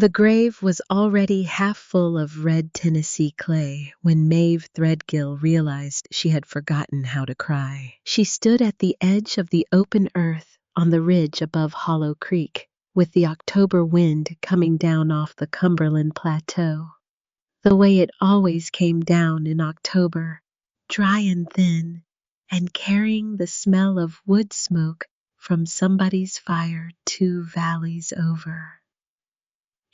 The grave was already half full of red Tennessee clay when Maeve Threadgill realized she had forgotten how to cry. She stood at the edge of the open earth on the ridge above Hollow Creek, with the October wind coming down off the Cumberland Plateau, the way it always came down in October, dry and thin, and carrying the smell of wood smoke from somebody's fire 2 valleys over.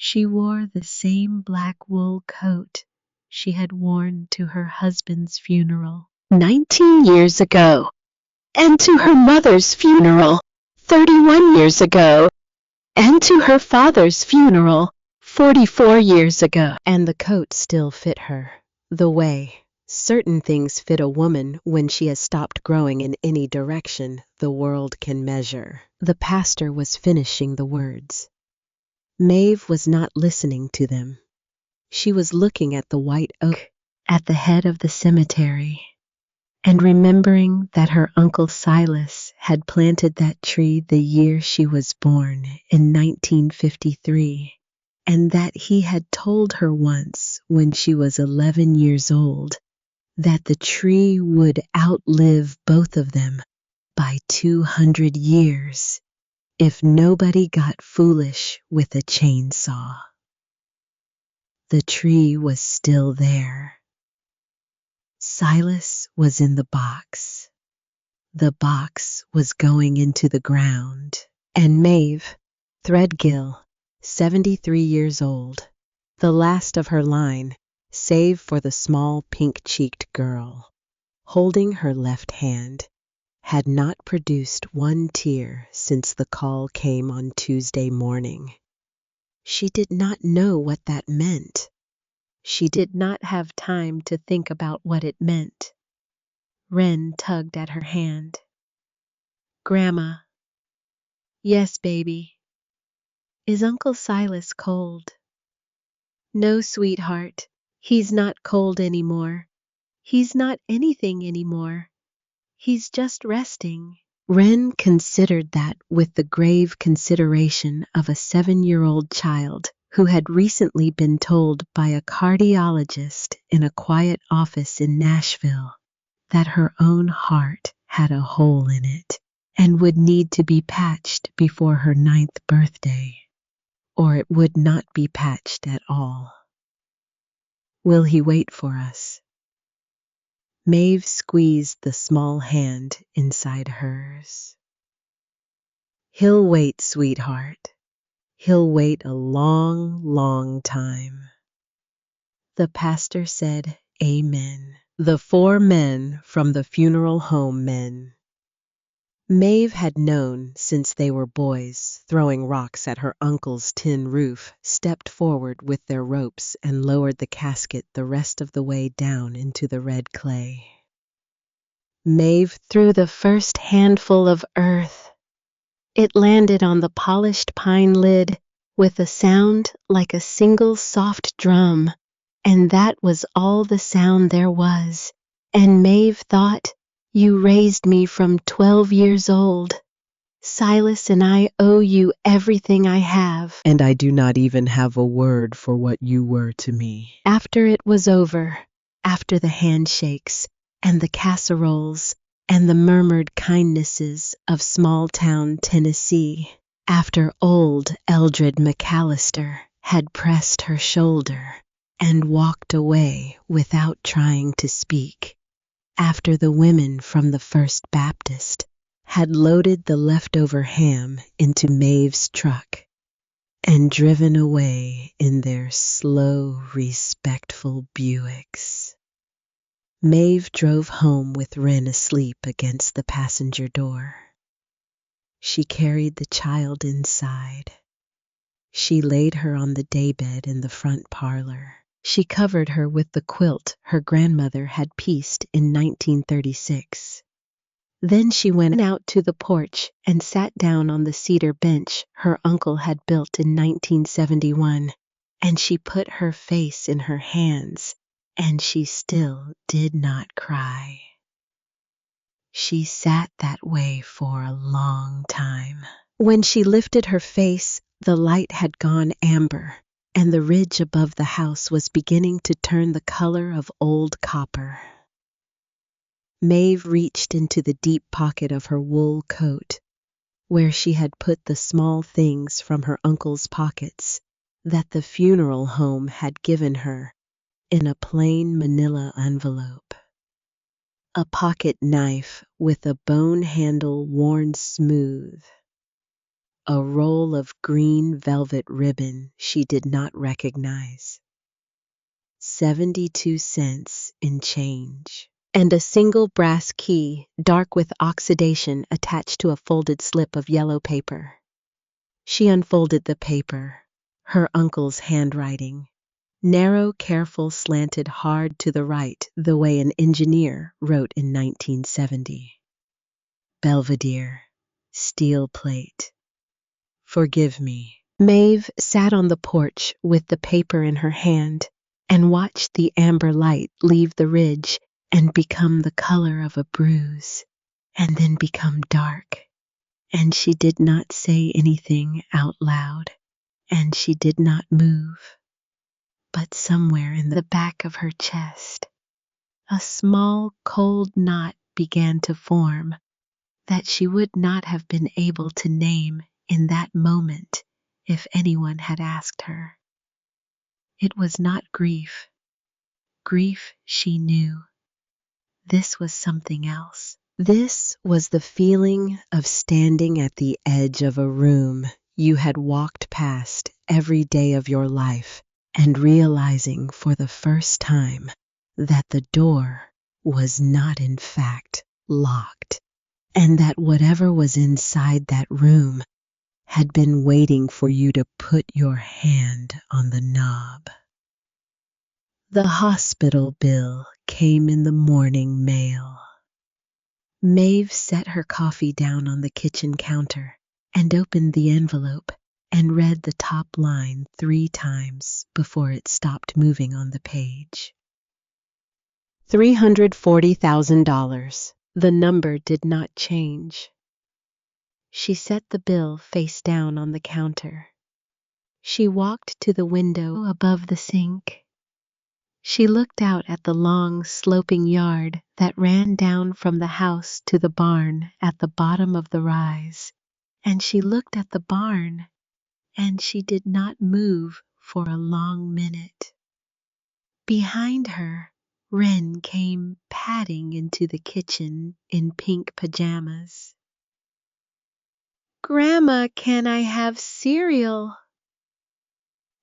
She wore the same black wool coat she had worn to her husband's funeral 19 years ago, and to her mother's funeral 31 years ago, and to her father's funeral 44 years ago. And the coat still fit her, the way certain things fit a woman when she has stopped growing in any direction the world can measure. The pastor was finishing the words. Maeve was not listening to them. She was looking at the white oak at the head of the cemetery, and remembering that her Uncle Silas had planted that tree the year she was born in 1953, and that he had told her once when she was 11 years old that the tree would outlive both of them by 200 years if nobody got foolish with a chainsaw. The tree was still there. Silas was in the box. The box was going into the ground, and Maeve Threadgill, 73 years old, the last of her line, save for the small pink-cheeked girl, holding her left hand, had not produced one tear since the call came on Tuesday morning. She did not know what that meant. She did not have time to think about what it meant. Wren tugged at her hand. Grandma. Yes, baby. Is Uncle Silas cold? No, sweetheart. He's not cold anymore. He's not anything anymore. He's just resting. Wren considered that with the grave consideration of a 7-year-old child who had recently been told by a cardiologist in a quiet office in Nashville that her own heart had a hole in it and would need to be patched before her 9th birthday, or it would not be patched at all. Will he wait for us? Maeve squeezed the small hand inside hers. He'll wait, sweetheart. He'll wait a long, long time. The pastor said, Amen. The 4 men from the funeral home men. Maeve had known since they were boys, throwing rocks at her uncle's tin roof, stepped forward with their ropes and lowered the casket the rest of the way down into the red clay. Maeve threw the first handful of earth. It landed on the polished pine lid with a sound like a single soft drum, and that was all the sound there was. And Maeve thought, You raised me from 12 years old. Silas and I owe you everything I have. And I do not even have a word for what you were to me. After it was over, after the handshakes and the casseroles and the murmured kindnesses of small-town Tennessee, after old Eldred McAllister had pressed her shoulder and walked away without trying to speak, after the women from the First Baptist had loaded the leftover ham into Maeve's truck and driven away in their slow, respectful Buicks, Maeve drove home with Wren asleep against the passenger door. She carried the child inside. She laid her on the daybed in the front parlor. She covered her with the quilt her grandmother had pieced in 1936. Then she went out to the porch and sat down on the cedar bench her uncle had built in 1971, and she put her face in her hands, and she still did not cry. She sat that way for a long time. When she lifted her face, the light had gone amber, and the ridge above the house was beginning to turn the color of old copper. Maeve reached into the deep pocket of her wool coat, where she had put the small things from her uncle's pockets that the funeral home had given her in a plain manila envelope. A pocket knife with a bone handle worn smooth. A roll of green velvet ribbon she did not recognize. 72 cents in change. And a single brass key, dark with oxidation, attached to a folded slip of yellow paper. She unfolded the paper, her uncle's handwriting. Narrow, careful, slanted hard to the right, the way an engineer wrote in 1970. Belvedere, steel plate. Forgive me. Maeve sat on the porch with the paper in her hand and watched the amber light leave the ridge and become the color of a bruise, and then become dark. And she did not say anything out loud, and she did not move. But somewhere in the back of her chest, a small cold knot began to form that she would not have been able to name in that moment if anyone had asked her. It was not grief. Grief she knew. This was something else. This was the feeling of standing at the edge of a room you had walked past every day of your life and realizing for the first time that the door was not in fact locked, and that whatever was inside that room had been waiting for you to put your hand on the knob. The hospital bill came in the morning mail. Maeve set her coffee down on the kitchen counter and opened the envelope and read the top line 3 times before it stopped moving on the page. $340,000. The number did not change. She set the bill face down on the counter. She walked to the window above the sink. She looked out at the long, sloping yard that ran down from the house to the barn at the bottom of the rise, and she looked at the barn, and she did not move for a long minute. Behind her, Wren came padding into the kitchen in pink pajamas. "Grandma, can I have cereal?"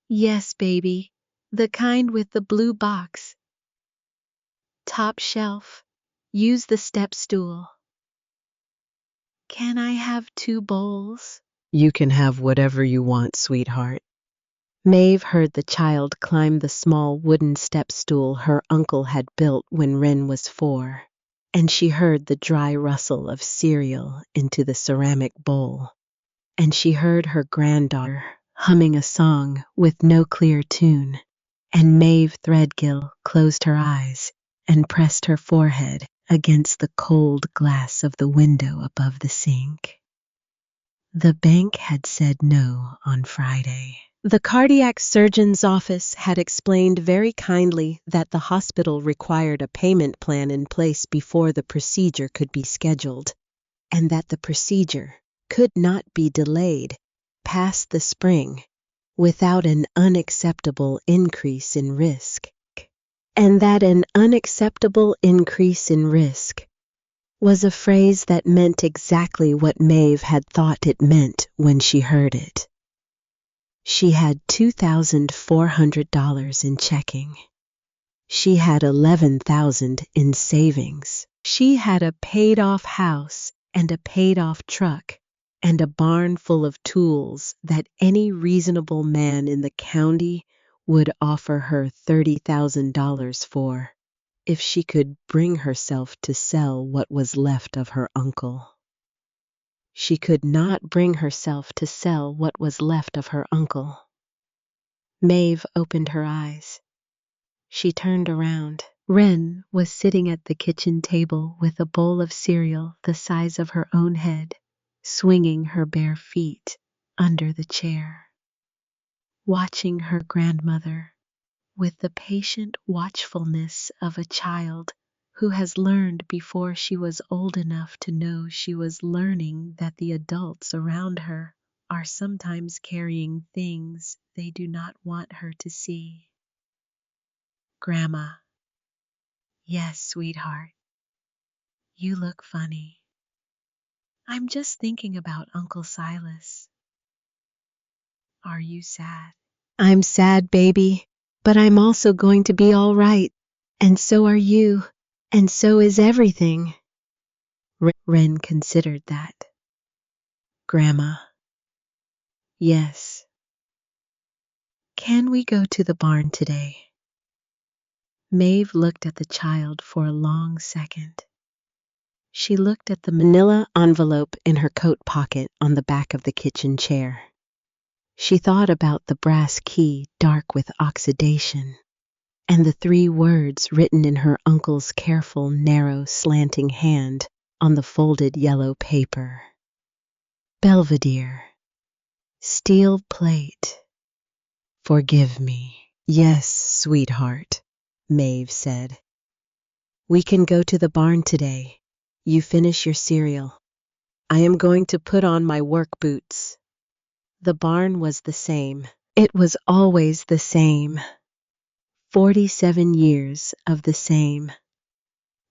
"Yes, baby, the kind with the blue box. Top shelf. Use the step stool." "Can I have 2 bowls?" "You can have whatever you want, sweetheart." Maeve heard the child climb the small wooden step stool her uncle had built when Wren was 4, and she heard the dry rustle of cereal into the ceramic bowl, and she heard her granddaughter humming a song with no clear tune, and Maeve Threadgill closed her eyes and pressed her forehead against the cold glass of the window above the sink. The bank had said no on Friday. The cardiac surgeon's office had explained very kindly that the hospital required a payment plan in place before the procedure could be scheduled, and that the procedure could not be delayed past the spring without an unacceptable increase in risk. And that an unacceptable increase in risk was a phrase that meant exactly what Maeve had thought it meant when she heard it. She had $2,400 in checking. She had $11,000 in savings. She had a paid-off house and a paid-off truck and a barn full of tools that any reasonable man in the county would offer her $30,000 for, if she could bring herself to sell what was left of her uncle. She could not bring herself to sell what was left of her uncle. Maeve opened her eyes. She turned around. Wren was sitting at the kitchen table with a bowl of cereal the size of her own head, swinging her bare feet under the chair. watching her grandmother with the patient watchfulness of a child who has learned before she was old enough to know she was learning that the adults around her are sometimes carrying things they do not want her to see. Grandma, yes, sweetheart, you look funny. I'm just thinking about Uncle Silas. Are you sad? I'm sad, baby, but I'm also going to be all right. And so are you. And so is everything. Wren considered that. Grandma, yes. Can we go to the barn today? Maeve looked at the child for a long second. She looked at the manila envelope in her coat pocket on the back of the kitchen chair. She thought about the brass key dark with oxidation, and the 3 words written in her uncle's careful, narrow, slanting hand on the folded yellow paper. Belvedere. Steel plate. Forgive me. Yes, sweetheart, Maeve said. We can go to the barn today. You finish your cereal. I am going to put on my work boots. The barn was the same. It was always the same. 47 years of the same.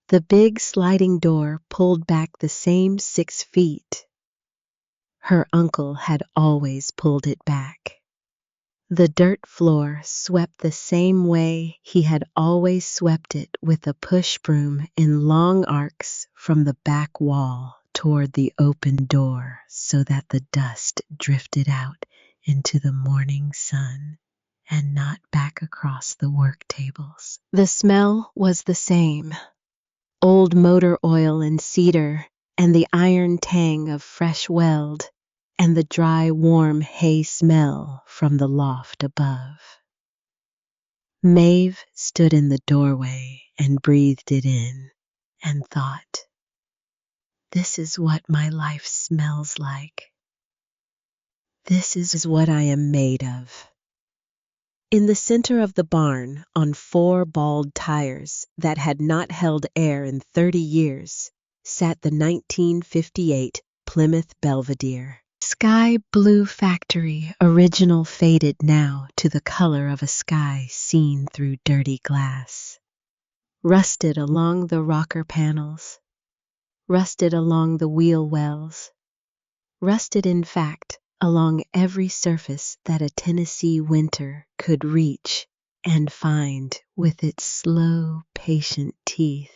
The big sliding door pulled back the same 6 feet. Her uncle had always pulled it back. The dirt floor swept the same way he had always swept it, with a push broom in long arcs from the back wall toward the open door so that the dust drifted out into the morning sun and not back across the work tables. The smell was the same. Old motor oil and cedar, and the iron tang of fresh weld, and the dry, warm hay smell from the loft above. Maeve stood in the doorway and breathed it in and thought, this is what my life smells like. This is what I am made of. In the center of the barn, on 4 bald tires that had not held air in 30 years, sat the 1958 Plymouth Belvedere. Sky blue factory, original, faded now to the color of a sky seen through dirty glass. Rusted along the rocker panels, rusted along the wheel wells, rusted in fact along every surface that a Tennessee winter could reach and find with its slow, patient teeth.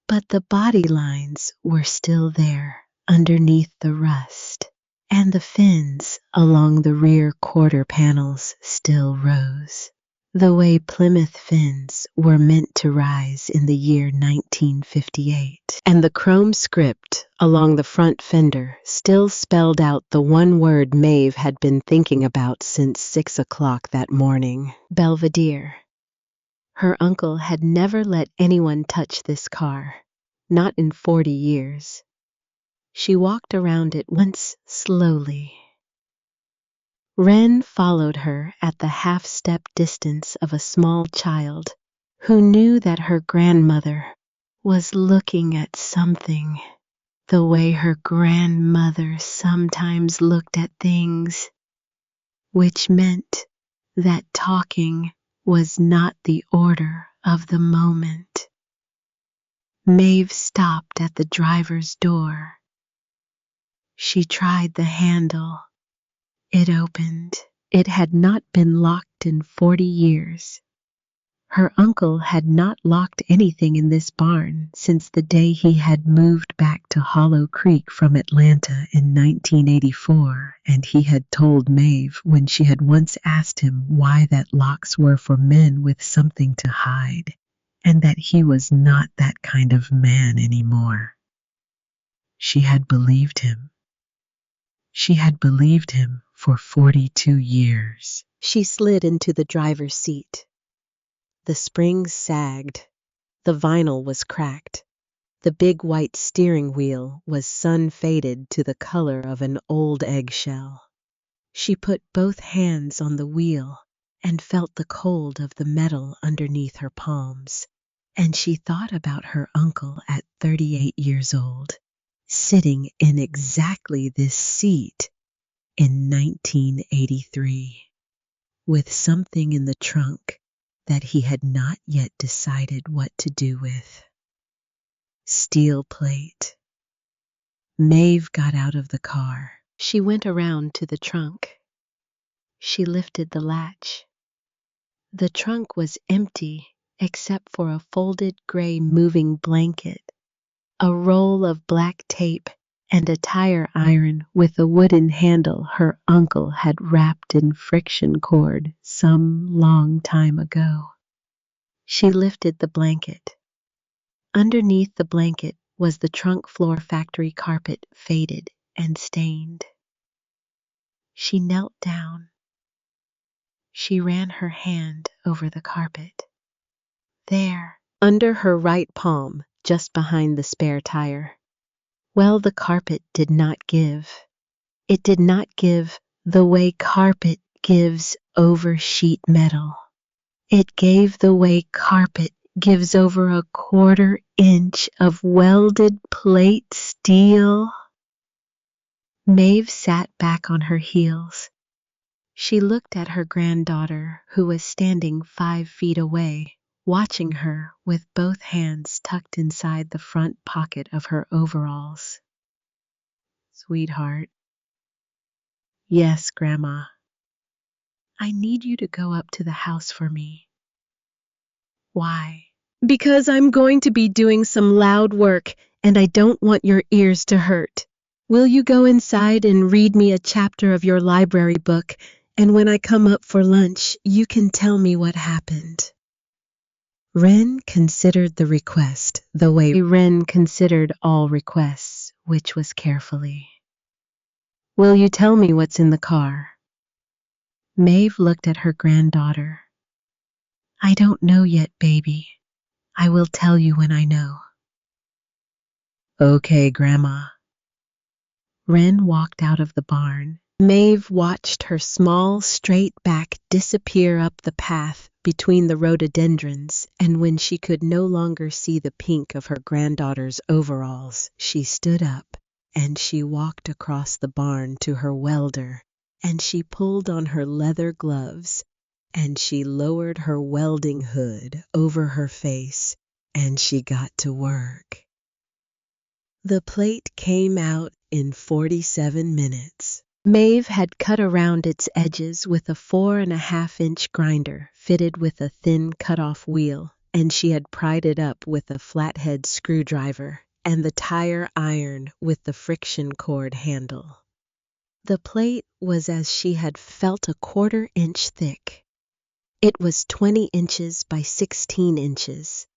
But the body lines were still there underneath the rust, and the fins along the rear quarter panels still rose, the way Plymouth fins were meant to rise in the year 1958. And the chrome script along the front fender still spelled out the one word Maeve had been thinking about since 6 o'clock that morning: Belvedere. Her uncle had never let anyone touch this car, not in 40 years. She walked around it once slowly. Wren followed her at the half-step distance of a small child who knew that her grandmother was looking at something, the way her grandmother sometimes looked at things, which meant that talking was not the order of the moment. Maeve stopped at the driver's door. She tried the handle. It opened. It had not been locked in 40 years. Her uncle had not locked anything in this barn since the day he had moved back to Hollow Creek from Atlanta in 1984, and he had told Maeve when she had once asked him why that locks were for men with something to hide, and that he was not that kind of man anymore. She had believed him. She had believed him for 42 years. She slid into the driver's seat. The springs sagged. The vinyl was cracked. The big white steering wheel was sun-faded to the color of an old eggshell. She put both hands on the wheel and felt the cold of the metal underneath her palms. And she thought about her uncle at 38 years old, sitting in exactly this seat in 1983, with something in the trunk that he had not yet decided what to do with. Steel plate. Maeve got out of the car. She went around to the trunk. She lifted the latch. The trunk was empty except for a folded gray moving blanket, a roll of black tape, and a tire iron with a wooden handle her uncle had wrapped in friction cord some long time ago. She lifted the blanket. Underneath the blanket was the trunk floor factory carpet, faded and stained. She knelt down. She ran her hand over the carpet. There, under her right palm, just behind the spare tire. Well, the carpet did not give. It did not give the way carpet gives over sheet metal. It gave the way carpet gives over a 1/4 inch of welded plate steel. Maeve sat back on her heels. She looked at her granddaughter, who was standing 5 feet away, watching her with both hands tucked inside the front pocket of her overalls. Sweetheart. Yes, Grandma. I need you to go up to the house for me. Why? Because I'm going to be doing some loud work and I don't want your ears to hurt. Will you go inside and read me a chapter of your library book, and when I come up for lunch, you can tell me what happened? Wren considered the request the way Wren considered all requests, which was carefully. Will you tell me what's in the car? Maeve looked at her granddaughter. I don't know yet, baby. I will tell you when I know. Okay, Grandma. Wren walked out of the barn. Maeve watched her small, straight back disappear up the path between the rhododendrons, and when she could no longer see the pink of her granddaughter's overalls, she stood up and she walked across the barn to her welder, and she pulled on her leather gloves, and she lowered her welding hood over her face, and she got to work. The plate came out in 47 minutes. Maeve had cut around its edges with a 4.5-inch grinder fitted with a thin cut-off wheel, and she had pried it up with a flathead screwdriver and the tire iron with the friction cord handle. The plate was as she had felt, a 1/4 inch thick. It was 20 inches by 16 inches.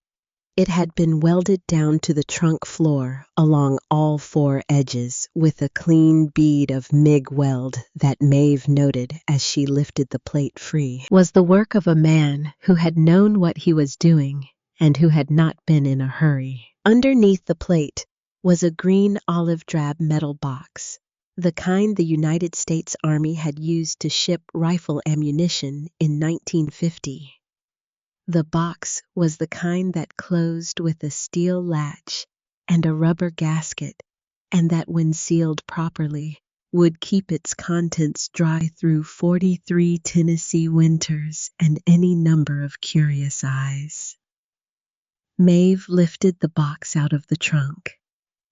It had been welded down to the trunk floor along all 4 edges with a clean bead of MIG weld that Maeve noted as she lifted the plate free was the work of a man who had known what he was doing and who had not been in a hurry. Underneath the plate was a green olive drab metal box, the kind the United States Army had used to ship rifle ammunition in 1950. The box was the kind that closed with a steel latch and a rubber gasket, and that when sealed properly would keep its contents dry through 43 Tennessee winters and any number of curious eyes. Maeve lifted the box out of the trunk.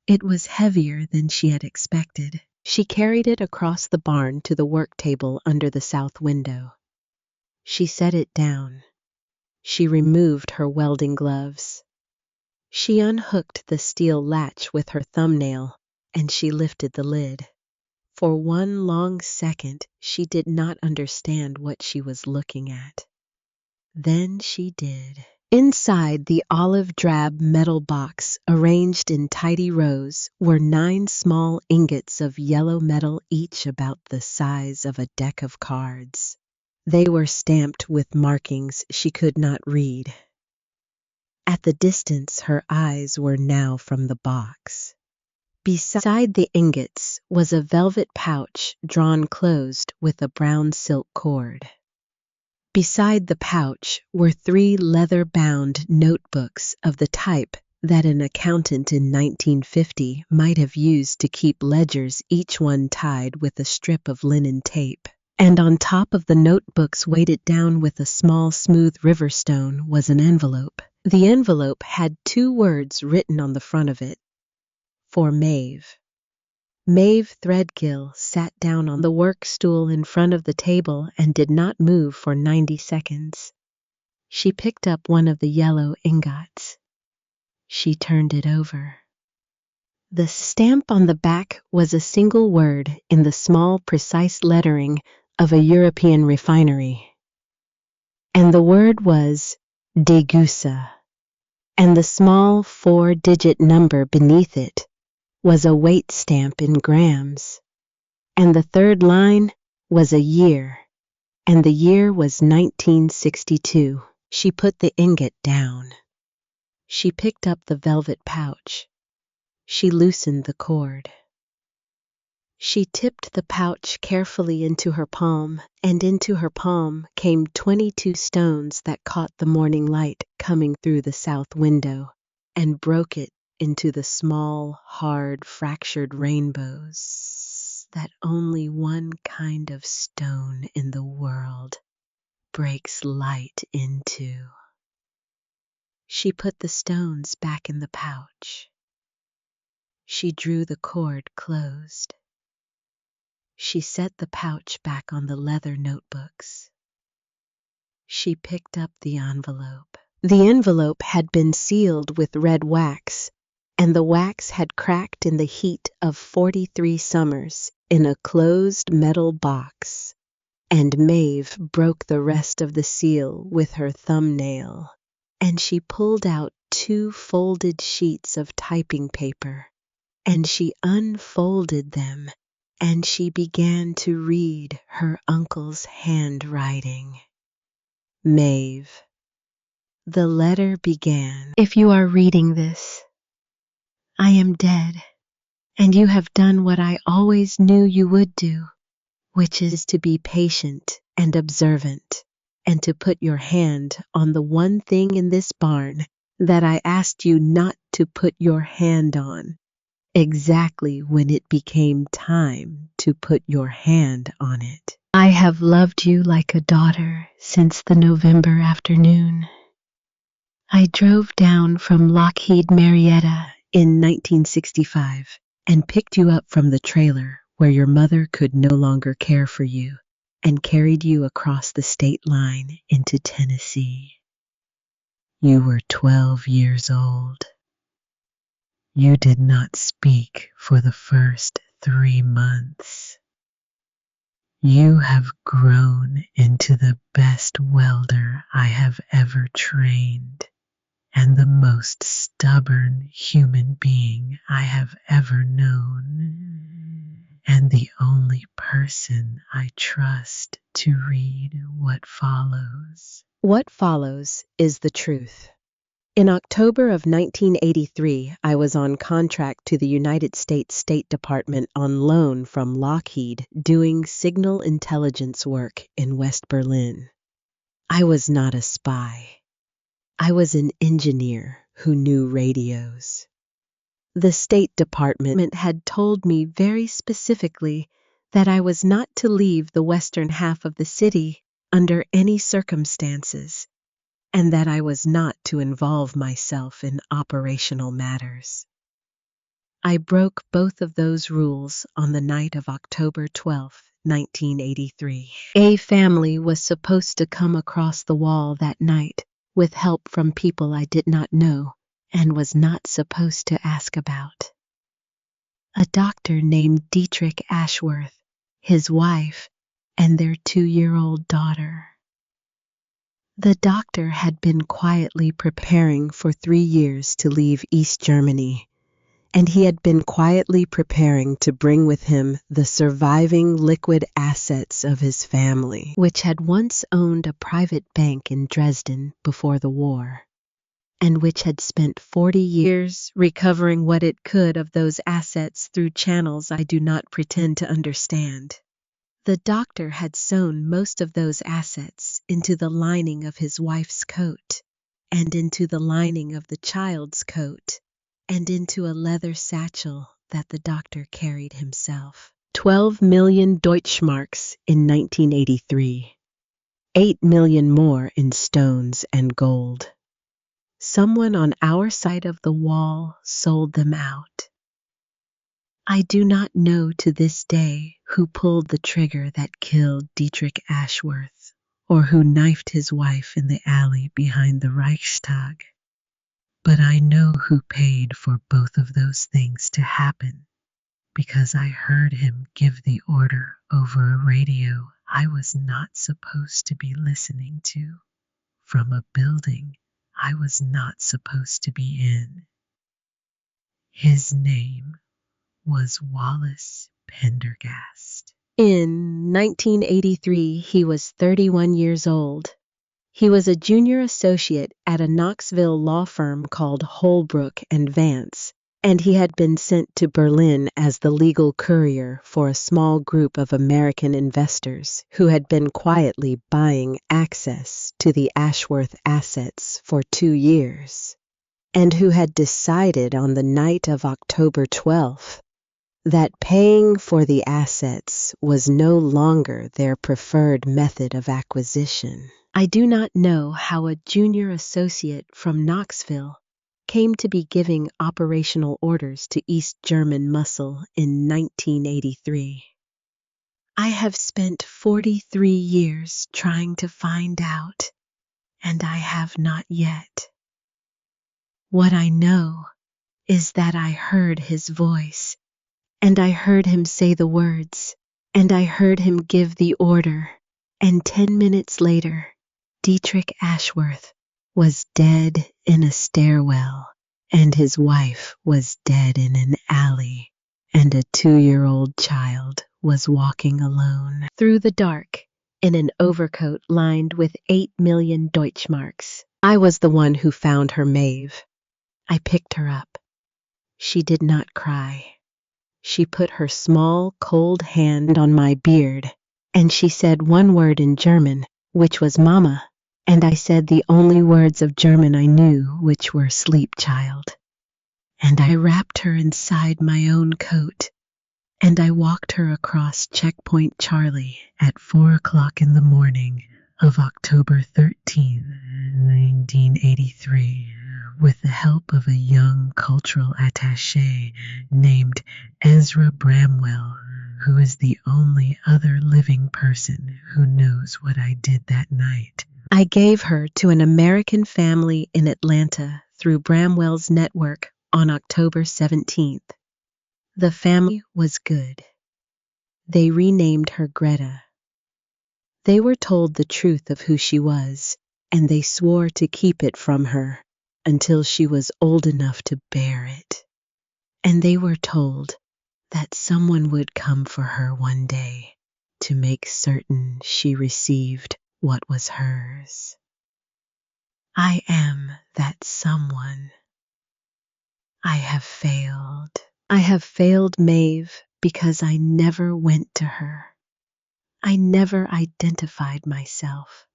It was heavier than she had expected. She carried it across the barn to the work table under the south window. She set it down. She removed her welding gloves. She unhooked the steel latch with her thumbnail, and she lifted the lid. For one long second, she did not understand what she was looking at. Then she did. Inside the olive drab metal box, arranged in tidy rows, were 9 small ingots of yellow metal, each about the size of a deck of cards. They were stamped with markings she could not read. At the distance her eyes were now from the box. Beside the ingots was a velvet pouch drawn closed with a brown silk cord. Beside the pouch were 3 leather-bound notebooks of the type that an accountant in 1950 might have used to keep ledgers, each one tied with a strip of linen tape. And on top of the notebooks, weighted down with a small smooth river stone, was an envelope. The envelope had 2 words written on the front of it: for Maeve. Maeve Threadgill sat down on the work stool in front of the table and did not move for 90 seconds. She picked up one of the yellow ingots. She turned it over. The stamp on the back was a single word in the small, precise lettering of a European refinery. And the word was Degussa. And the small 4-digit number beneath it was a weight stamp in grams. And the third line was a year. And the year was 1962. She put the ingot down. She picked up the velvet pouch. She loosened the cord. She tipped the pouch carefully into her palm, and into her palm came 22 stones that caught the morning light coming through the south window and broke it into the small, hard, fractured rainbows that only one kind of stone in the world breaks light into. She put the stones back in the pouch. She drew the cord closed. She set the pouch back on the leather notebooks. She picked up the envelope. The envelope had been sealed with red wax, and the wax had cracked in the heat of 43 summers in a closed metal box, and Maeve broke the rest of the seal with her thumbnail, and she pulled out 2 folded sheets of typing paper, and she unfolded them, and she began to read her uncle's handwriting. Maeve. The letter began, "If you are reading this, I am dead, and you have done what I always knew you would do, which is to be patient and observant, and to put your hand on the one thing in this barn that I asked you not to put your hand on, exactly when it became time to put your hand on it. I have loved you like a daughter since the November afternoon. I drove down from Lockheed Marietta in 1965 and picked you up from the trailer where your mother could no longer care for you and carried you across the state line into Tennessee. You were 12 years old. You did not speak for the first 3 months. You have grown into the best welder I have ever trained, and the most stubborn human being I have ever known, and the only person I trust to read what follows." What follows is the truth. In October of 1983, I was on contract to the United States State Department on loan from Lockheed doing signal intelligence work in West Berlin. I was not a spy. I was an engineer who knew radios. The State Department had told me very specifically that I was not to leave the western half of the city under any circumstances, and that I was not to involve myself in operational matters. I broke both of those rules on the night of October 12, 1983. A family was supposed to come across the wall that night with help from people I did not know and was not supposed to ask about. A doctor named Dietrich Ashworth, his wife, and their 2-year-old daughter. The doctor had been quietly preparing for 3 years to leave East Germany, and he had been quietly preparing to bring with him the surviving liquid assets of his family, which had once owned a private bank in Dresden before the war. and which had spent 40 years recovering what it could of those assets through channels I do not pretend to understand. The doctor had sewn most of those assets into the lining of his wife's coat, and into the lining of the child's coat, and into a leather satchel that the doctor carried himself. 12 million Deutschmarks in 1983. 8 million more in stones and gold. Someone on our side of the wall sold them out. I do not know to this day who pulled the trigger that killed Dietrich Ashworth, or who knifed his wife in the alley behind the Reichstag. But I know who paid for both of those things to happen, because I heard him give the order over a radio I was not supposed to be listening to, from a building I was not supposed to be in. His name was Wallace Pendergast. In 1983, he was 31 years old. He was a junior associate at a Knoxville law firm called Holbrook and Vance, and he had been sent to Berlin as the legal courier for a small group of American investors who had been quietly buying access to the Ashworth assets for 2 years, and who had decided on the night of October 12th that paying for the assets was no longer their preferred method of acquisition. I do not know how a junior associate from Knoxville came to be giving operational orders to East German Muscle in 1983. I have spent 43 years trying to find out, and I have not yet. What I know is that I heard his voice, and I heard him say the words, and I heard him give the order, and 10 minutes later, Dietrich Ashworth was dead in a stairwell, and his wife was dead in an alley, and a 2-year-old child was walking alone through the dark in an overcoat lined with 8 million Deutschmarks. I was the one who found her, Maeve. I picked her up. She did not cry. She put her small, cold hand on my beard, and she said one word in German, which was Mama, and I said the only words of German I knew, which were sleep, child. And I wrapped her inside my own coat, and I walked her across Checkpoint Charlie at 4 o'clock in the morning of October 13, 1983, with the help of a young cultural attaché named Ezra Bramwell, who is the only other living person who knows what I did that night. I gave her to an American family in Atlanta through Bramwell's network on October 17th. The family was good. They renamed her Greta. They were told the truth of who she was, and they swore to keep it from her until she was old enough to bear it. And they were told that someone would come for her one day to make certain she received what was hers. I am that someone. I have failed. I have failed Maeve because I never went to her. I never identified myself.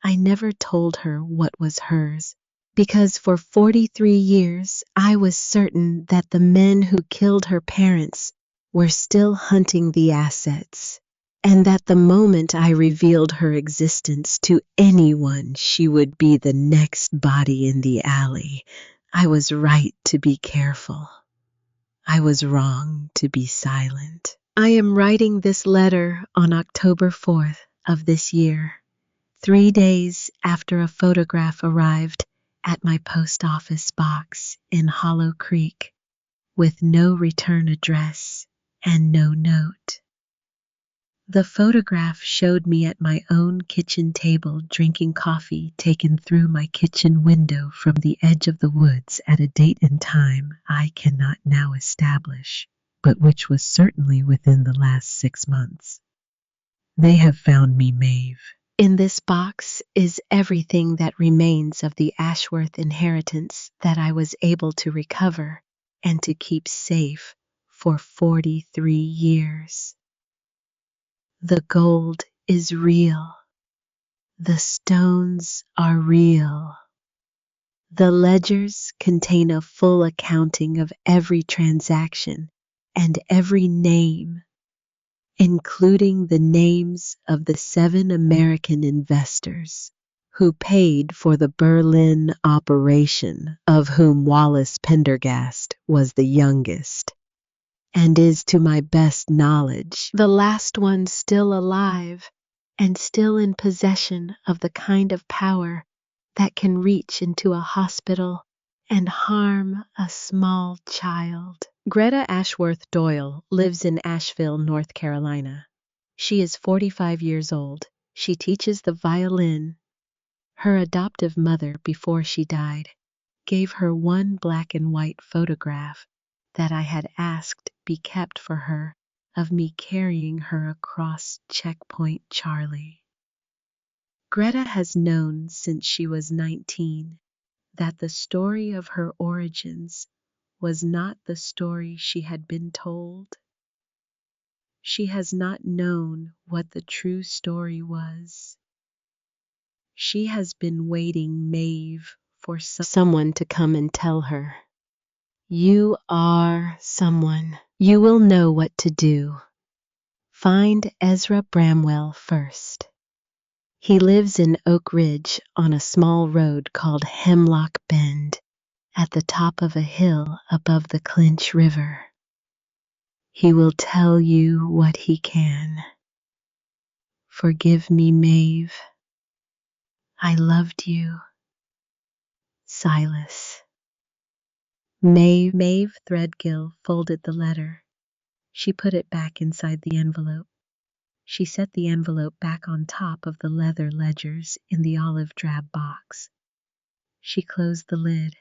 I never told her what was hers, because for 43 years I was certain that the men who killed her parents were still hunting the assets, and that the moment I revealed her existence to anyone, she would be the next body in the alley. I was right to be careful. I was wrong to be silent. I am writing this letter on October 4th of this year, 3 days after a photograph arrived at my post office box in Hollow Creek with no return address and no note. The photograph showed me at my own kitchen table drinking coffee taken through my kitchen window from the edge of the woods at a date and time I cannot now establish, but which was certainly within the last 6 months. They have found me, Maeve. In this box is everything that remains of the Ashworth inheritance that I was able to recover and to keep safe for 43 years. The gold is real. The stones are real. The ledgers contain a full accounting of every transaction and every name, including the names of the 7 American investors who paid for the Berlin operation, of whom Wallace Pendergast was the youngest, and is, to my best knowledge, the last one still alive and still in possession of the kind of power that can reach into a hospital and harm a small child. Greta Ashworth Doyle lives in Asheville, North Carolina. She is 45 years old. She teaches the violin. Her adoptive mother, before she died, gave her one black and white photograph that I had asked be kept for her of me carrying her across Checkpoint Charlie. Greta has known since she was 19 that the story of her origins was not the story she had been told. She has not known what the true story was. She has been waiting, Maeve, for someone to come and tell her. You are someone. You will know what to do. Find Ezra Bramwell first. He lives in Oak Ridge on a small road called Hemlock Bend, at the top of a hill above the Clinch River. He will tell you what he can. Forgive me, Maeve. I loved you. Silas. Maeve Threadgill folded the letter. She put it back inside the envelope. She set the envelope back on top of the leather ledgers in the olive drab box. She closed the lid.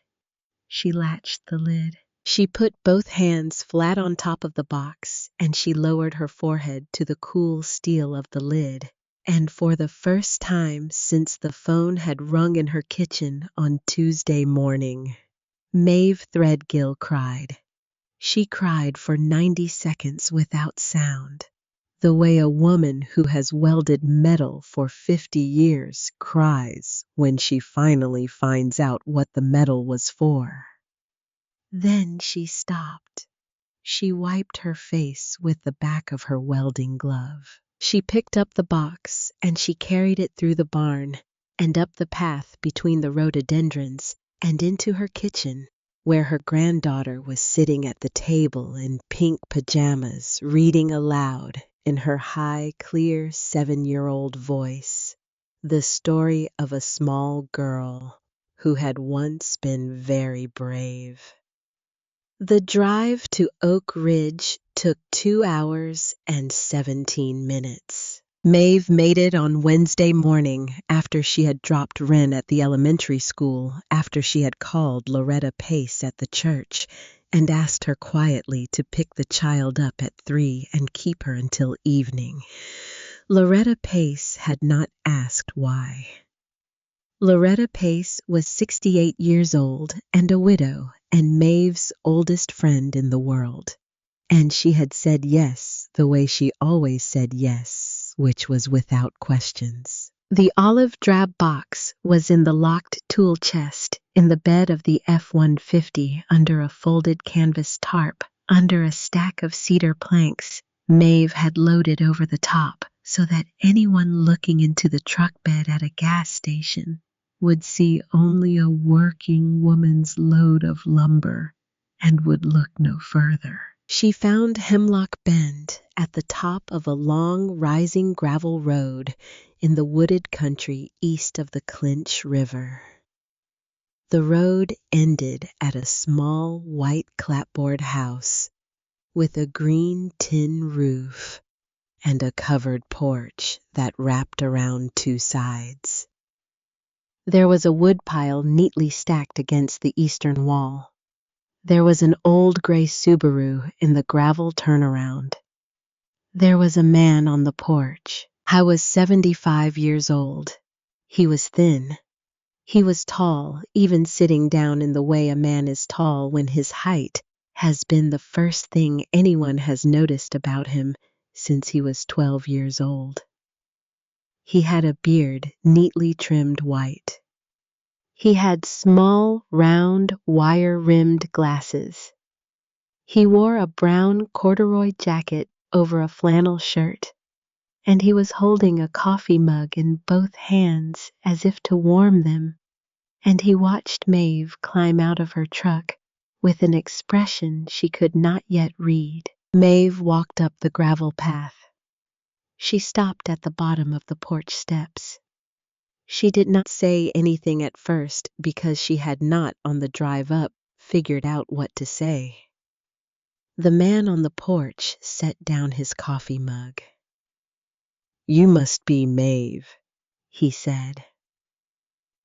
She latched the lid. She put both hands flat on top of the box, and she lowered her forehead to the cool steel of the lid. And for the first time since the phone had rung in her kitchen on Tuesday morning, Maeve Threadgill cried. She cried for 90 seconds without sound, the way a woman who has welded metal for 50 years cries when she finally finds out what the metal was for. Then she stopped. She wiped her face with the back of her welding glove. She picked up the box and she carried it through the barn and up the path between the rhododendrons and into her kitchen, where her granddaughter was sitting at the table in pink pajamas, reading aloud in her high, clear 7-year-old voice the story of a small girl who had once been very brave. The drive to Oak Ridge took 2 hours and 17 minutes. Maeve made it on Wednesday morning after she had dropped Wren at the elementary school, after she had called Loretta Pace at the church and asked her quietly to pick the child up at 3 and keep her until evening. Loretta Pace had not asked why. Loretta Pace was 68 years old and a widow and Maeve's oldest friend in the world. And she had said yes the way she always said yes, which was without questions. The olive drab box was in the locked tool chest in the bed of the F-150 under a folded canvas tarp, under a stack of cedar planks Maeve had loaded over the top so that anyone looking into the truck bed at a gas station would see only a working woman's load of lumber and would look no further. She found Hemlock Bend at the top of a long, rising gravel road in the wooded country east of the Clinch River. The road ended at a small, white clapboard house with a green tin roof and a covered porch that wrapped around 2 sides. There was a woodpile neatly stacked against the eastern wall. There was an old gray Subaru in the gravel turnaround. There was a man on the porch. I was 75 years old. He was thin. He was tall, even sitting down in the way a man is tall when his height has been the first thing anyone has noticed about him since he was 12 years old. He had a beard neatly trimmed white. He had small, round, wire-rimmed glasses. He wore a brown corduroy jacket over a flannel shirt, and he was holding a coffee mug in both hands as if to warm them, and he watched Maeve climb out of her truck with an expression she could not yet read. Maeve walked up the gravel path. She stopped at the bottom of the porch steps. She did not say anything at first because she had not, on the drive up, figured out what to say. The man on the porch set down his coffee mug. "You must be Maeve," he said.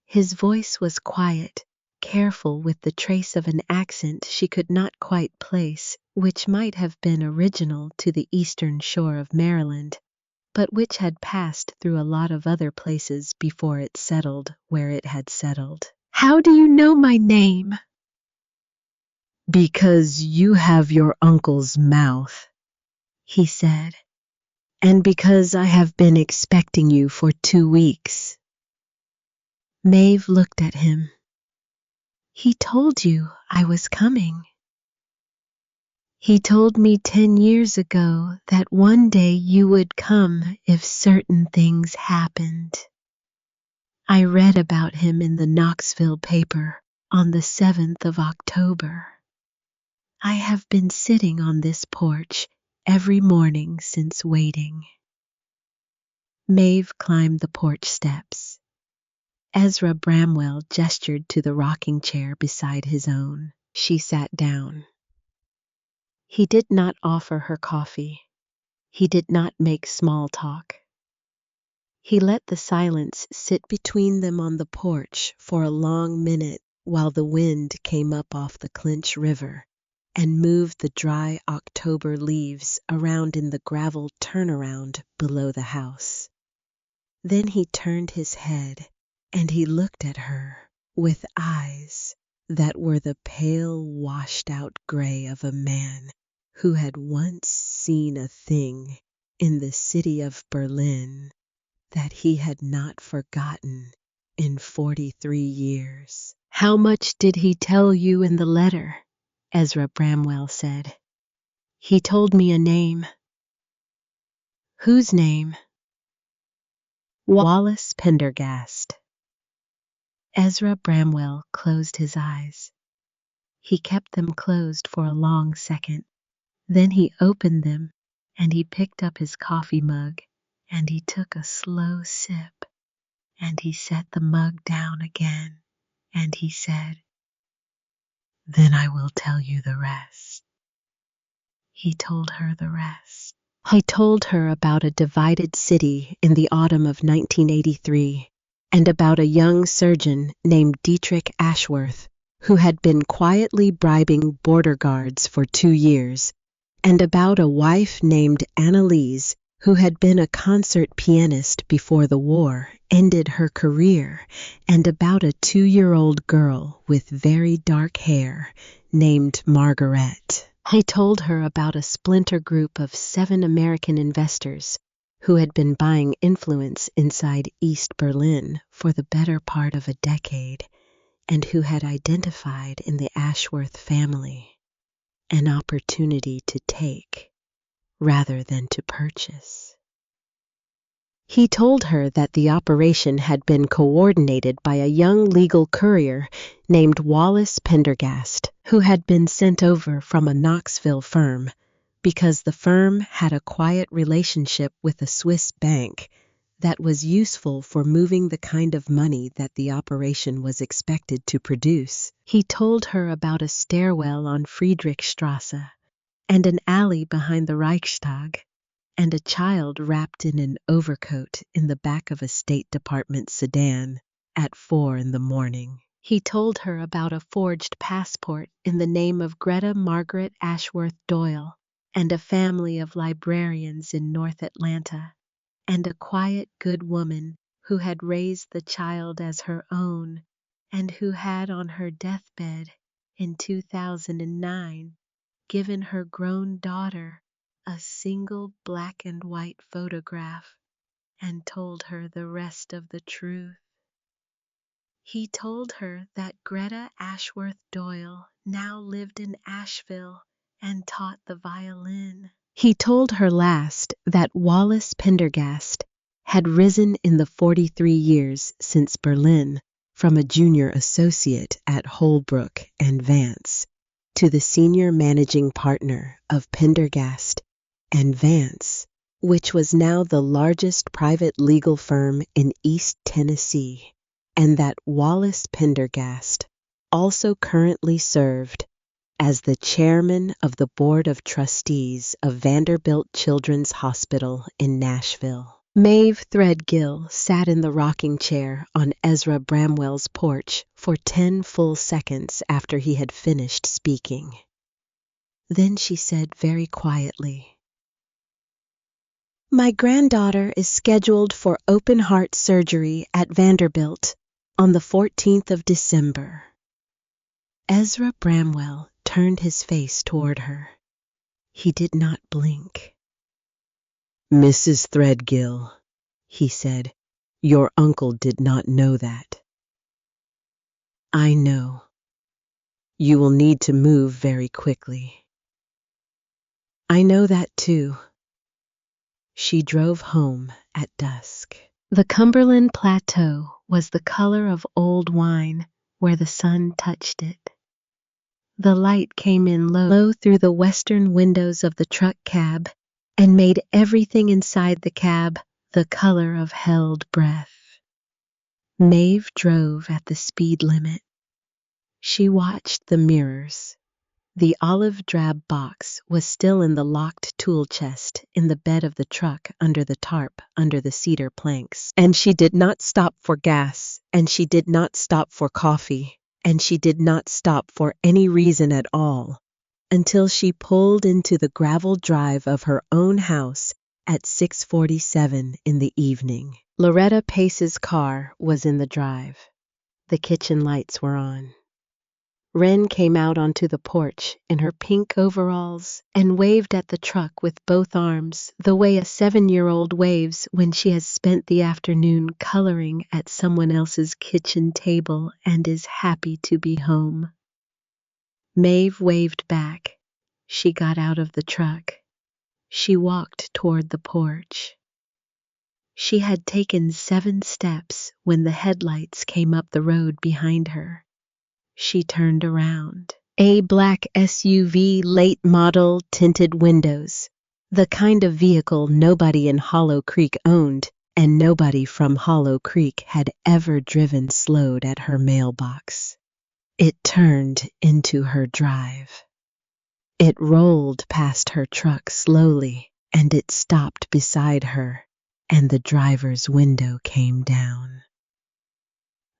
His voice was quiet, careful, with the trace of an accent she could not quite place, which might have been original to the eastern shore of Maryland, but which had passed through a lot of other places before it settled where it had settled. "How do you know my name?" "Because you have your uncle's mouth," he said, "and because I have been expecting you for 2 weeks." Maeve looked at him. "He told you I was coming." "He told me 10 years ago that one day you would come if certain things happened. I read about him in the Knoxville paper on the 7th of October. I have been sitting on this porch every morning since waiting." Maeve climbed the porch steps. Ezra Bramwell gestured to the rocking chair beside his own. She sat down. He did not offer her coffee. He did not make small talk. He let the silence sit between them on the porch for a long minute while the wind came up off the Clinch River and moved the dry October leaves around in the gravel turnaround below the house. Then he turned his head and he looked at her with eyes that were the pale, washed-out gray of a man who had once seen a thing in the city of Berlin that he had not forgotten in 43 years. "How much did he tell you in the letter?" Ezra Bramwell said. "He told me a name." "Whose name?" "Wallace Pendergast." Ezra Bramwell closed his eyes. He kept them closed for a long second. Then he opened them and he picked up his coffee mug and he took a slow sip and he set the mug down again and he said, "Then I will tell you the rest." He told her the rest. He told her about a divided city in the autumn of 1983 and about a young surgeon named Dietrich Ashworth who had been quietly bribing border guards for 2 years, and about a wife named Annalise who had been a concert pianist before the war ended her career, and about a 2-year-old girl with very dark hair named Margaret. He told her about a splinter group of 7 American investors who had been buying influence inside East Berlin for the better part of a decade, and who had identified in the Ashworth family an opportunity to take rather than to purchase. He told her that the operation had been coordinated by a young legal courier named Wallace Pendergast, who had been sent over from a Knoxville firm because the firm had a quiet relationship with a Swiss bank that was useful for moving the kind of money that the operation was expected to produce. He told her about a stairwell on Friedrichstrasse and an alley behind the Reichstag, and a child wrapped in an overcoat in the back of a State Department sedan at 4 in the morning. He told her about a forged passport in the name of Greta Margaret Ashworth Doyle and a family of librarians in North Atlanta, and a quiet, good woman who had raised the child as her own and who had on her deathbed in 2009 given her grown daughter a single black and white photograph and told her the rest of the truth. He told her that Greta Ashworth Doyle now lived in Asheville and taught the violin. He told her last that Wallace Pendergast had risen in the 43 years since Berlin from a junior associate at Holbrook and Vance to the senior managing partner of Pendergast and Vance, which was now the largest private legal firm in East Tennessee, and that Wallace Pendergast also currently served as the chairman of the board of trustees of Vanderbilt Children's Hospital in Nashville. Maeve Threadgill sat in the rocking chair on Ezra Bramwell's porch for 10 full seconds after he had finished speaking. Then she said very quietly, "My granddaughter is scheduled for open heart surgery at Vanderbilt on the 14th of December. Ezra Bramwell turned his face toward her. He did not blink. "Mrs. Threadgill," he said, "your uncle did not know that." "I know. You will need to move very quickly." "I know that too." She drove home at dusk. The Cumberland Plateau was the color of old wine where the sun touched it. The light came in low through the western windows of the truck cab and made everything inside the cab the color of held breath. Maeve drove at the speed limit. She watched the mirrors. The olive drab box was still in the locked tool chest in the bed of the truck under the tarp under the cedar planks. And she did not stop for gas, and she did not stop for coffee, and she did not stop for any reason at all until she pulled into the gravel drive of her own house at 6:47 in the evening. Loretta Pace's car was in the drive. The kitchen lights were on. Wren came out onto the porch in her pink overalls and waved at the truck with both arms, the way a 7-year-old waves when she has spent the afternoon coloring at someone else's kitchen table and is happy to be home. Maeve waved back. She got out of the truck. She walked toward the porch. She had taken 7 steps when the headlights came up the road behind her. She turned around. A black SUV, late model, tinted windows. The kind of vehicle nobody in Hollow Creek owned, and nobody from Hollow Creek had ever driven slowed at her mailbox. It turned into her drive. It rolled past her truck slowly, and it stopped beside her, and the driver's window came down.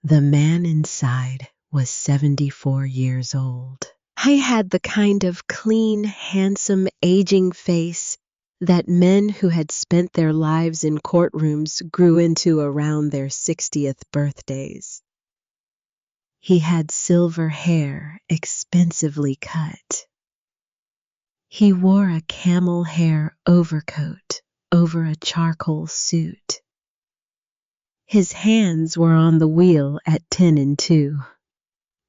The man inside was 74 years old. He had the kind of clean, handsome, aging face that men who had spent their lives in courtrooms grew into around their 60th birthdays. He had silver hair, expensively cut. He wore a camel hair overcoat over a charcoal suit. His hands were on the wheel at 10 and 2.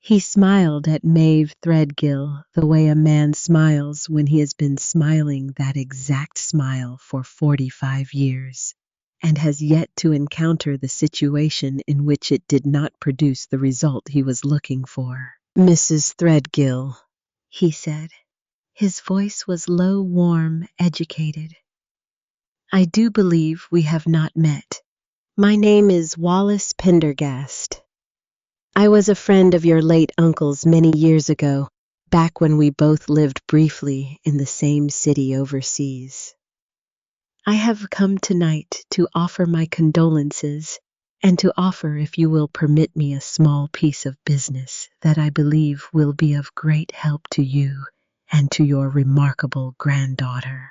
He smiled at Maeve Threadgill the way a man smiles when he has been smiling that exact smile for 45 years and has yet to encounter the situation in which it did not produce the result he was looking for. "Mrs. Threadgill," he said. His voice was low, warm, educated. "I do believe we have not met. My name is Wallace Pendergast. I was a friend of your late uncle's many years ago, back when we both lived briefly in the same city overseas. I have come tonight to offer my condolences and to offer, if you will permit me, a small piece of business that I believe will be of great help to you and to your remarkable granddaughter."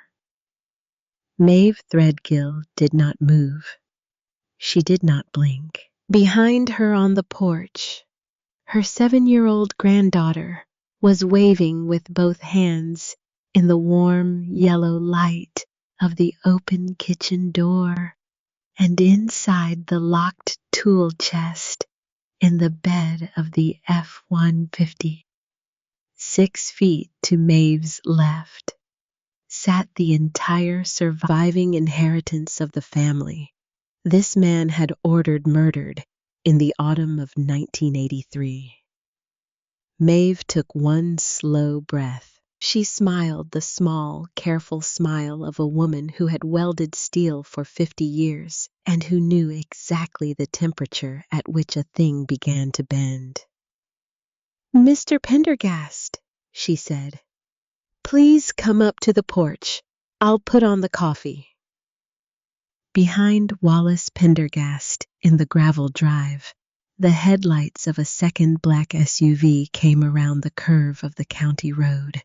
Maeve Threadgill did not move. She did not blink. Behind her on the porch, her 7-year-old granddaughter was waving with both hands in the warm yellow light of the open kitchen door, and inside the locked tool chest in the bed of the F-150. 6 feet to Maeve's left sat the entire surviving inheritance of the family. This man had ordered murdered in the autumn of 1983. Maeve took one slow breath. She smiled the small, careful smile of a woman who had welded steel for 50 years and who knew exactly the temperature at which a thing began to bend. "Mr. Pendergast," she said, "please come up to the porch. I'll put on the coffee." Behind Wallace Pendergast in the gravel drive, the headlights of a second black SUV came around the curve of the county road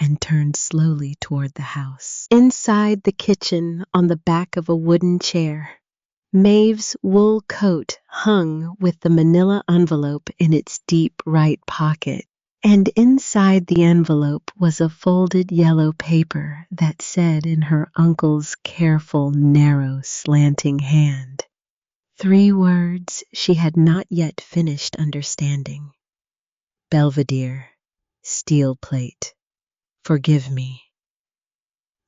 and turned slowly toward the house. Inside the kitchen, on the back of a wooden chair, Maeve's wool coat hung with the manila envelope in its deep right pocket, and inside the envelope was a folded yellow paper that said in her uncle's careful, narrow, slanting hand 3 words she had not yet finished understanding: Belvedere, steel plate, forgive me.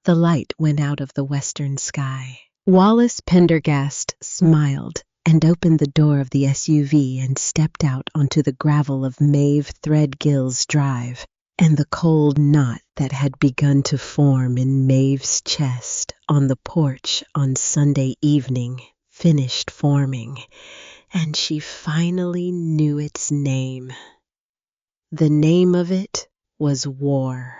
The light went out of the western sky. Wallace Pendergast smiled and opened the door of the SUV and stepped out onto the gravel of Maeve Threadgill's drive, and the cold knot that had begun to form in Maeve's chest on the porch on Sunday evening finished forming, and she finally knew its name. The name of it was war.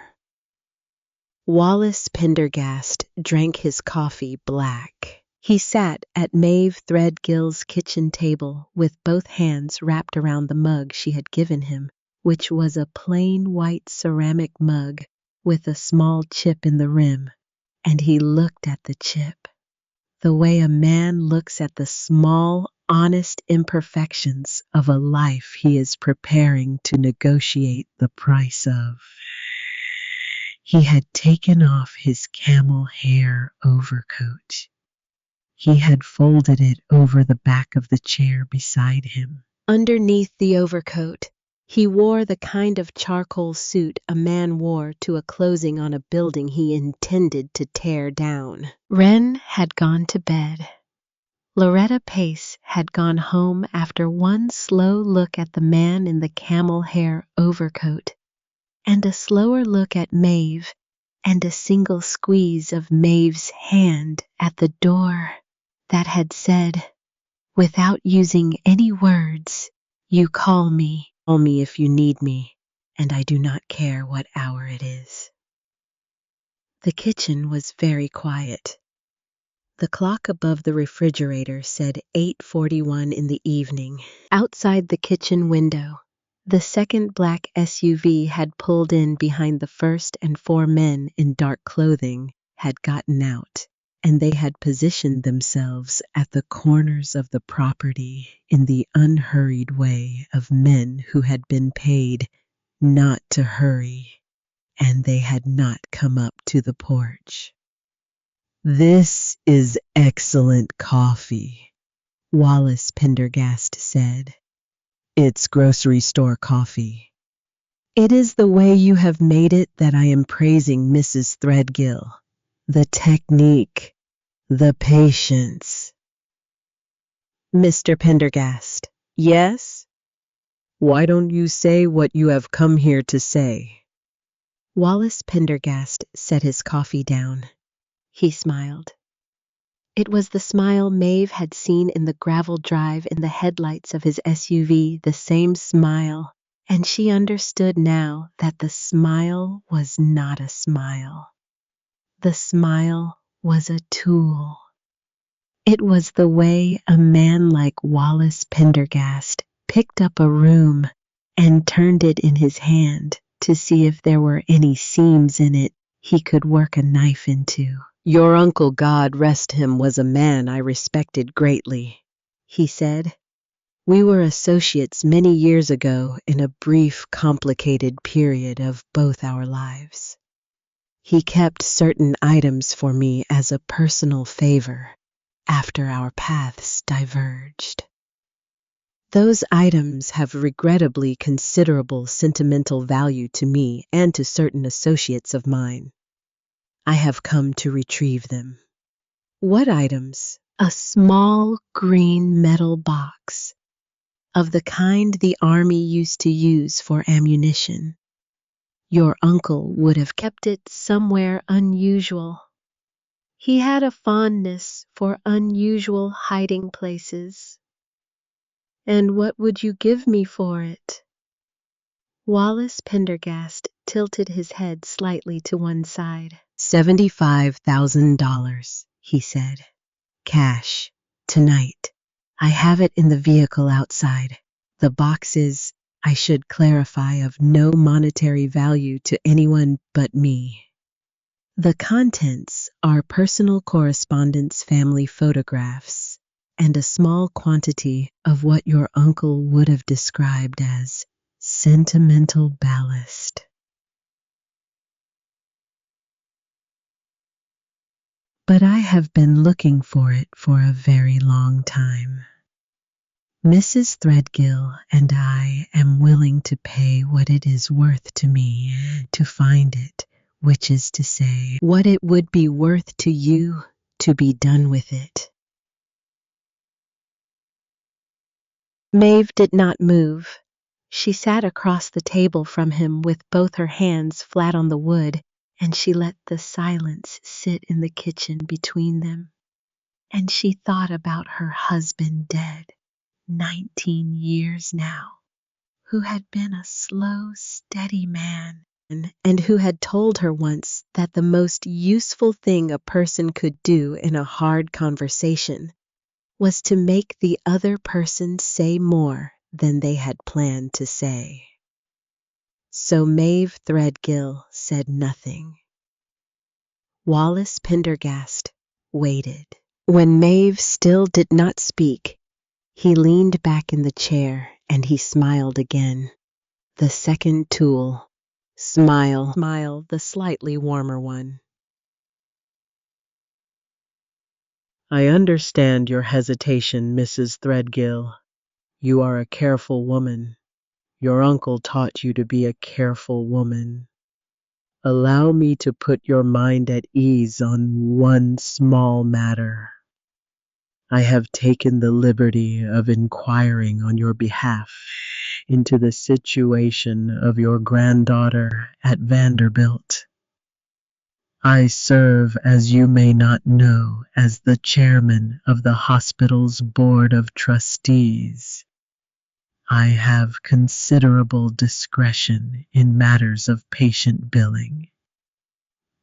Wallace Pendergast drank his coffee black. He sat at Maeve Threadgill's kitchen table with both hands wrapped around the mug she had given him, which was a plain white ceramic mug with a small chip in the rim, and he looked at the chip the way a man looks at the small, honest imperfections of a life he is preparing to negotiate the price of. He had taken off his camel hair overcoat. He had folded it over the back of the chair beside him. Underneath the overcoat, he wore the kind of charcoal suit a man wore to a closing on a building he intended to tear down. Wren had gone to bed. Loretta Pace had gone home after one slow look at the man in the camel hair overcoat, and a slower look at Maeve, and a single squeeze of Maeve's hand at the door that had said, without using any words, "You call me if you need me, and I do not care what hour it is." The kitchen was very quiet. The clock above the refrigerator said 8:41 in the evening. Outside the kitchen window, the second black SUV had pulled in behind the first, and 4 men in dark clothing had gotten out, and they had positioned themselves at the corners of the property in the unhurried way of men who had been paid not to hurry, and they had not come up to the porch. "This is excellent coffee," Wallace Pendergast said. "It's grocery store coffee. It is the way you have made it that I am praising, Mrs. Threadgill. The technique, the patience." "Mr. Pendergast." "Yes? Why don't you say what you have come here to say?" Wallace Pendergast set his coffee down. He smiled. It was the smile Maeve had seen in the gravel drive in the headlights of his SUV, the same smile, and she understood now that the smile was not a smile. The smile was a tool. It was the way a man like Wallace Pendergast picked up a room and turned it in his hand to see if there were any seams in it he could work a knife into. Your uncle, God rest him, was a man I respected greatly, he said. We were associates many years ago in a brief, complicated period of both our lives. He kept certain items for me as a personal favor after our paths diverged. Those items have regrettably considerable sentimental value to me and to certain associates of mine. I have come to retrieve them. What items? A small green metal box, of the kind the army used to use for ammunition. Your uncle would have kept it somewhere unusual. He had a fondness for unusual hiding places. And what would you give me for it? Wallace Pendergast tilted his head slightly to one side. $75,000, he said. Cash. Tonight. I have it in the vehicle outside. The box is, I should clarify, of no monetary value to anyone but me. The contents are personal correspondence, family photographs, and a small quantity of what your uncle would have described as sentimental ballast. But I have been looking for it for a very long time. Mrs. Threadgill and I am willing to pay what it is worth to me to find it, which is to say, what it would be worth to you to be done with it. Maeve did not move. She sat across the table from him with both her hands flat on the wood, and she let the silence sit in the kitchen between them. And she thought about her husband dead, 19 years now, who had been a slow, steady man, and who had told her once that the most useful thing a person could do in a hard conversation was to make the other person say more than they had planned to say. So Maeve Threadgill said nothing. Wallace Pendergast waited. When Maeve still did not speak, he leaned back in the chair and he smiled again. The second tool. Smile, the slightly warmer one. I understand your hesitation, Mrs. Threadgill. You are a careful woman. Your uncle taught you to be a careful woman. Allow me to put your mind at ease on one small matter. I have taken the liberty of inquiring on your behalf into the situation of your granddaughter at Vanderbilt. I serve, as you may not know, as the chairman of the hospital's board of trustees. I have considerable discretion in matters of patient billing.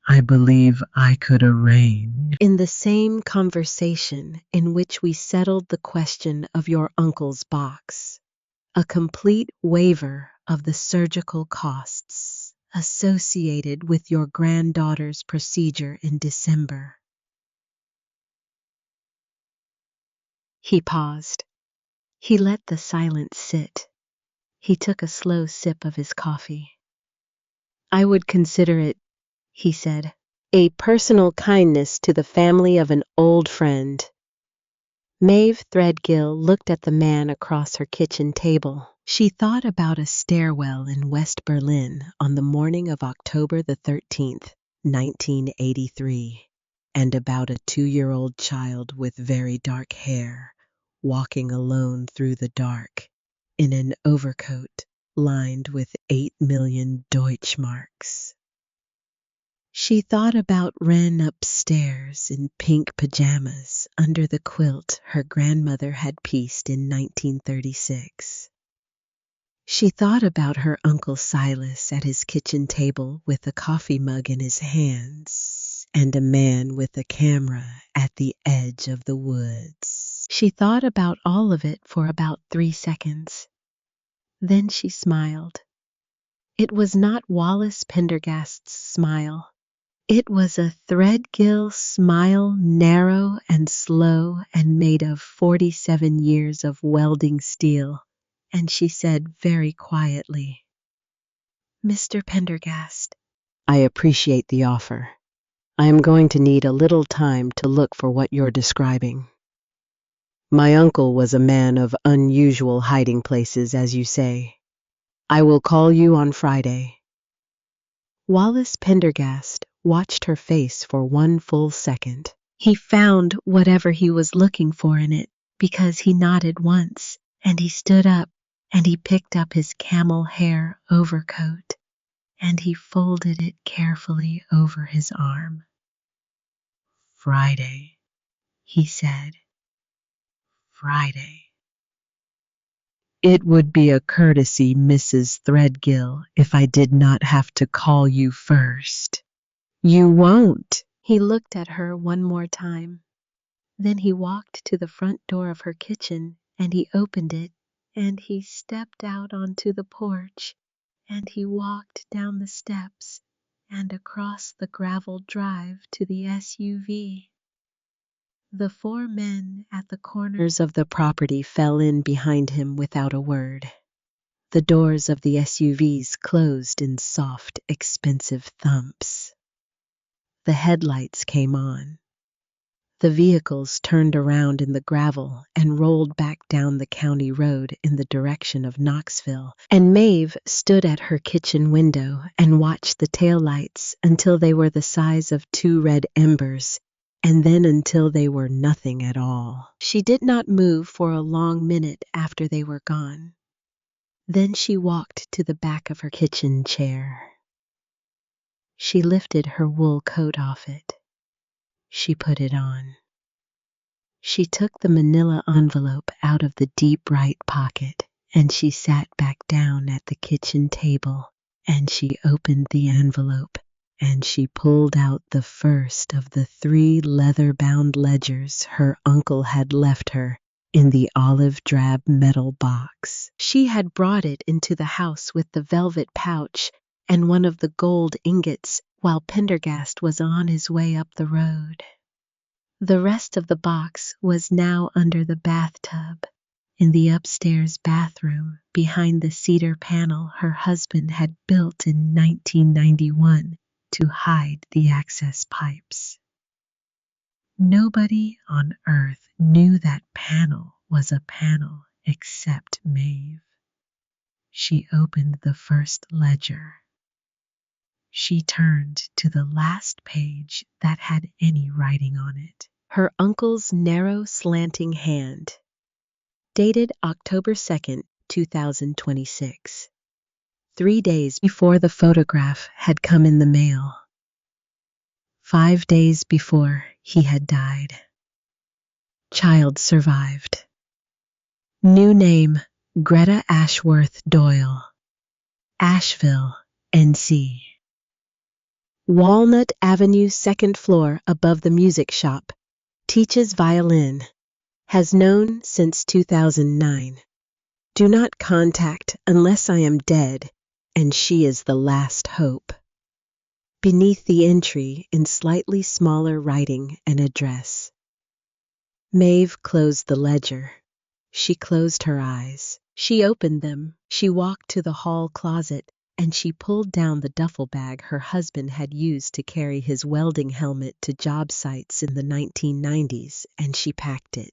I believe I could arrange. In the same conversation in which we settled the question of your uncle's box, a complete waiver of the surgical costs associated with your granddaughter's procedure in December. He paused. He let the silence sit. He took a slow sip of his coffee. I would consider it, he said, a personal kindness to the family of an old friend. Maeve Threadgill looked at the man across her kitchen table. She thought about a stairwell in West Berlin on the morning of October the 13th, 1983, and about a 2-year-old child with very dark hair walking alone through the dark in an overcoat lined with 8 million Deutschmarks. She thought about Wren upstairs in pink pajamas under the quilt her grandmother had pieced in 1936. She thought about her Uncle Silas at his kitchen table with a coffee mug in his hands and a man with a camera at the edge of the woods. She thought about all of it for about 3 seconds. Then she smiled. It was not Wallace Pendergast's smile. It was a threadgill smile, narrow and slow and made of 47 years of welding steel, and she said very quietly, "Mr. Pendergast, I appreciate the offer. I am going to need a little time to look for what you're describing. My uncle was a man of unusual hiding places, as you say. I will call you on Friday." Wallace Pendergast watched her face for one full second. He found whatever he was looking for in it because he nodded once, and he stood up, and he picked up his camel hair overcoat, and he folded it carefully over his arm. "Friday," he said. "Friday. It would be a courtesy, Mrs. Threadgill, if I did not have to call you first." "You won't." He looked at her one more time. Then he walked to the front door of her kitchen, and he opened it, and he stepped out onto the porch, and he walked down the steps and across the gravel drive to the SUV. The four men at the corners of the property fell in behind him without a word. The doors of the SUVs closed in soft, expensive thumps. The headlights came on. The vehicles turned around in the gravel and rolled back down the county road in the direction of Knoxville, and Maeve stood at her kitchen window and watched the taillights until they were the size of two red embers, and then until they were nothing at all. She did not move for a long minute after they were gone. Then she walked to the back of her kitchen chair. She lifted her wool coat off it. She put it on. She took the manila envelope out of the deep right pocket, and she sat back down at the kitchen table, and she opened the envelope, and she pulled out the first of the 3 leather-bound ledgers her uncle had left her in the olive-drab metal box. She had brought it into the house with the velvet pouch and one of the gold ingots while Pendergast was on his way up the road. The rest of the box was now under the bathtub, in the upstairs bathroom behind the cedar panel her husband had built in 1991 to hide the access pipes. Nobody on earth knew that panel was a panel except Maeve. She opened the first ledger. She turned to the last page that had any writing on it. Her uncle's narrow, slanting hand. Dated October 2nd, 2026. 3 days before the photograph had come in the mail. 5 days before he had died. Child survived. New name, Greta Ashworth Doyle. Asheville, NC. Walnut Avenue, 2nd floor above the music shop. Teaches violin. Has known since 2009. Do not contact unless I am dead, and she is the last hope. Beneath the entry, in slightly smaller writing, an address. Maeve closed the ledger. She closed her eyes. She opened them. She walked to the hall closet, and she pulled down the duffel bag her husband had used to carry his welding helmet to job sites in the 1990s, and she packed it.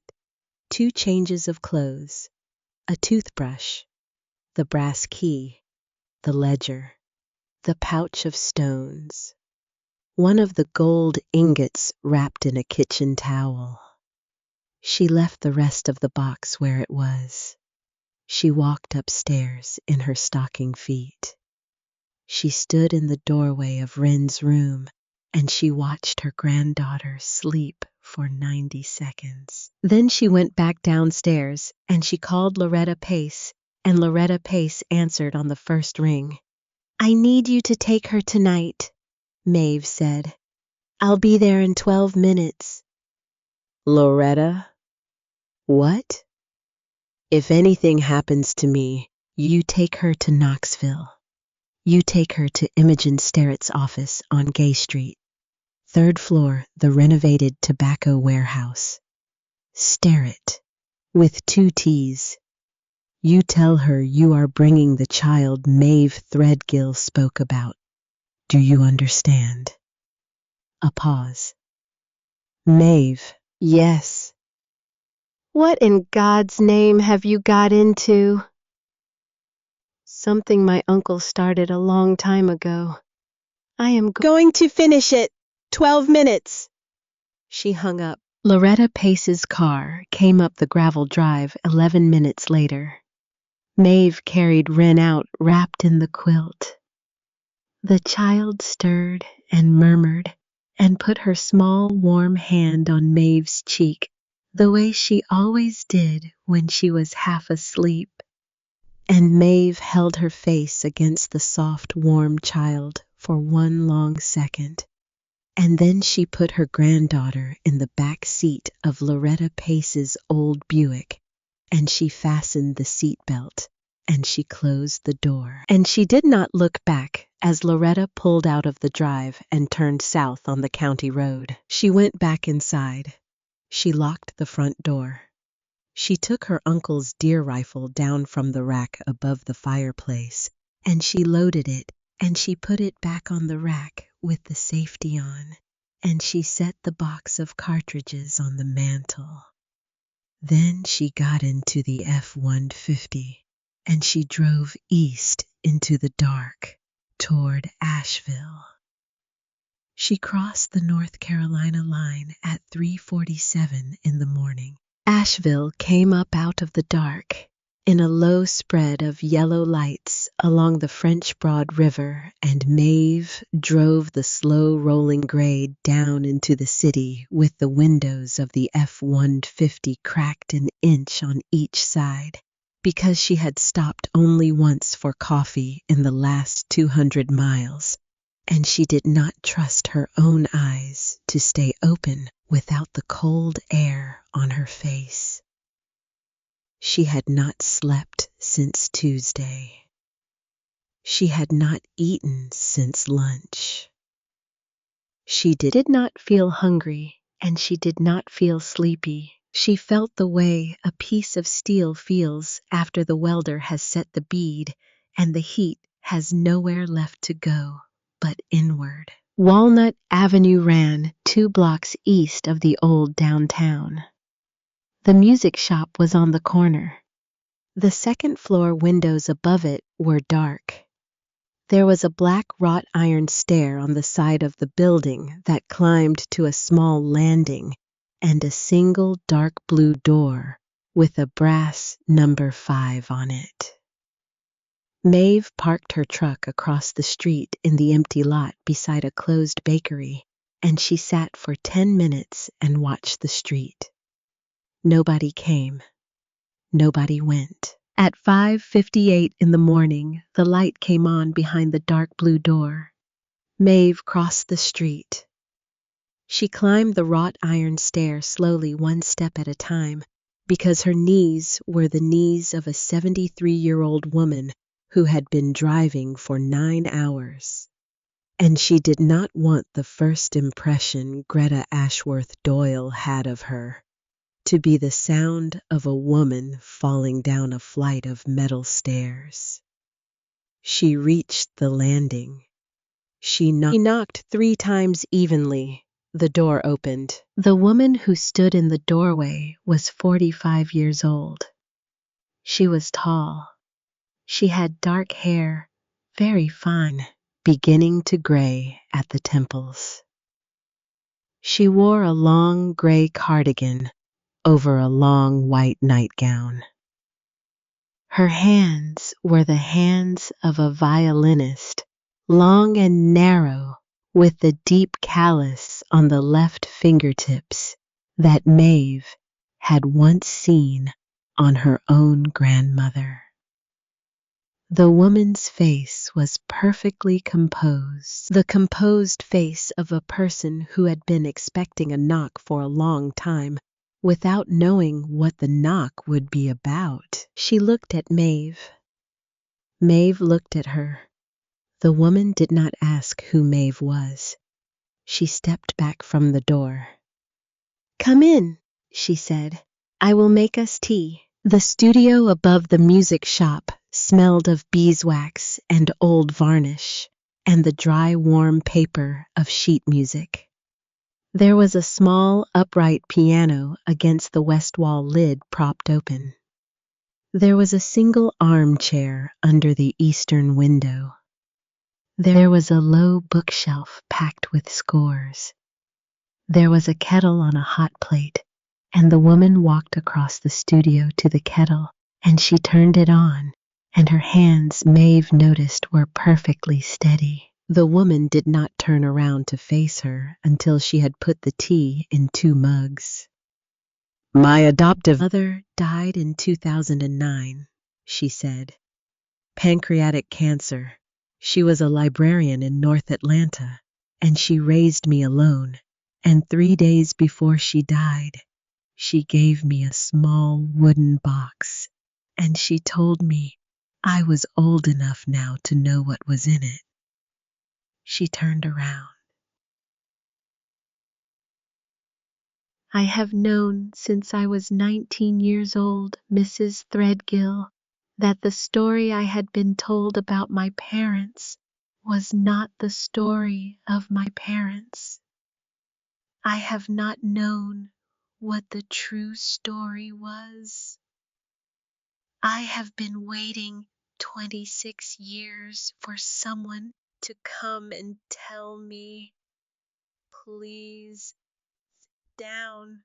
2 changes of clothes, a toothbrush, the brass key, the ledger, the pouch of stones, one of the gold ingots wrapped in a kitchen towel. She left the rest of the box where it was. She walked upstairs in her stocking feet. She stood in the doorway of Wren's room, and she watched her granddaughter sleep for 90 seconds. Then she went back downstairs, and she called Loretta Pace, and Loretta Pace answered on the first ring. "I need you to take her tonight," Maeve said. "I'll be there in 12 minutes. "Loretta? What?" "If anything happens to me, you take her to Knoxville. You take her to Imogen Sterrett's office on Gay Street. third floor, the renovated tobacco warehouse. Sterrett, with 2 T's. You tell her you are bringing the child Maeve Threadgill spoke about. Do you understand? A pause. Maeve, yes. What in God's name have you got into? Something my uncle started a long time ago. I am going to finish it. 12 minutes. She hung up. Loretta Pace's car came up the gravel drive 11 minutes later. Maeve carried Wren out wrapped in the quilt. The child stirred and murmured and put her small warm hand on Maeve's cheek, the way she always did when she was half asleep. And Maeve held her face against the soft, warm child for one long second. And then she put her granddaughter in the back seat of Loretta Pace's old Buick, and she fastened the seat belt, and she closed the door. And she did not look back as Loretta pulled out of the drive and turned south on the county road. She went back inside. She locked the front door. She took her uncle's deer rifle down from the rack above the fireplace, and she loaded it, and she put it back on the rack with the safety on, and she set the box of cartridges on the mantel. Then she got into the F-150, and she drove east into the dark toward Asheville. She crossed the North Carolina line at 3:47 in the morning. Asheville came up out of the dark in a low spread of yellow lights along the French Broad River, and Maeve drove the slow-rolling grade down into the city with the windows of the F-150 cracked an inch on each side, because she had stopped only once for coffee in the last 200 miles, and she did not trust her own eyes to stay open without the cold air on her face. She had not slept since Tuesday. She had not eaten since lunch. She did not feel hungry, and she did not feel sleepy. She felt the way a piece of steel feels after the welder has set the bead and the heat has nowhere left to go but inward. Walnut Avenue ran 2 blocks east of the old downtown. The music shop was on the corner. The second-floor windows above it were dark. There was a black wrought iron stair on the side of the building that climbed to a small landing and a single dark blue door with a brass number 5 on it. Maeve parked her truck across the street in the empty lot beside a closed bakery, and she sat for 10 minutes and watched the street. Nobody came. Nobody went. At 5:58 in the morning, the light came on behind the dark blue door. Maeve crossed the street. She climbed the wrought iron stair slowly, one step at a time, because her knees were the knees of a 73-year-old woman who had been driving for 9 hours. And she did not want the first impression Greta Ashworth Doyle had of her to be the sound of a woman falling down a flight of metal stairs. She reached the landing. She knocked 3 times evenly. The door opened. The woman who stood in the doorway was 45 years old. She was tall. She had dark hair, very fine, beginning to gray at the temples. She wore a long gray cardigan over a long white nightgown. Her hands were the hands of a violinist, long and narrow, with the deep callus on the left fingertips that Maeve had once seen on her own grandmother. The woman's face was perfectly composed, the composed face of a person who had been expecting a knock for a long time, without knowing what the knock would be about. She looked at Maeve. Maeve looked at her. The woman did not ask who Maeve was. She stepped back from the door. "Come in," she said. "I will make us tea." The studio above the music shop smelled of beeswax and old varnish, and the dry, warm paper of sheet music. There was a small, upright piano against the west wall lid propped open. There was a single armchair under the eastern window. There was a low bookshelf packed with scores. There was a kettle on a hot plate, and the woman walked across the studio to the kettle, and she turned it on, and her hands, Maeve noticed, were perfectly steady. The woman did not turn around to face her until she had put the tea in 2 mugs. "My adoptive mother died in 2009, she said. "Pancreatic cancer. She was a librarian in North Atlanta, and she raised me alone. And 3 days before she died, she gave me a small wooden box, and she told me I was old enough now to know what was in it." She turned around. "I have known since I was 19 years old, Mrs. Threadgill, that the story I had been told about my parents was not the story of my parents. I have not known what the true story was. I have been waiting 26 years for someone to come and tell me. Please, sit down."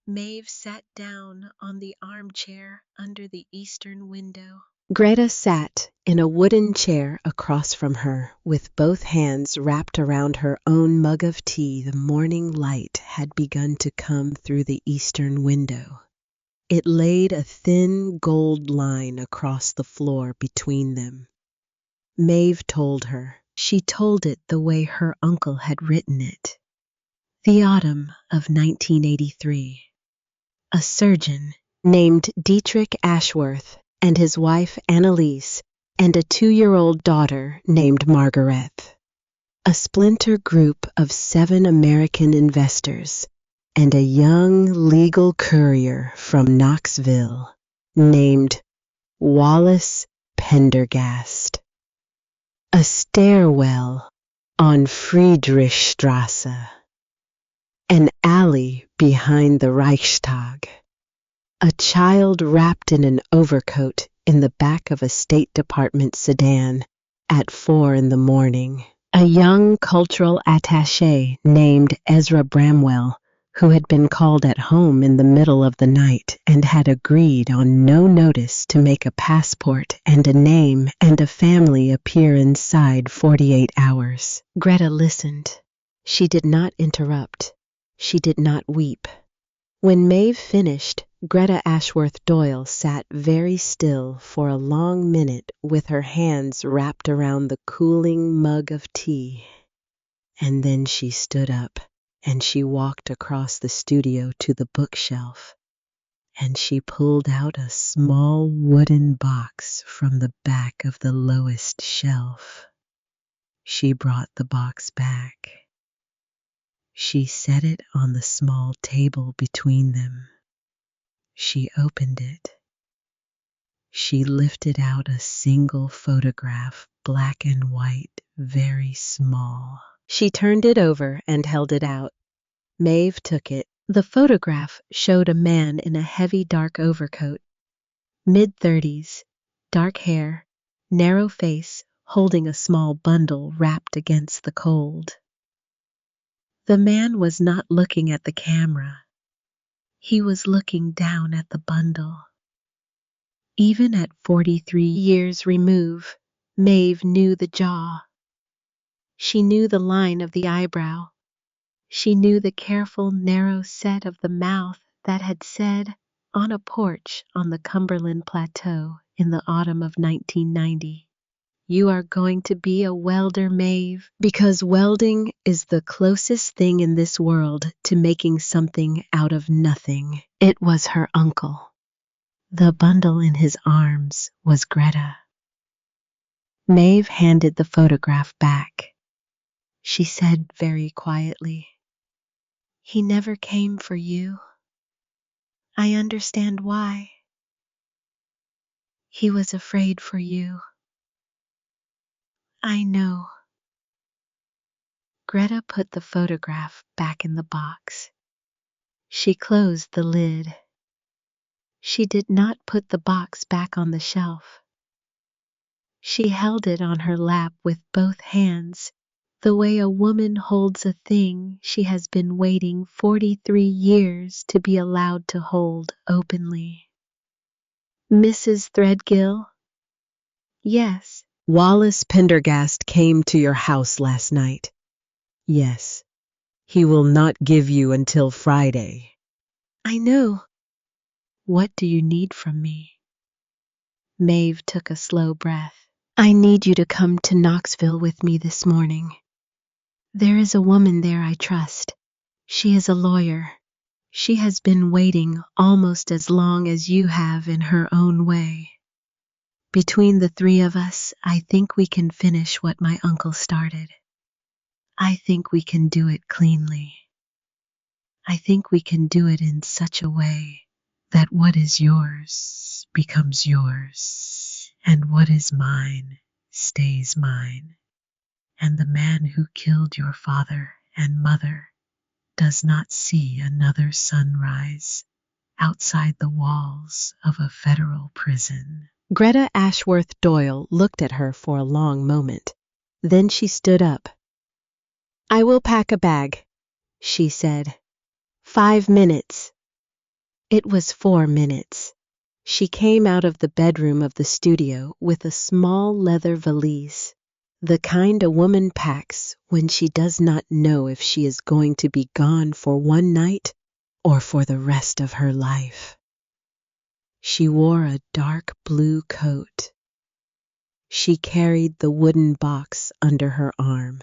Maeve sat down on the armchair under the eastern window. Greta sat in a wooden chair across from her, with both hands wrapped around her own mug of tea. The morning light had begun to come through the eastern window. It laid a thin gold line across the floor between them. Maeve told her. She told it the way her uncle had written it. The autumn of 1983. A surgeon named Dietrich Ashworth and his wife Annalise and a 2-year-old daughter named Margaret. A splinter group of 7 American investors and a young legal courier from Knoxville named Wallace Pendergast. A stairwell on Friedrichstrasse. An alley behind the Reichstag. A child wrapped in an overcoat in the back of a State Department sedan at 4 in the morning. A young cultural attaché named Ezra Bramwell, who had been called at home in the middle of the night and had agreed on no notice to make a passport and a name and a family appear inside 48 hours. Greta listened. She did not interrupt. She did not weep. When Maeve finished, Greta Ashworth Doyle sat very still for a long minute with her hands wrapped around the cooling mug of tea. And then she stood up and she walked across the studio to the bookshelf, and she pulled out a small wooden box from the back of the lowest shelf. She brought the box back. She set it on the small table between them. She opened it. She lifted out a single photograph, black and white, very small. She turned it over and held it out. Maeve took it. The photograph showed a man in a heavy dark overcoat, mid-30s, dark hair, narrow face, holding a small bundle wrapped against the cold. The man was not looking at the camera. He was looking down at the bundle. Even at 43 years remove, Maeve knew the jaw. She knew the line of the eyebrow. She knew the careful, narrow set of the mouth that had said, on a porch on the Cumberland Plateau in the autumn of 1990, "You are going to be a welder, Maeve, because welding is the closest thing in this world to making something out of nothing." It was her uncle. The bundle in his arms was Greta. Maeve handed the photograph back. she said very quietly. He never came for you. I understand why. He was afraid for you. I know. Greta put the photograph back in the box. She closed the lid. She did not put the box back on the shelf. She held it on her lap with both hands, the way a woman holds a thing she has been waiting 43 years to be allowed to hold openly. Mrs. Threadgill? Yes. Wallace Pendergast came to your house last night. Yes. He will not give you until Friday. I know. What do you need from me? Maeve took a slow breath. I need you to come to Knoxville with me this morning. There is a woman there I trust. She is a lawyer. She has been waiting almost as long as you have in her own way. Between the three of us, I think we can finish what my uncle started. I think we can do it cleanly. I think we can do it in such a way that what is yours becomes yours, and what is mine stays mine. And the man who killed your father and mother does not see another sunrise outside the walls of a federal prison. Greta Ashworth Doyle looked at her for a long moment. Then she stood up. I will pack a bag, she said. 5 minutes. It was 4 minutes. She came out of the bedroom of the studio with a small leather valise, the kind a woman packs when she does not know if she is going to be gone for one night or for the rest of her life. She wore a dark blue coat. She carried the wooden box under her arm.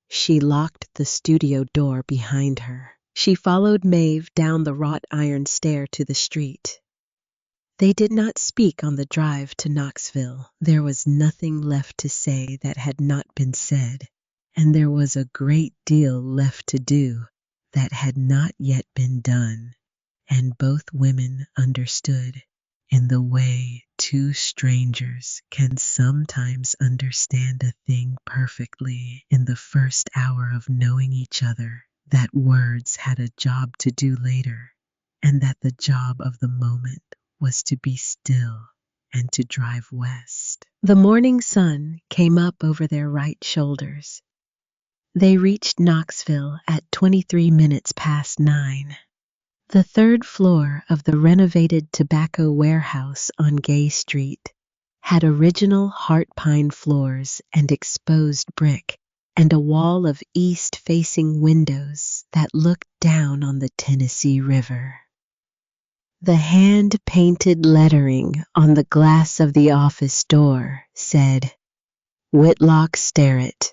She locked the studio door behind her. She followed Maeve down the wrought iron stair to the street. They did not speak on the drive to Knoxville. There was nothing left to say that had not been said, and there was a great deal left to do that had not yet been done, and both women understood in the way two strangers can sometimes understand a thing perfectly in the first hour of knowing each other, that words had a job to do later, and that the job of the moment was to be still and to drive west. The morning sun came up over their right shoulders. They reached Knoxville at 23 minutes past 9. The third floor of the renovated tobacco warehouse on Gay Street had original heart pine floors and exposed brick, and a wall of east-facing windows that looked down on the Tennessee River. The hand-painted lettering on the glass of the office door said, Whitlock Sterrett,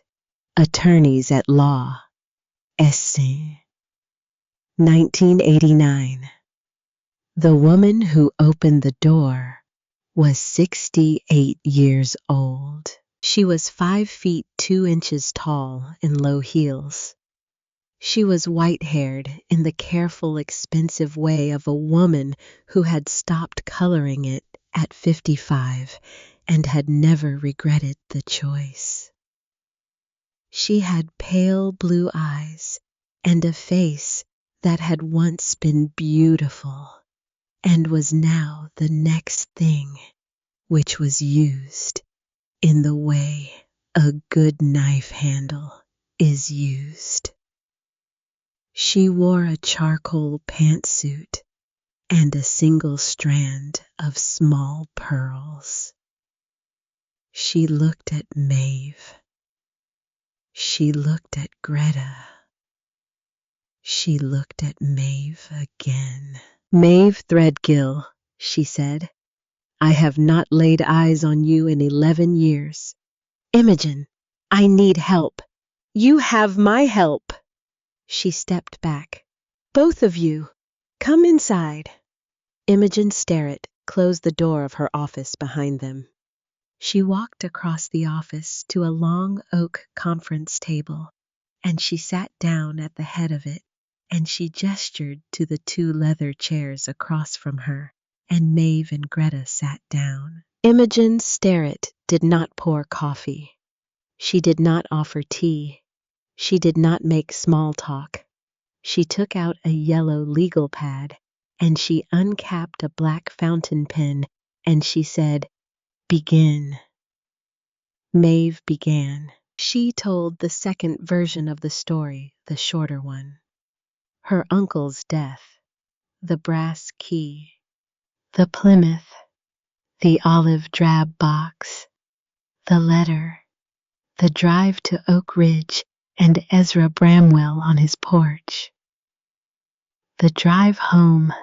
Attorneys at Law, Essex, 1989. The woman who opened the door was 68 years old. She was 5 feet 2 inches tall in low heels. She was white-haired in the careful, expensive way of a woman who had stopped coloring it at 55 and had never regretted the choice. She had pale blue eyes and a face that had once been beautiful and was now the next thing, which was used in the way a good knife handle is used. She wore a charcoal pantsuit and a single strand of small pearls. She looked at Maeve. She looked at Greta. She looked at Maeve again. Maeve Threadgill, she said, I have not laid eyes on you in 11 years. Imogen, I need help. You have my help. She stepped back. Both of you, come inside. Imogen Sterrett closed the door of her office behind them. She walked across the office to a long oak conference table, and she sat down at the head of it, and she gestured to the two leather chairs across from her, and Maeve and Greta sat down. Imogen Sterrett did not pour coffee. She did not offer tea. She did not make small talk. She took out a yellow legal pad, and she uncapped a black fountain pen, and she said, "Begin." Maeve began. She told the second version of the story, the shorter one. Her uncle's death, the brass key, the Plymouth, the olive drab box, the letter, the drive to Oak Ridge, and Ezra Bramwell on his porch, the drive home,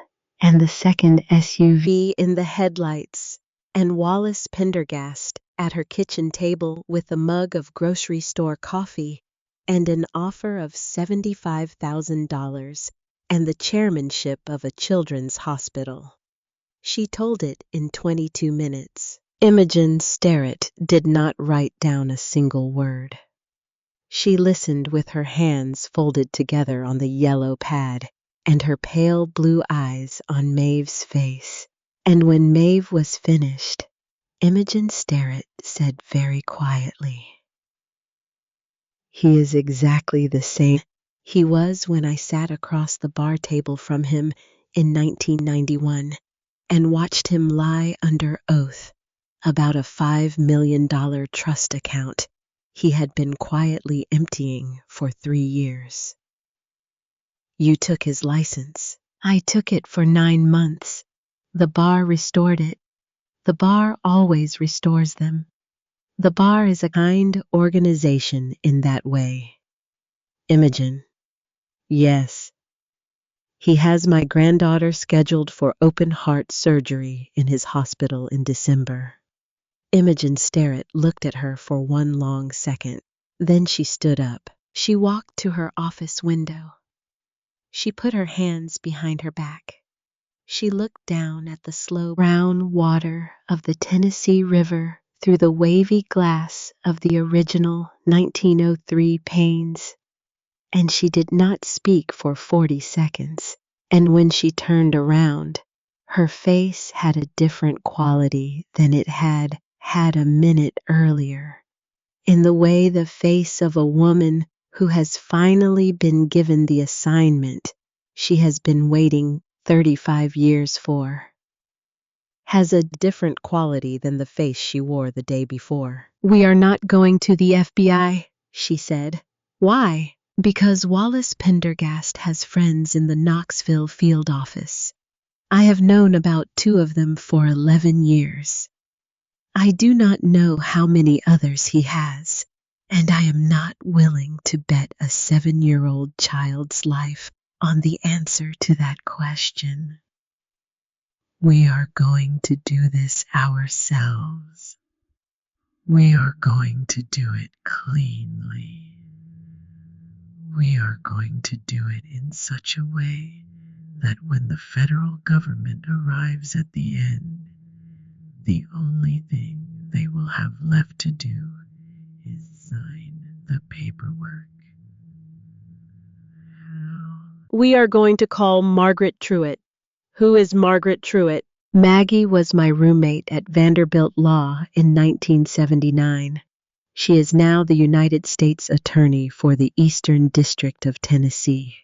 and the second SUV in the headlights, and Wallace Pendergast at her kitchen table with a mug of grocery store coffee and an offer of $75,000 and the chairmanship of a children's hospital. She told it in 22 minutes. Imogen Sterrett did not write down a single word. She listened with her hands folded together on the yellow pad and her pale blue eyes on Maeve's face. And when Maeve was finished, Imogen Sterrett said very quietly, "He is exactly the same he was when I sat across the bar table from him in 1991 and watched him lie under oath about a $5 million trust account he had been quietly emptying for 3 years. You took his license. I took it for 9 months. The bar restored it. The bar always restores them. The bar is a kind organization in that way." Imogen: "Yes. He has my granddaughter scheduled for open heart surgery in his hospital in December." Imogen Sterrett looked at her for one long second. Then she stood up. She walked to her office window. She put her hands behind her back. She looked down at the slow brown water of the Tennessee River through the wavy glass of the original 1903 panes, and she did not speak for 40 seconds. And when she turned around, her face had a different quality than it had had a minute earlier, in the way the face of a woman who has finally been given the assignment she has been waiting 35 years for has a different quality than the face she wore the day before. "We are not going to the FBI," she said. "Why?" "Because Wallace Pendergast has friends in the Knoxville field office. I have known about 2 of them for 11 years. I do not know how many others he has, and I am not willing to bet a 7-year-old child's life on the answer to that question. We are going to do this ourselves. We are going to do it cleanly. We are going to do it in such a way that when the federal government arrives at the end, the only thing they will have left to do is sign the paperwork." "We are going to call Margaret Truitt." "Who is Margaret Truitt?" "Maggie was my roommate at Vanderbilt Law in 1979. She is now the United States Attorney for the Eastern District of Tennessee.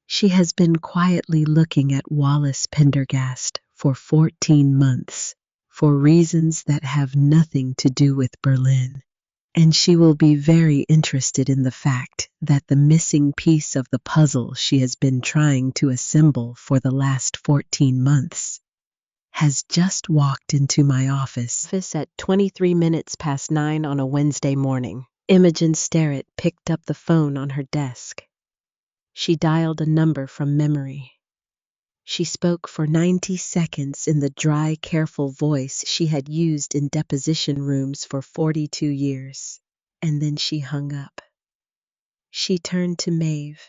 She has been quietly looking at Wallace Pendergast for 14 months for reasons that have nothing to do with Berlin, and she will be very interested in the fact that the missing piece of the puzzle she has been trying to assemble for the last 14 months has just walked into my office at 23 minutes past 9 on a Wednesday morning." Imogen Sterrett picked up the phone on her desk. She dialed a number from memory. She spoke for 90 seconds in the dry, careful voice she had used in deposition rooms for 42 years, and then she hung up. She turned to Maeve.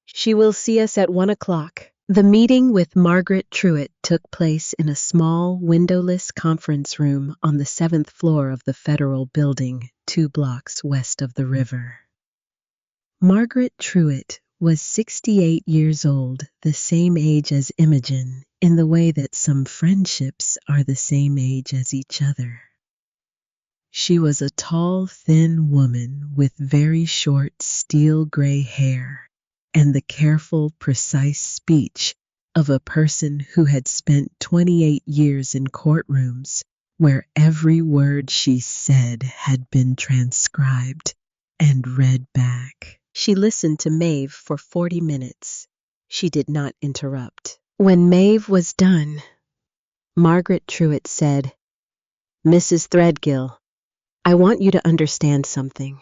"She will see us at 1 o'clock. The meeting with Margaret Truitt took place in a small, windowless conference room on the 7th floor of the Federal Building, 2 blocks west of the river. Margaret Truitt was 68 years old, the same age as Imogen, in the way that some friendships are the same age as each other. She was a tall, thin woman with very short, steel-gray hair and the careful, precise speech of a person who had spent 28 years in courtrooms where every word she said had been transcribed and read back. She listened to Maeve for 40 minutes. She did not interrupt. When Maeve was done, Margaret Truitt said, "Mrs. Threadgill, I want you to understand something.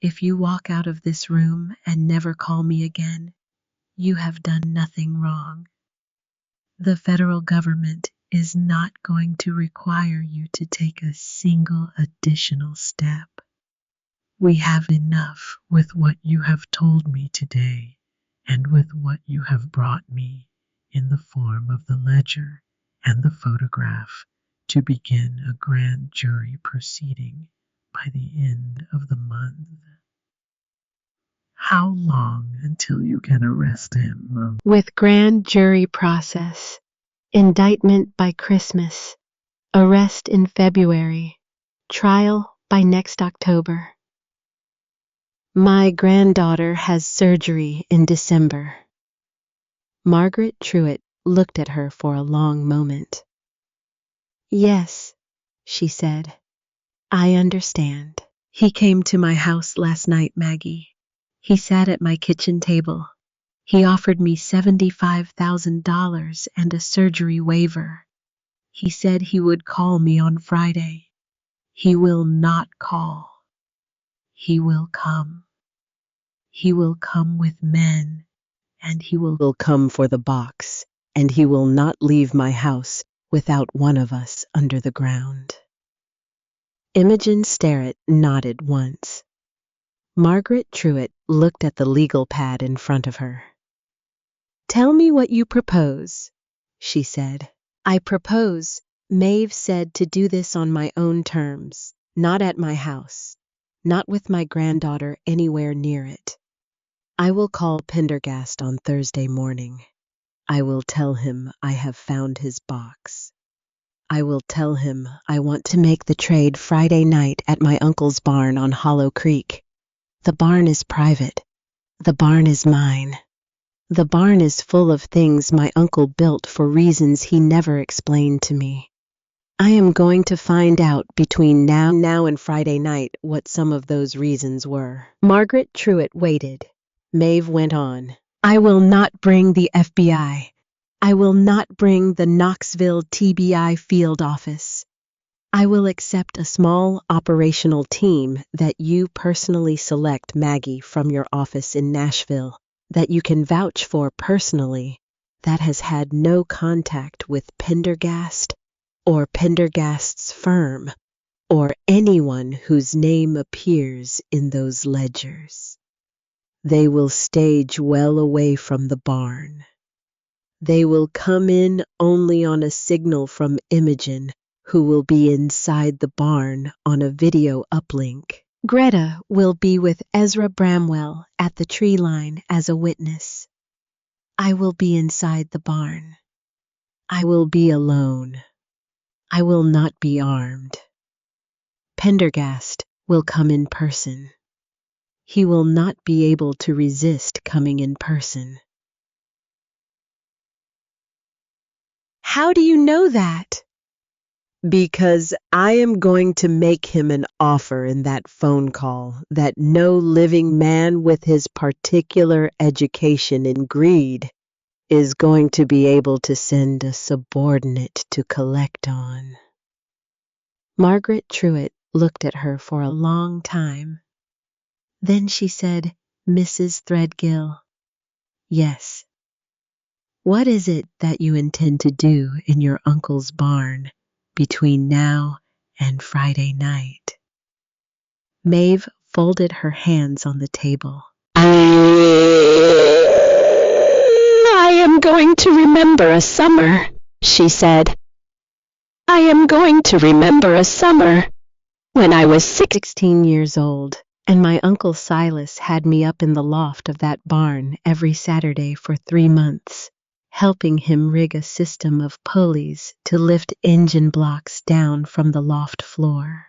If you walk out of this room and never call me again, you have done nothing wrong. The federal government is not going to require you to take a single additional step. We have enough with what you have told me today and with what you have brought me in the form of the ledger and the photograph to begin a grand jury proceeding by the end of the month. How long until you can arrest him?" With grand jury process, indictment by Christmas, arrest in February, trial by next October. My granddaughter has surgery in December. Margaret Truitt looked at her for a long moment. "Yes," she said, "I understand. He came to my house last night, Maggie. He sat at my kitchen table. He offered me $75,000 and a surgery waiver. He said he would call me on Friday. He will not call. He will come. He will come with men, and he will come for the box, and he will not leave my house without one of us under the ground." Imogen Sterrett nodded once. Margaret Truitt looked at the legal pad in front of her. "Tell me what you propose," she said. "I propose," Maeve said, "to do this on my own terms, not at my house, not with my granddaughter anywhere near it. I will call Pendergast on Thursday morning. I will tell him I have found his box. I will tell him I want to make the trade Friday night at my uncle's barn on Hollow Creek. The barn is private. The barn is mine. The barn is full of things my uncle built for reasons he never explained to me. I am going to find out between now and Friday night what some of those reasons were." Margaret Truitt waited. Maeve went on. "I will not bring the FBI. I will not bring the Knoxville TBI field office. I will accept a small operational team that you personally select, Maggie, from your office in Nashville, that you can vouch for personally, that has had no contact with Pendergast or Pendergast's firm or anyone whose name appears in those ledgers. They will stage well away from the barn. They will come in only on a signal from Imogen, who will be inside the barn on a video uplink. Greta will be with Ezra Bramwell at the tree line as a witness. I will be inside the barn. I will be alone. I will not be armed. Pendergast will come in person. He will not be able to resist coming in person." "How do you know that?" "Because I am going to make him an offer in that phone call that no living man with his particular education in greed is going to be able to send a subordinate to collect on." Margaret Truitt looked at her for a long time. Then she said, "Mrs. Threadgill, yes. What is it that you intend to do in your uncle's barn between now and Friday night?" Maeve folded her hands on the table. I am going to remember a summer, she said. I am going to remember a summer when I was 16 years old, and my Uncle Silas had me up in the loft of that barn every Saturday for 3 months, helping him rig a system of pulleys to lift engine blocks down from the loft floor.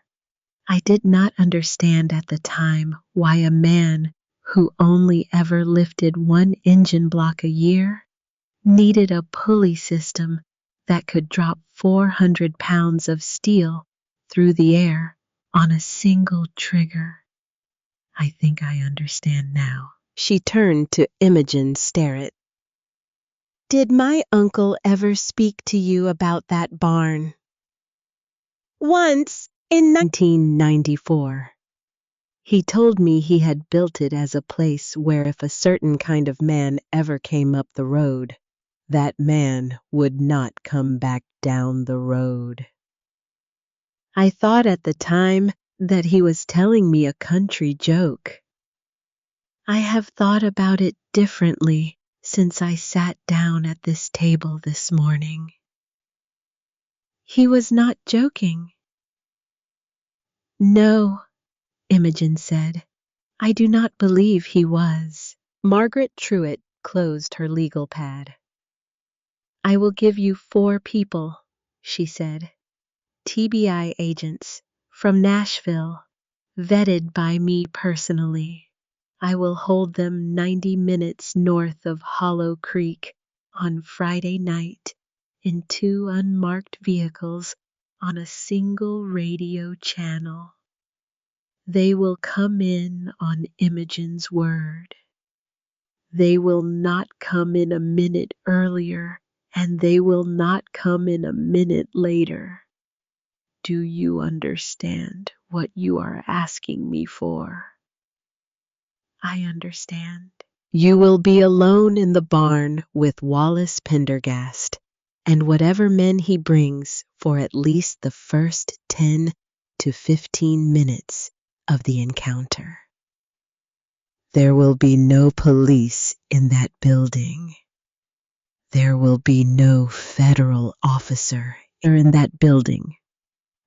I did not understand at the time why a man who only ever lifted one engine block a year needed a pulley system that could drop 400 pounds of steel through the air on a single trigger. I think I understand now. She turned to Imogen Sterrett. Did my uncle ever speak to you about that barn? Once, in 1994. He told me he had built it as a place where if a certain kind of man ever came up the road, that man would not come back down the road. I thought at the time that he was telling me a country joke. I have thought about it differently since I sat down at this table this morning. He was not joking. No, Imogen said. I do not believe he was. Margaret Truitt closed her legal pad. I will give you 4 people, she said. TBI agents from Nashville, vetted by me personally. I will hold them 90 minutes north of Hollow Creek on Friday night in 2 unmarked vehicles on a single radio channel. They will come in on Imogen's word. They will not come in a minute earlier, and they will not come in a minute later. Do you understand what you are asking me for? I understand. You will be alone in the barn with Wallace Pendergast and whatever men he brings for at least the first 10 to 15 minutes of the encounter. There will be no police in that building. There will be no federal officer in that building.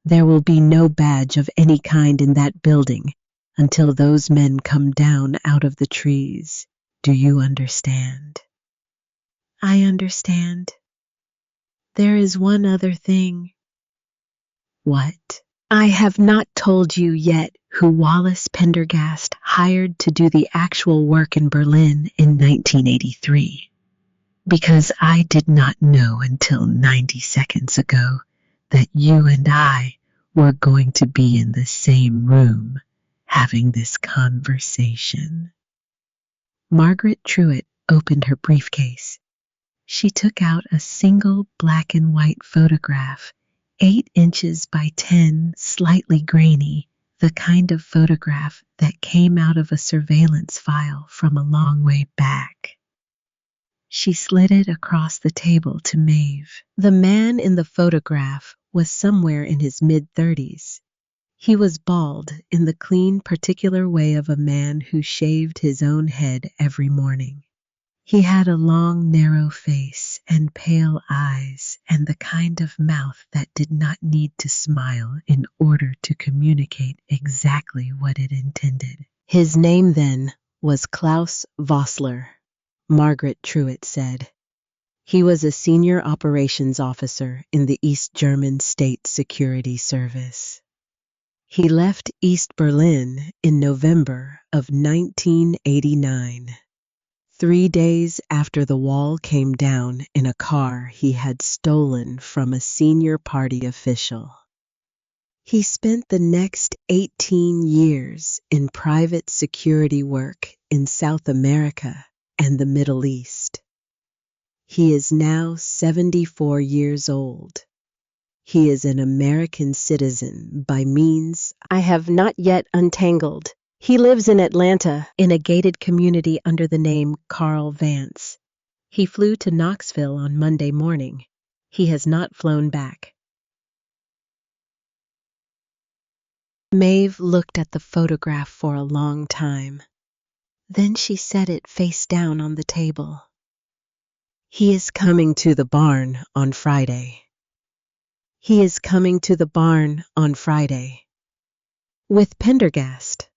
There will be no badge of any kind in that building until those men come down out of the trees. Do you understand? I understand. There is one other thing. What? I have not told you yet who Wallace Pendergast hired to do the actual work in Berlin in 1983, because I did not know until 90 seconds ago that you and I were going to be in the same room having this conversation. Margaret Truitt opened her briefcase. She took out a single black and white photograph, 8 inches by 10, slightly grainy, the kind of photograph that came out of a surveillance file from a long way back. She slid it across the table to Maeve. The man in the photograph was somewhere in his mid-30s. He was bald in the clean, particular way of a man who shaved his own head every morning. He had a long, narrow face and pale eyes and the kind of mouth that did not need to smile in order to communicate exactly what it intended. His name then was Klaus Vossler, Margaret Truitt said. He was a senior operations officer in the East German State Security Service. He left East Berlin in November of 1989. 3 days after the wall came down in a car he had stolen from a senior party official. He spent the next 18 years in private security work in South America and the Middle East. He is now 74 years old. He is an American citizen by means I have not yet untangled. He lives in Atlanta in a gated community under the name Carl Vance. He flew to Knoxville on Monday morning. He has not flown back. Maeve looked at the photograph for a long time. Then she set it face down on the table. He is coming to the barn on Friday. He is coming to the barn on Friday. With Pendergast.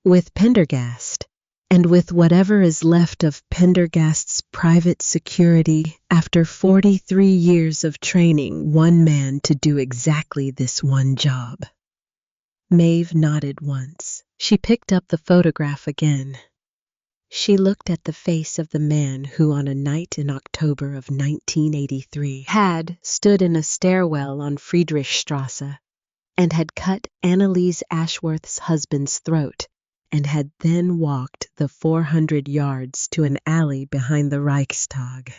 With Pendergast. And with whatever is left of Pendergast's private security after 43 years of training one man to do exactly this one job. Maeve nodded once. She picked up the photograph again. She looked at the face of the man who on a night in October of 1983 had stood in a stairwell on Friedrichstrasse and had cut Anneliese Ashworth's husband's throat and had then walked the 400 yards to an alley behind the Reichstag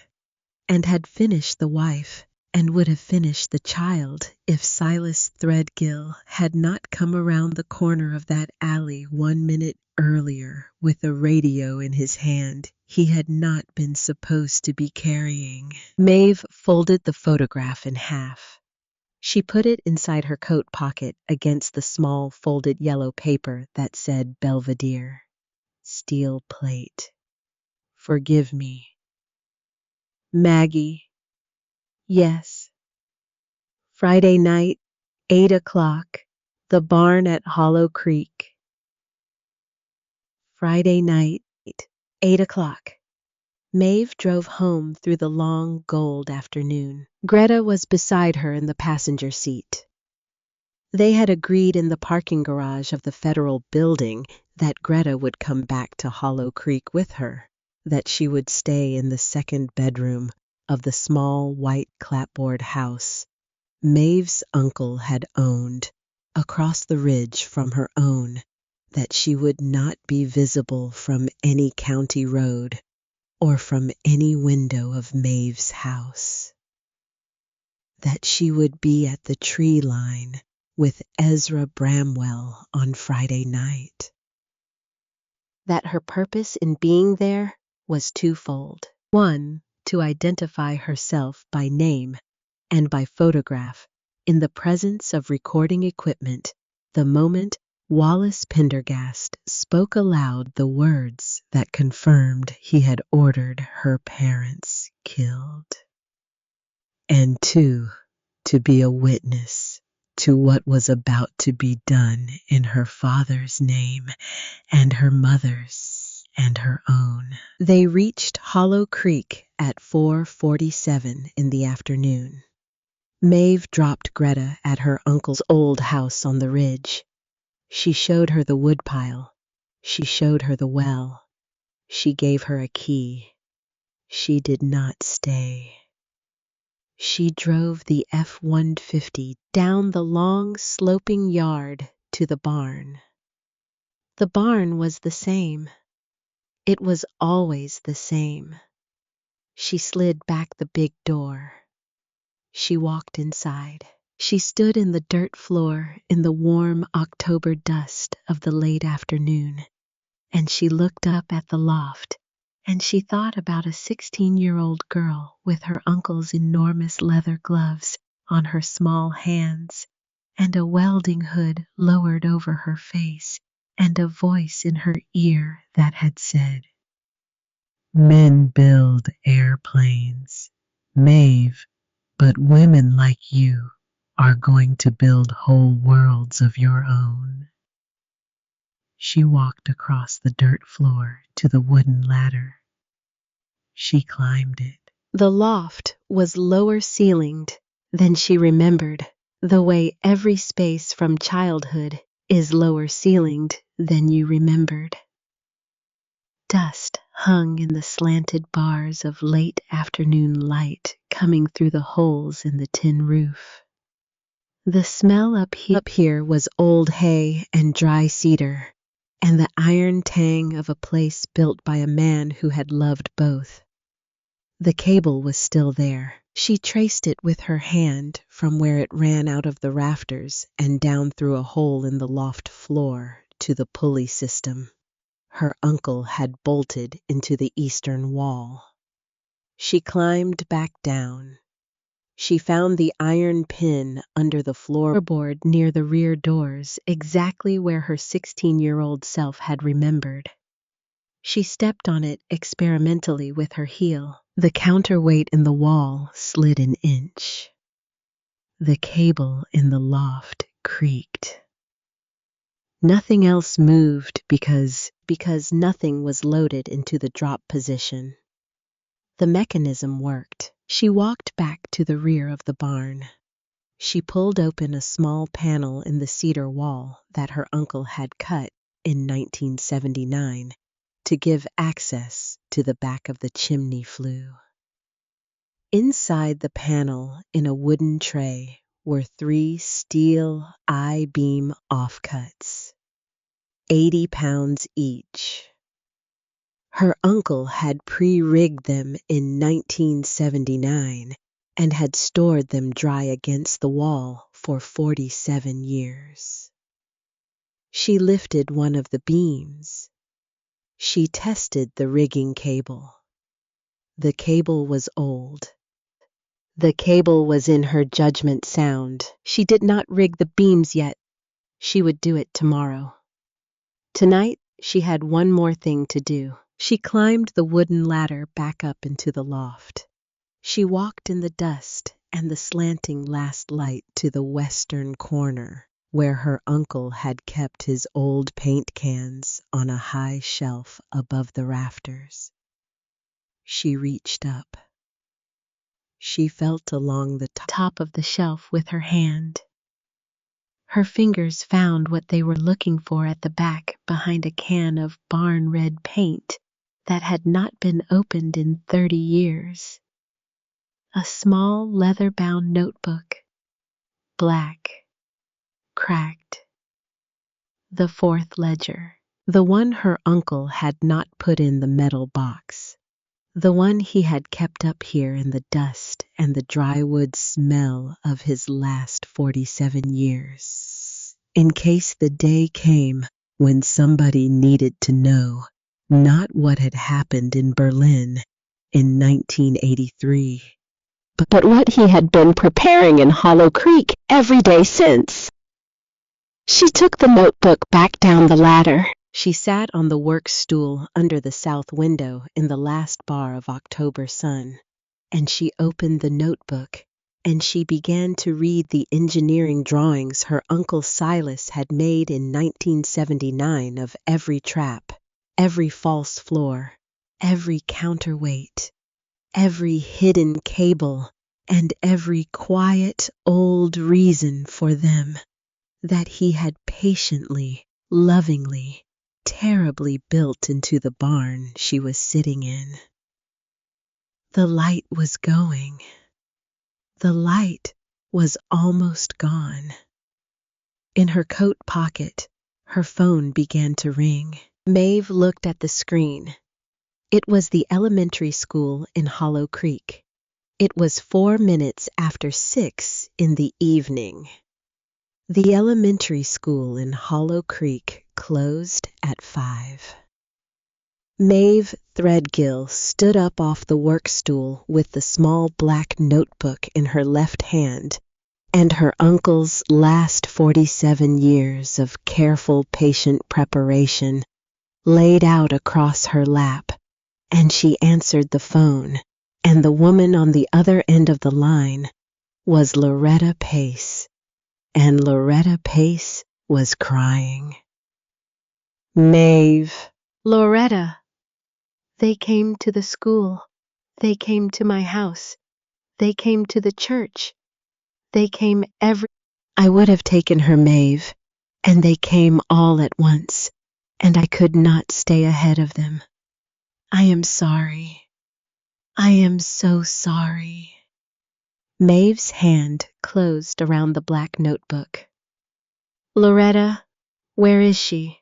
and had finished the wife and would have finished the child if Silas Threadgill had not come around the corner of that alley 1 minute earlier with a radio in his hand he had not been supposed to be carrying. Maeve folded the photograph in half. She put it inside her coat pocket against the small folded yellow paper that said Belvedere. Steel plate. Forgive me. Maggie. Yes. Friday night, 8 o'clock. The barn at Hollow Creek. Friday night, 8 o'clock. Maeve drove home through the long gold afternoon. Greta was beside her in the passenger seat. They had agreed in the parking garage of the federal building that Greta would come back to Hollow Creek with her, that she would stay in the second bedroom of the small white clapboard house Maeve's uncle had owned across the ridge from her own, that she would not be visible from any county road or from any window of Maeve's house, that she would be at the tree line with Ezra Bramwell on Friday night, that her purpose in being there was twofold. One, to identify herself by name and by photograph in the presence of recording equipment the moment Wallace Pendergast spoke aloud the words that confirmed he had ordered her parents killed. And two, to be a witness to what was about to be done in her father's name and her mother's and her own. They reached Hollow Creek at 4:47 in the afternoon. Maeve dropped Greta at her uncle's old house on the ridge. She showed her the woodpile. She showed her the well. She gave her a key. She did not stay. She drove the F-150 down the long sloping yard to the barn. The barn was the same. It was always the same. She slid back the big door. She walked inside. She stood in the dirt floor in the warm October dust of the late afternoon, and she looked up at the loft, and she thought about a 16-year-old girl with her uncle's enormous leather gloves on her small hands, and a welding hood lowered over her face, and a voice in her ear that had said, "Men build airplanes, Maeve, but women like you are going to build whole worlds of your own." She walked across the dirt floor to the wooden ladder. She climbed it. The loft was lower ceilinged than she remembered, the way every space from childhood is lower ceilinged than you remembered. Dust hung in the slanted bars of late afternoon light coming through the holes in the tin roof. The smell up here was old hay and dry cedar, and the iron tang of a place built by a man who had loved both. The cable was still there. She traced it with her hand from where it ran out of the rafters and down through a hole in the loft floor to the pulley system her uncle had bolted into the eastern wall. She climbed back down. She found the iron pin under the floorboard near the rear doors, exactly where her 16-year-old self had remembered. She stepped on it experimentally with her heel. The counterweight in the wall slid an inch. The cable in the loft creaked. Nothing else moved because nothing was loaded into the drop position. The mechanism worked. She walked back to the rear of the barn. She pulled open a small panel in the cedar wall that her uncle had cut in 1979 to give access to the back of the chimney flue. Inside the panel, in a wooden tray, were 3 steel I-beam offcuts, 80 pounds each. Her uncle had pre-rigged them in 1979 and had stored them dry against the wall for 47 years. She lifted one of the beams. She tested the rigging cable. The cable was old. The cable was in her judgment sound. She did not rig the beams yet. She would do it tomorrow. Tonight, she had one more thing to do. She climbed the wooden ladder back up into the loft. She walked in the dust and the slanting last light to the western corner, where her uncle had kept his old paint cans on a high shelf above the rafters. She reached up. She felt along the top of the shelf with her hand. Her fingers found what they were looking for at the back behind a can of barn red paint that had not been opened in 30 years. A small leather-bound notebook, black, cracked. The 4th ledger, the one her uncle had not put in the metal box. The one he had kept up here in the dust and the dry wood smell of his last 47 years. In case the day came when somebody needed to know not what had happened in Berlin in 1983, but what he had been preparing in Hollow Creek every day since. She took the notebook back down the ladder. She sat on the work stool under the south window in the last bar of October sun, and she opened the notebook, and she began to read the engineering drawings her Uncle Silas had made in 1979 of every trap, every false floor, every counterweight, every hidden cable, and every quiet old reason for them that he had patiently, lovingly, terribly built into the barn she was sitting in. The light was going. The light was almost gone. In her coat pocket, her phone began to ring. Maeve looked at the screen. It was the elementary school in Hollow Creek. It was 4 minutes after 6 in the evening. The elementary school in Hollow Creek closed at 5. Maeve Threadgill stood up off the work stool with the small black notebook in her left hand and her uncle's last 47 years of careful, patient preparation laid out across her lap, and she answered the phone, and the woman on the other end of the line was Loretta Pace, and Loretta Pace was crying. Maeve. Loretta. They came to the school. They came to my house. They came to the church. They came I would have taken her, Maeve, and they came all at once, and I could not stay ahead of them. I am sorry. I am so sorry. Maeve's hand closed around the black notebook. Loretta, where is she?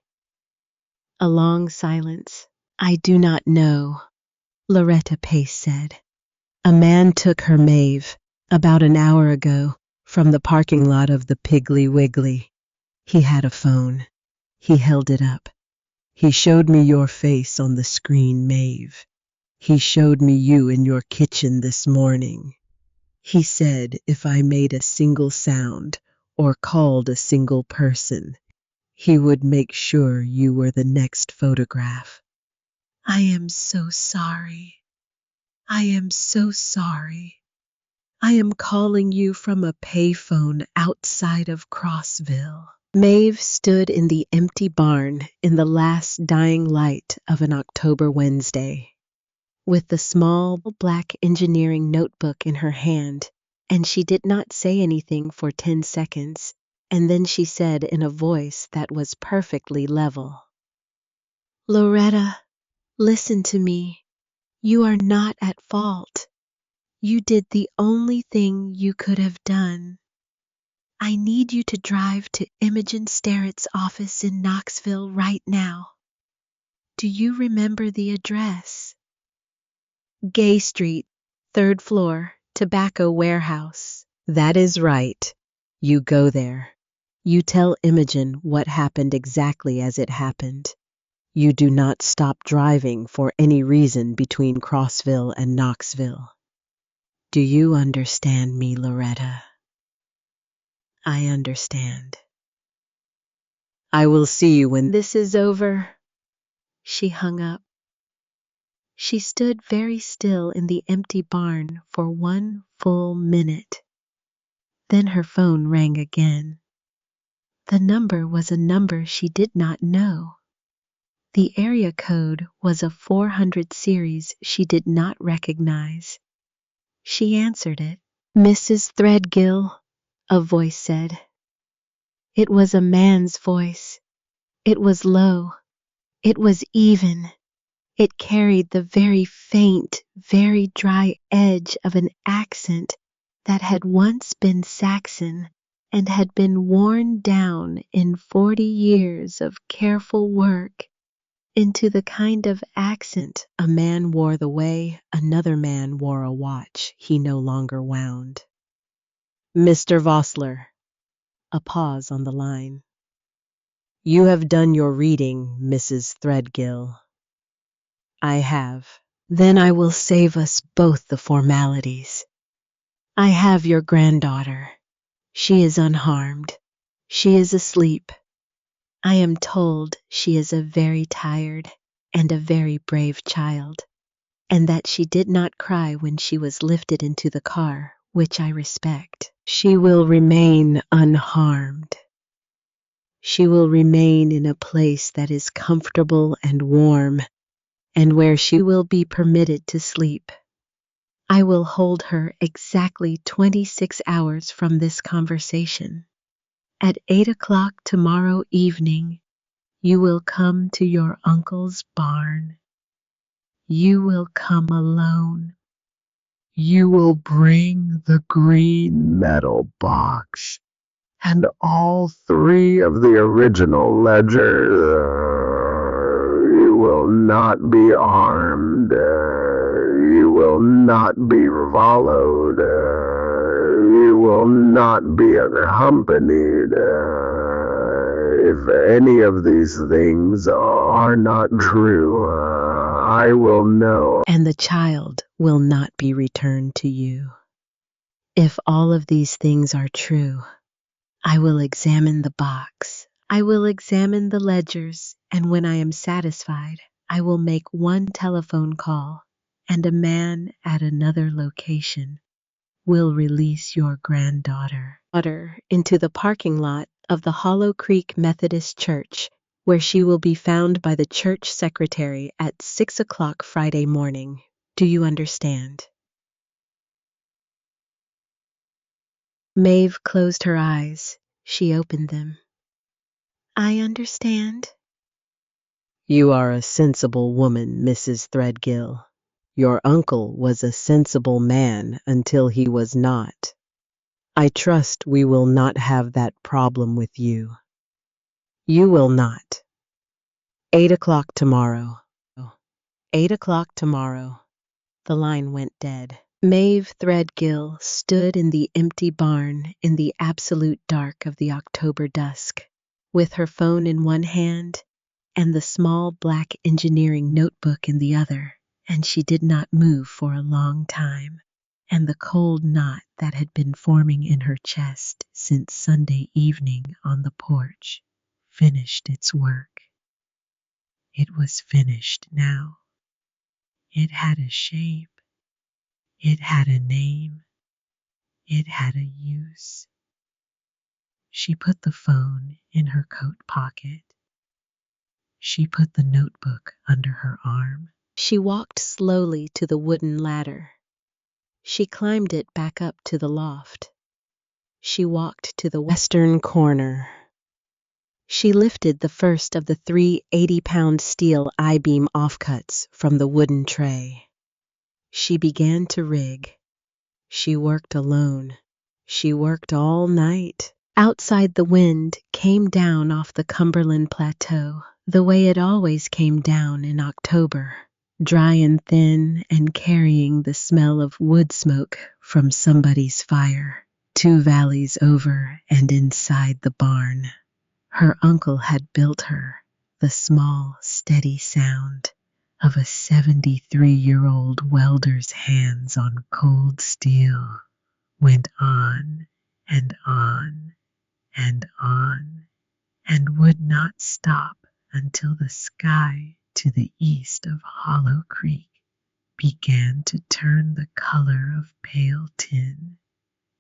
A long silence. I do not know, Loretta Pace said. A man took her, Maeve, about an hour ago, from the parking lot of the Piggly Wiggly. He had a phone. He held it up. He showed me your face on the screen, Maeve. He showed me you in your kitchen this morning. He said if I made a single sound or called a single person, he would make sure you were the next photograph. I am so sorry. I am so sorry. I am calling you from a payphone outside of Crossville. Maeve stood in the empty barn in the last dying light of an October Wednesday, with the small black engineering notebook in her hand, and she did not say anything for 10 seconds, and then she said in a voice that was perfectly level, "Loretta, listen to me. You are not at fault. You did the only thing you could have done. I need you to drive to Imogen Sterrett's office in Knoxville right now. Do you remember the address? Gay Street, 3rd floor, Tobacco Warehouse." "That is right. You go there. You tell Imogen what happened exactly as it happened. You do not stop driving for any reason between Crossville and Knoxville. Do you understand me, Loretta?" "I understand. I will see you when this is over." She hung up. She stood very still in the empty barn for 1 full minute. Then her phone rang again. The number was a number she did not know. The area code was a 400 series she did not recognize. She answered it. "Mrs. Threadgill," a voice said. It was a man's voice. It was low. It was even. It carried the very faint, very dry edge of an accent that had once been Saxon and had been worn down in 40 years of careful work into the kind of accent a man wore the way another man wore a watch he no longer wound. "Mr. Vossler." A pause on the line. "You have done your reading, Mrs. Threadgill." "I have." "Then I will save us both the formalities. I have your granddaughter. She is unharmed. She is asleep. I am told she is a very tired and a very brave child, and that she did not cry when she was lifted into the car, which I respect. She will remain unharmed. She will remain in a place that is comfortable and warm, and where she will be permitted to sleep. I will hold her exactly 26 hours from this conversation. At 8 o'clock tomorrow evening, you will come to your uncle's barn. You will come alone. You will bring the green metal box and all 3 of the original ledgers. You will not be armed. You will not be followed. You will not be accompanied. If any of these things are not true, I will know. And the child will not be returned to you. If all of these things are true, I will examine the box. I will examine the ledgers, and when I am satisfied, I will make 1 telephone call, and a man at another location will release your granddaughter into the parking lot of the Hollow Creek Methodist Church, where she will be found by the church secretary at 6 o'clock Friday morning. Do you understand? Maeve closed her eyes. She opened them. "I understand." "You are a sensible woman, Mrs. Threadgill. Your uncle was a sensible man until he was not. I trust we will not have that problem with you. You will not. 8 o'clock tomorrow." 8 o'clock tomorrow. The line went dead. Maeve Threadgill stood in the empty barn in the absolute dark of the October dusk, with her phone in one hand and the small black engineering notebook in the other, and she did not move for a long time, and the cold knot that had been forming in her chest since Sunday evening on the porch finished its work. It was finished now. It had a shape, it had a name, it had a use. She put the phone in her coat pocket. She put the notebook under her arm. She walked slowly to the wooden ladder. She climbed it back up to the loft. She walked to the western corner. She lifted the first of the 3 80-pound steel I-beam offcuts from the wooden tray. She began to rig. She worked alone. She worked all night. Outside, the wind came down off the Cumberland Plateau, the way it always came down in October, dry and thin and carrying the smell of wood smoke from somebody's fire. 2 valleys over and inside the barn, her uncle had built her the small, steady sound of a 73-year-old welder's hands on cold steel went on and on and on, and would not stop until the sky to the east of Hollow Creek began to turn the color of pale tin,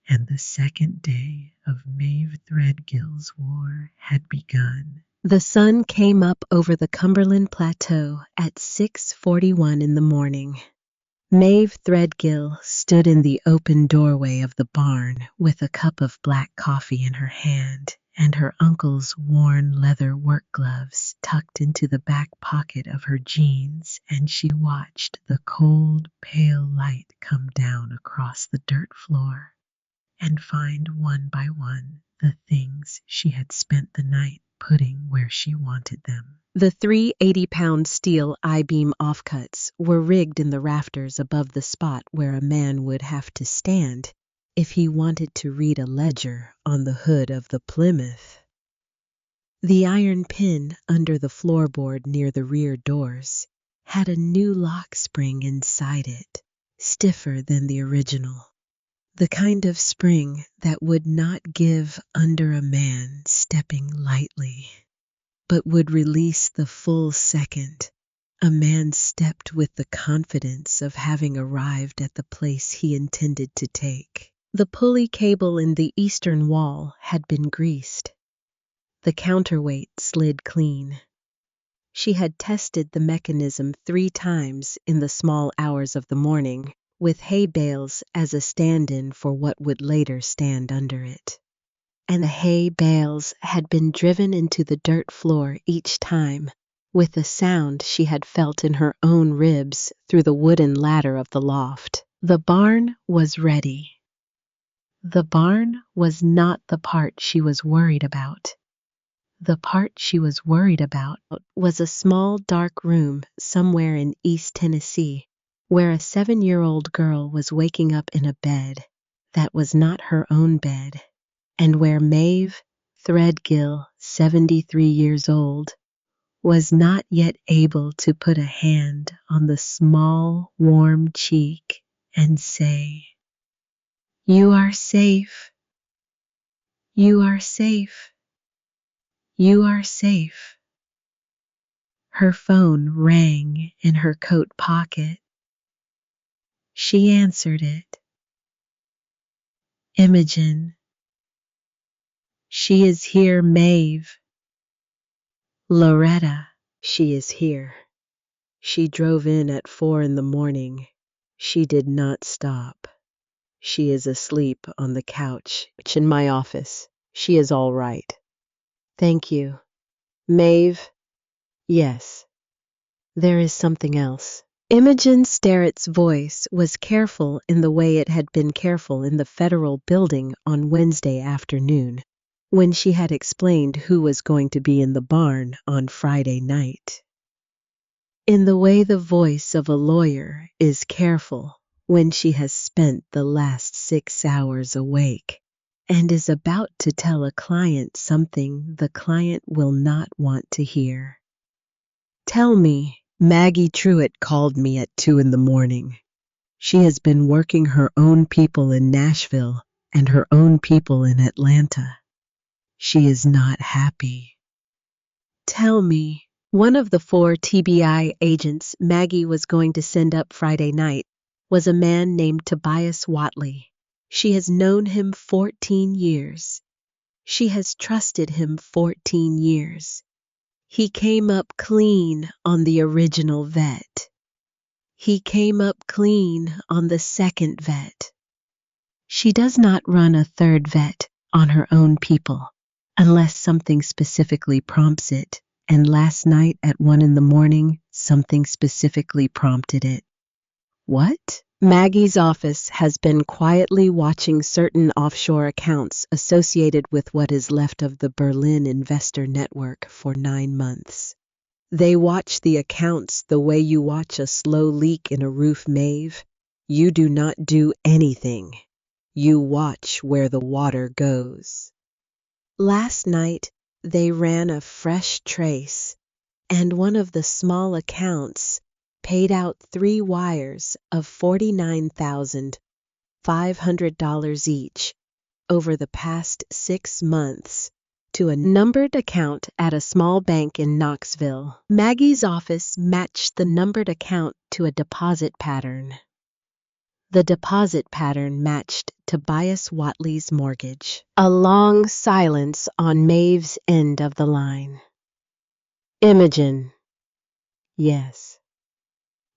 and the second day of Maeve Threadgill's war had begun. The sun came up over the Cumberland Plateau at 6:41 in the morning. Maeve Threadgill stood in the open doorway of the barn with a cup of black coffee in her hand and her uncle's worn leather work gloves tucked into the back pocket of her jeans, and she watched the cold, pale light come down across the dirt floor and find one by one the things she had spent the night putting where she wanted them. The 3 80-pound steel I-beam offcuts were rigged in the rafters above the spot where a man would have to stand if he wanted to read a ledger on the hood of the Plymouth. The iron pin under the floorboard near the rear doors had a new lock spring inside it, stiffer than the original. The kind of spring that would not give under a man stepping lightly, but would release the full second a man stepped with the confidence of having arrived at the place he intended to take. The pulley cable in the eastern wall had been greased. The counterweight slid clean. She had tested the mechanism 3 times in the small hours of the morning, with hay bales as a stand-in for what would later stand under it. And the hay bales had been driven into the dirt floor each time, with a sound she had felt in her own ribs through the wooden ladder of the loft. The barn was ready. The barn was not the part she was worried about. The part she was worried about was a small dark room somewhere in East Tennessee, where a 7-year-old girl was waking up in a bed that was not her own bed, and where Maeve Threadgill, 73 years old, was not yet able to put a hand on the small, warm cheek and say, "You are safe. You are safe. You are safe." Her phone rang in her coat pocket. She answered it. "Imogen." "She is here, Maeve." "Loretta." "She is here. She drove in at 4 in the morning. She did not stop. She is asleep on the couch in my office. She is all right." "Thank you." "Maeve?" "Yes. There is something else." Imogen Sterrett's voice was careful in the way it had been careful in the federal building on Wednesday afternoon, when she had explained who was going to be in the barn on Friday night. In the way the voice of a lawyer is careful when she has spent the last 6 hours awake and is about to tell a client something the client will not want to hear. "Tell me, Maggie Truitt called me at 2 in the morning. She has been working her own people in Nashville and her own people in Atlanta. She is not happy." "Tell me." One of the 4 TBI agents Maggie was going to send up Friday night was a man named Tobias Watley. She has known him 14 years. She has trusted him 14 years. He came up clean on the original vet. He came up clean on the second vet. She does not run a third vet on her own people unless something specifically prompts it. And last night at 1 a.m, something specifically prompted it. What? Maggie's office has been quietly watching certain offshore accounts associated with what is left of the Berlin investor network for 9 months. They watch the accounts the way you watch a slow leak in a roof, Maeve. You do not do anything. You watch where the water goes. Last night, they ran a fresh trace, and one of the small accounts paid out 3 wires of $49,500 each over the past 6 months to a numbered account at a small bank in Knoxville. Maggie's office matched the numbered account to a deposit pattern. The deposit pattern matched Tobias Watley's mortgage. A long silence on Maeve's end of the line. Imogen. Yes.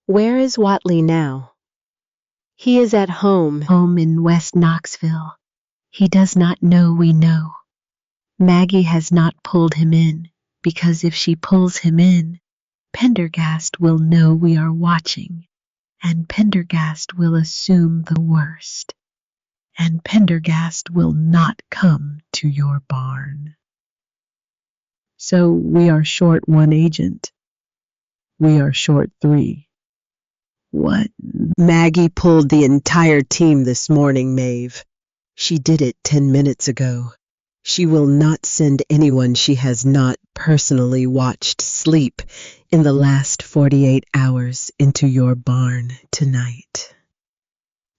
Where is Watley now? He is at home in West Knoxville. He does not know we know. Maggie has not pulled him in, because if she pulls him in, Pendergast will know we are watching, and Pendergast will assume the worst, and Pendergast will not come to your barn. So we are short 1 agent. We are short 3. What? Maggie pulled the entire team this morning, Maeve. She did it 10 minutes ago. She will not send anyone she has not personally watched sleep in the last 48 hours into your barn tonight.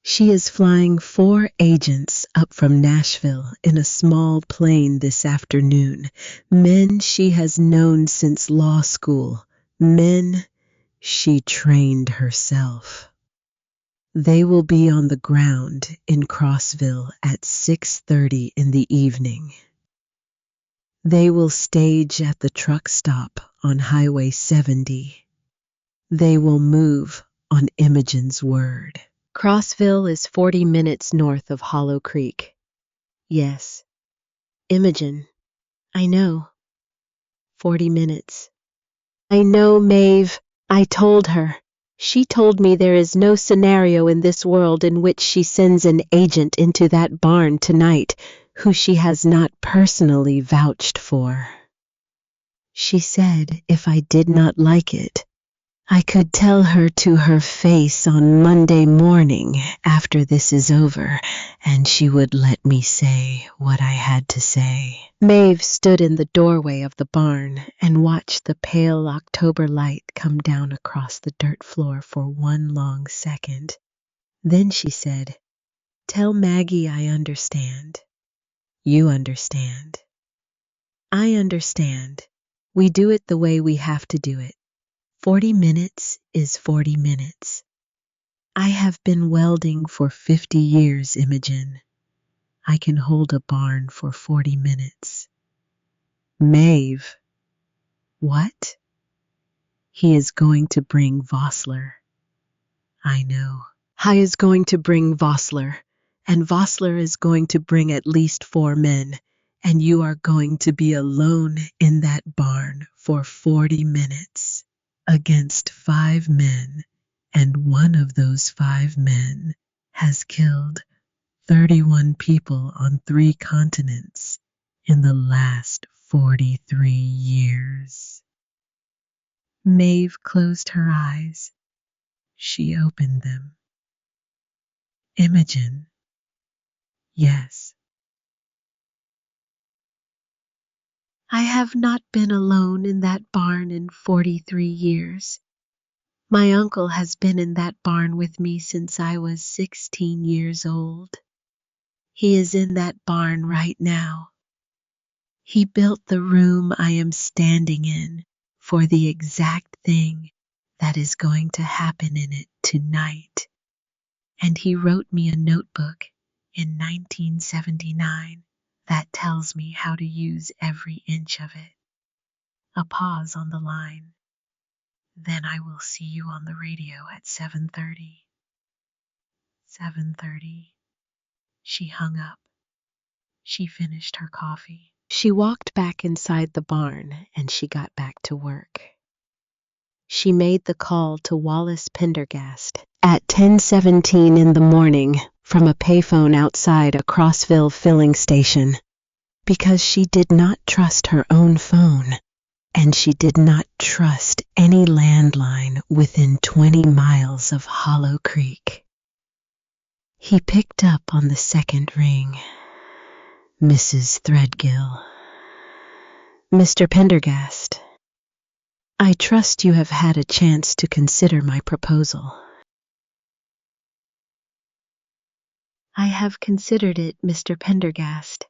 She is flying 4 agents up from Nashville in a small plane this afternoon. Men she has known since law school. Men she trained herself. They will be on the ground in Crossville at 6:30 in the evening. They will stage at the truck stop on Highway 70. They will move on Imogen's word. Crossville is 40 minutes north of Hollow Creek. Yes, Imogen, I know. 40 minutes. I know, Maeve. I told her. She told me there is no scenario in this world in which she sends an agent into that barn tonight who she has not personally vouched for. She said if I did not like it, I could tell her to her face on Monday morning after this is over, and she would let me say what I had to say. Maeve stood in the doorway of the barn and watched the pale October light come down across the dirt floor for 1 long second. Then she said, "Tell Maggie I understand. You understand. I understand. We do it the way we have to do it. 40 minutes is 40 minutes. I have been welding for 50 years, Imogen. I can hold a barn for 40 minutes. Maeve." What? He is going to bring Vossler. I know. He is going to bring Vossler, and Vossler is going to bring at least 4 men, and you are going to be alone in that barn for 40 minutes. Against 5 men, and one of those 5 men has killed 31 people on 3 continents in the last 43 years. Maeve closed her eyes. She opened them. Imogen. Yes. I have not been alone in that barn in 43 years. My uncle has been in that barn with me since I was 16 years old. He is in that barn right now. He built the room I am standing in for the exact thing that is going to happen in it tonight. And he wrote me a notebook in 1979 that tells me how to use every inch of it. A pause on the line. Then I will see you on the radio at 7:30. 7:30. She hung up. She finished her coffee. She walked back inside the barn and she got back to work. She made the call to Wallace Pendergast at 10:17 in the morning from a payphone outside a Crossville filling station because she did not trust her own phone and she did not trust any landline within 20 miles of Hollow Creek. He picked up on the second ring. Mrs. Threadgill. Mr. Pendergast, I trust you have had a chance to consider my proposal. I have considered it, Mr. Pendergast.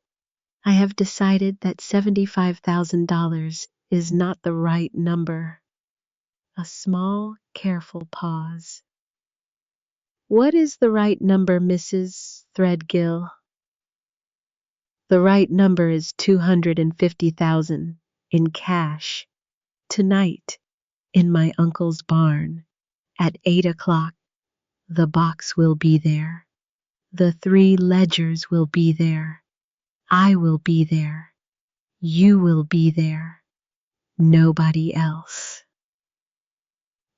I have decided that $75,000 is not the right number. A small, careful pause. What is the right number, Mrs. Threadgill? The right number is $250,000 in cash. Tonight, in my uncle's barn, at 8 o'clock, the box will be there. The 3 ledgers will be there. I will be there. You will be there. Nobody else.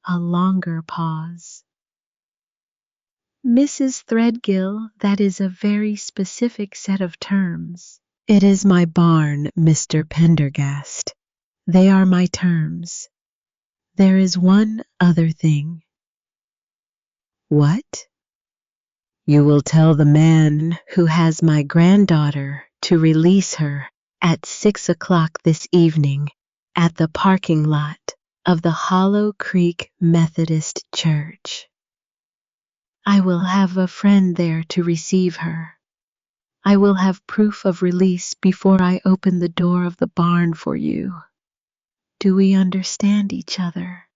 A longer pause. Mrs. Threadgill, that is a very specific set of terms. It is my barn, Mr. Pendergast. They are my terms. There is one other thing. What? You will tell the man who has my granddaughter to release her at 6 o'clock this evening at the parking lot of the Hollow Creek Methodist Church. I will have a friend there to receive her. I will have proof of release before I open the door of the barn for you. Do we understand each other?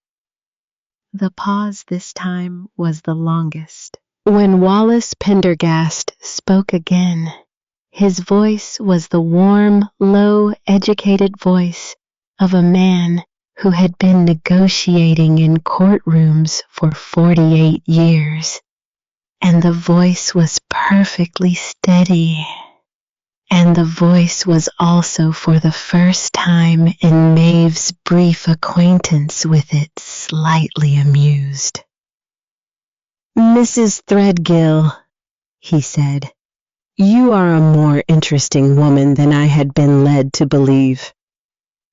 The pause this time was the longest. When Wallace Pendergast spoke again, his voice was the warm, low, educated voice of a man who had been negotiating in courtrooms for 48 years. And the voice was perfectly steady. And the voice was also for the first time in Maeve's brief acquaintance with it slightly amused. Mrs. Threadgill, he said, you are a more interesting woman than I had been led to believe.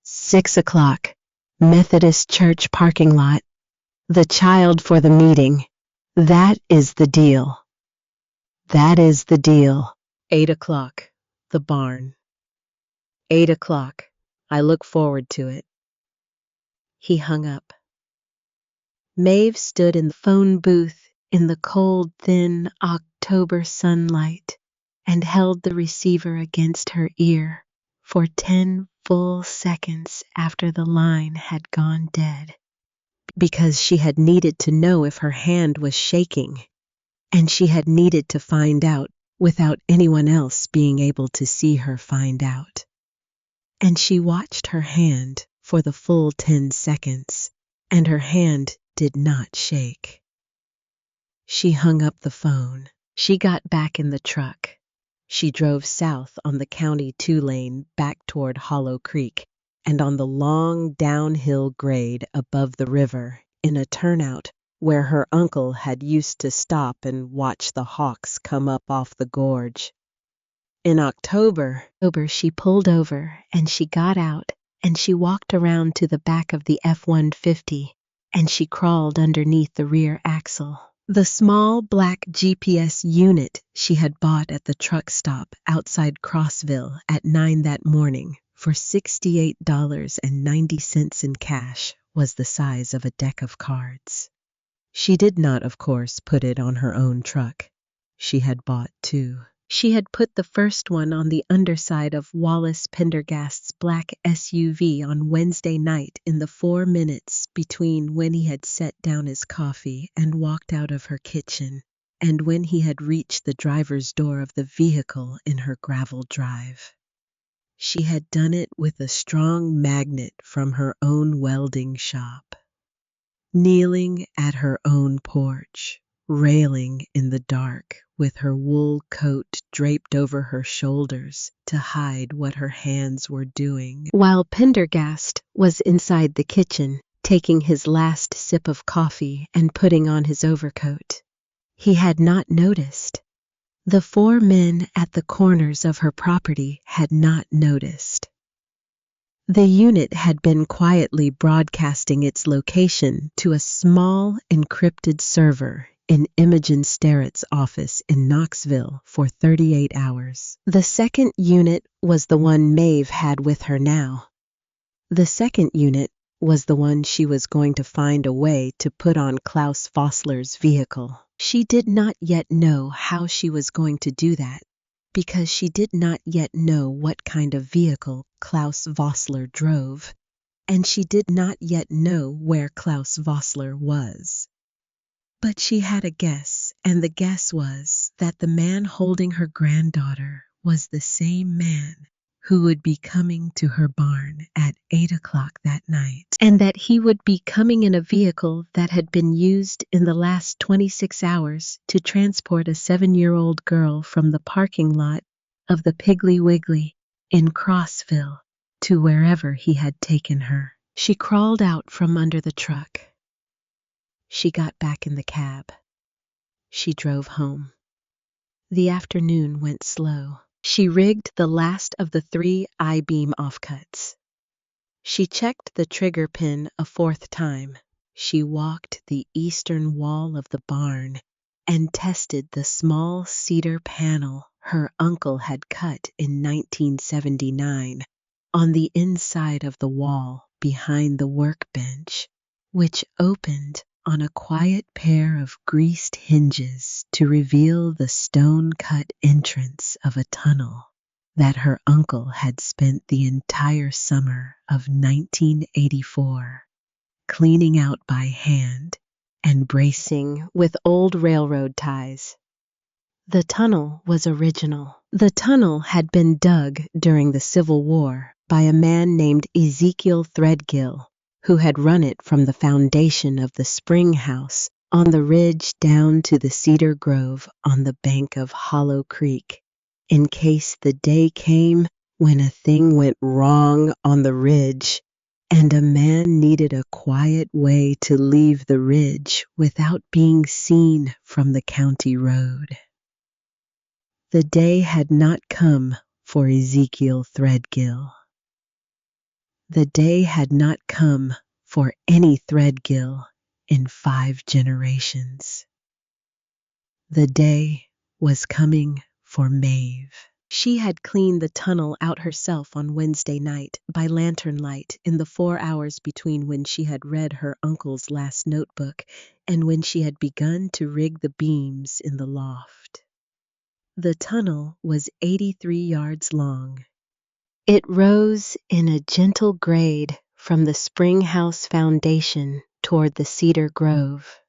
6 o'clock, Methodist Church parking lot, the child for the meeting. That is the deal. That is the deal. 8 o'clock. The barn. 8 o'clock. I look forward to it. He hung up. Maeve stood in the phone booth in the cold, thin October sunlight and held the receiver against her ear for 10 full seconds after the line had gone dead, because she had needed to know if her hand was shaking, and she had needed to find out without anyone else being able to see her find out. And she watched her hand for the full 10 seconds, and her hand did not shake. She hung up the phone. She got back in the truck. She drove south on the County 2 lane back toward Hollow Creek and on the long downhill grade above the river in a turnout where her uncle had used to stop and watch the hawks come up off the gorge. In October, she pulled over and she got out and she walked around to the back of the F-150 and she crawled underneath the rear axle. The small black GPS unit she had bought at the truck stop outside Crossville at 9 that morning for $68.90 in cash was the size of a deck of cards. She did not, of course, put it on her own truck. She had bought 2. She had put the first one on the underside of Wallace Pendergast's black SUV on Wednesday night in the 4 minutes between when he had set down his coffee and walked out of her kitchen and when he had reached the driver's door of the vehicle in her gravel drive. She had done it with a strong magnet from her own welding shop. Kneeling at her own porch, railing in the dark with her wool coat draped over her shoulders to hide what her hands were doing, while Pendergast was inside the kitchen taking his last sip of coffee and putting on his overcoat. He had not noticed. The 4 men at the corners of her property had not noticed. The unit had been quietly broadcasting its location to a small encrypted server in Imogen Sterrett's office in Knoxville for 38 hours. The second unit was the one Maeve had with her now. The second unit was the one she was going to find a way to put on Klaus Vossler's vehicle. She did not yet know how she was going to do that, because she did not yet know what kind of vehicle Klaus Vossler drove, and she did not yet know where Klaus Vossler was. But she had a guess, and the guess was that the man holding her granddaughter was the same man who would be coming to her barn at 8 o'clock that night, and that he would be coming in a vehicle that had been used in the last 26 hours to transport a 7-year-old girl from the parking lot of the Piggly Wiggly in Crossville to wherever he had taken her. She crawled out from under the truck. She got back in the cab. She drove home. The afternoon went slow. She rigged the last of the 3 I-beam offcuts. She checked the trigger pin a 4th time. She walked the eastern wall of the barn and tested the small cedar panel her uncle had cut in 1979 on the inside of the wall behind the workbench, which opened on a quiet pair of greased hinges to reveal the stone-cut entrance of a tunnel that her uncle had spent the entire summer of 1984 cleaning out by hand and bracing with old railroad ties. The tunnel was original. The tunnel had been dug during the Civil War by a man named Ezekiel Threadgill, who had run it from the foundation of the spring house on the ridge down to the cedar grove on the bank of Hollow Creek, in case the day came when a thing went wrong on the ridge and a man needed a quiet way to leave the ridge without being seen from the county road. The day had not come for Ezekiel Threadgill. The day had not come for any Threadgill in 5 generations. The day was coming for Maeve. She had cleaned the tunnel out herself on Wednesday night by lantern light in the 4 hours between when she had read her uncle's last notebook and when she had begun to rig the beams in the loft. The tunnel was 83 yards long. It rose in a gentle grade from the spring house foundation toward the cedar grove.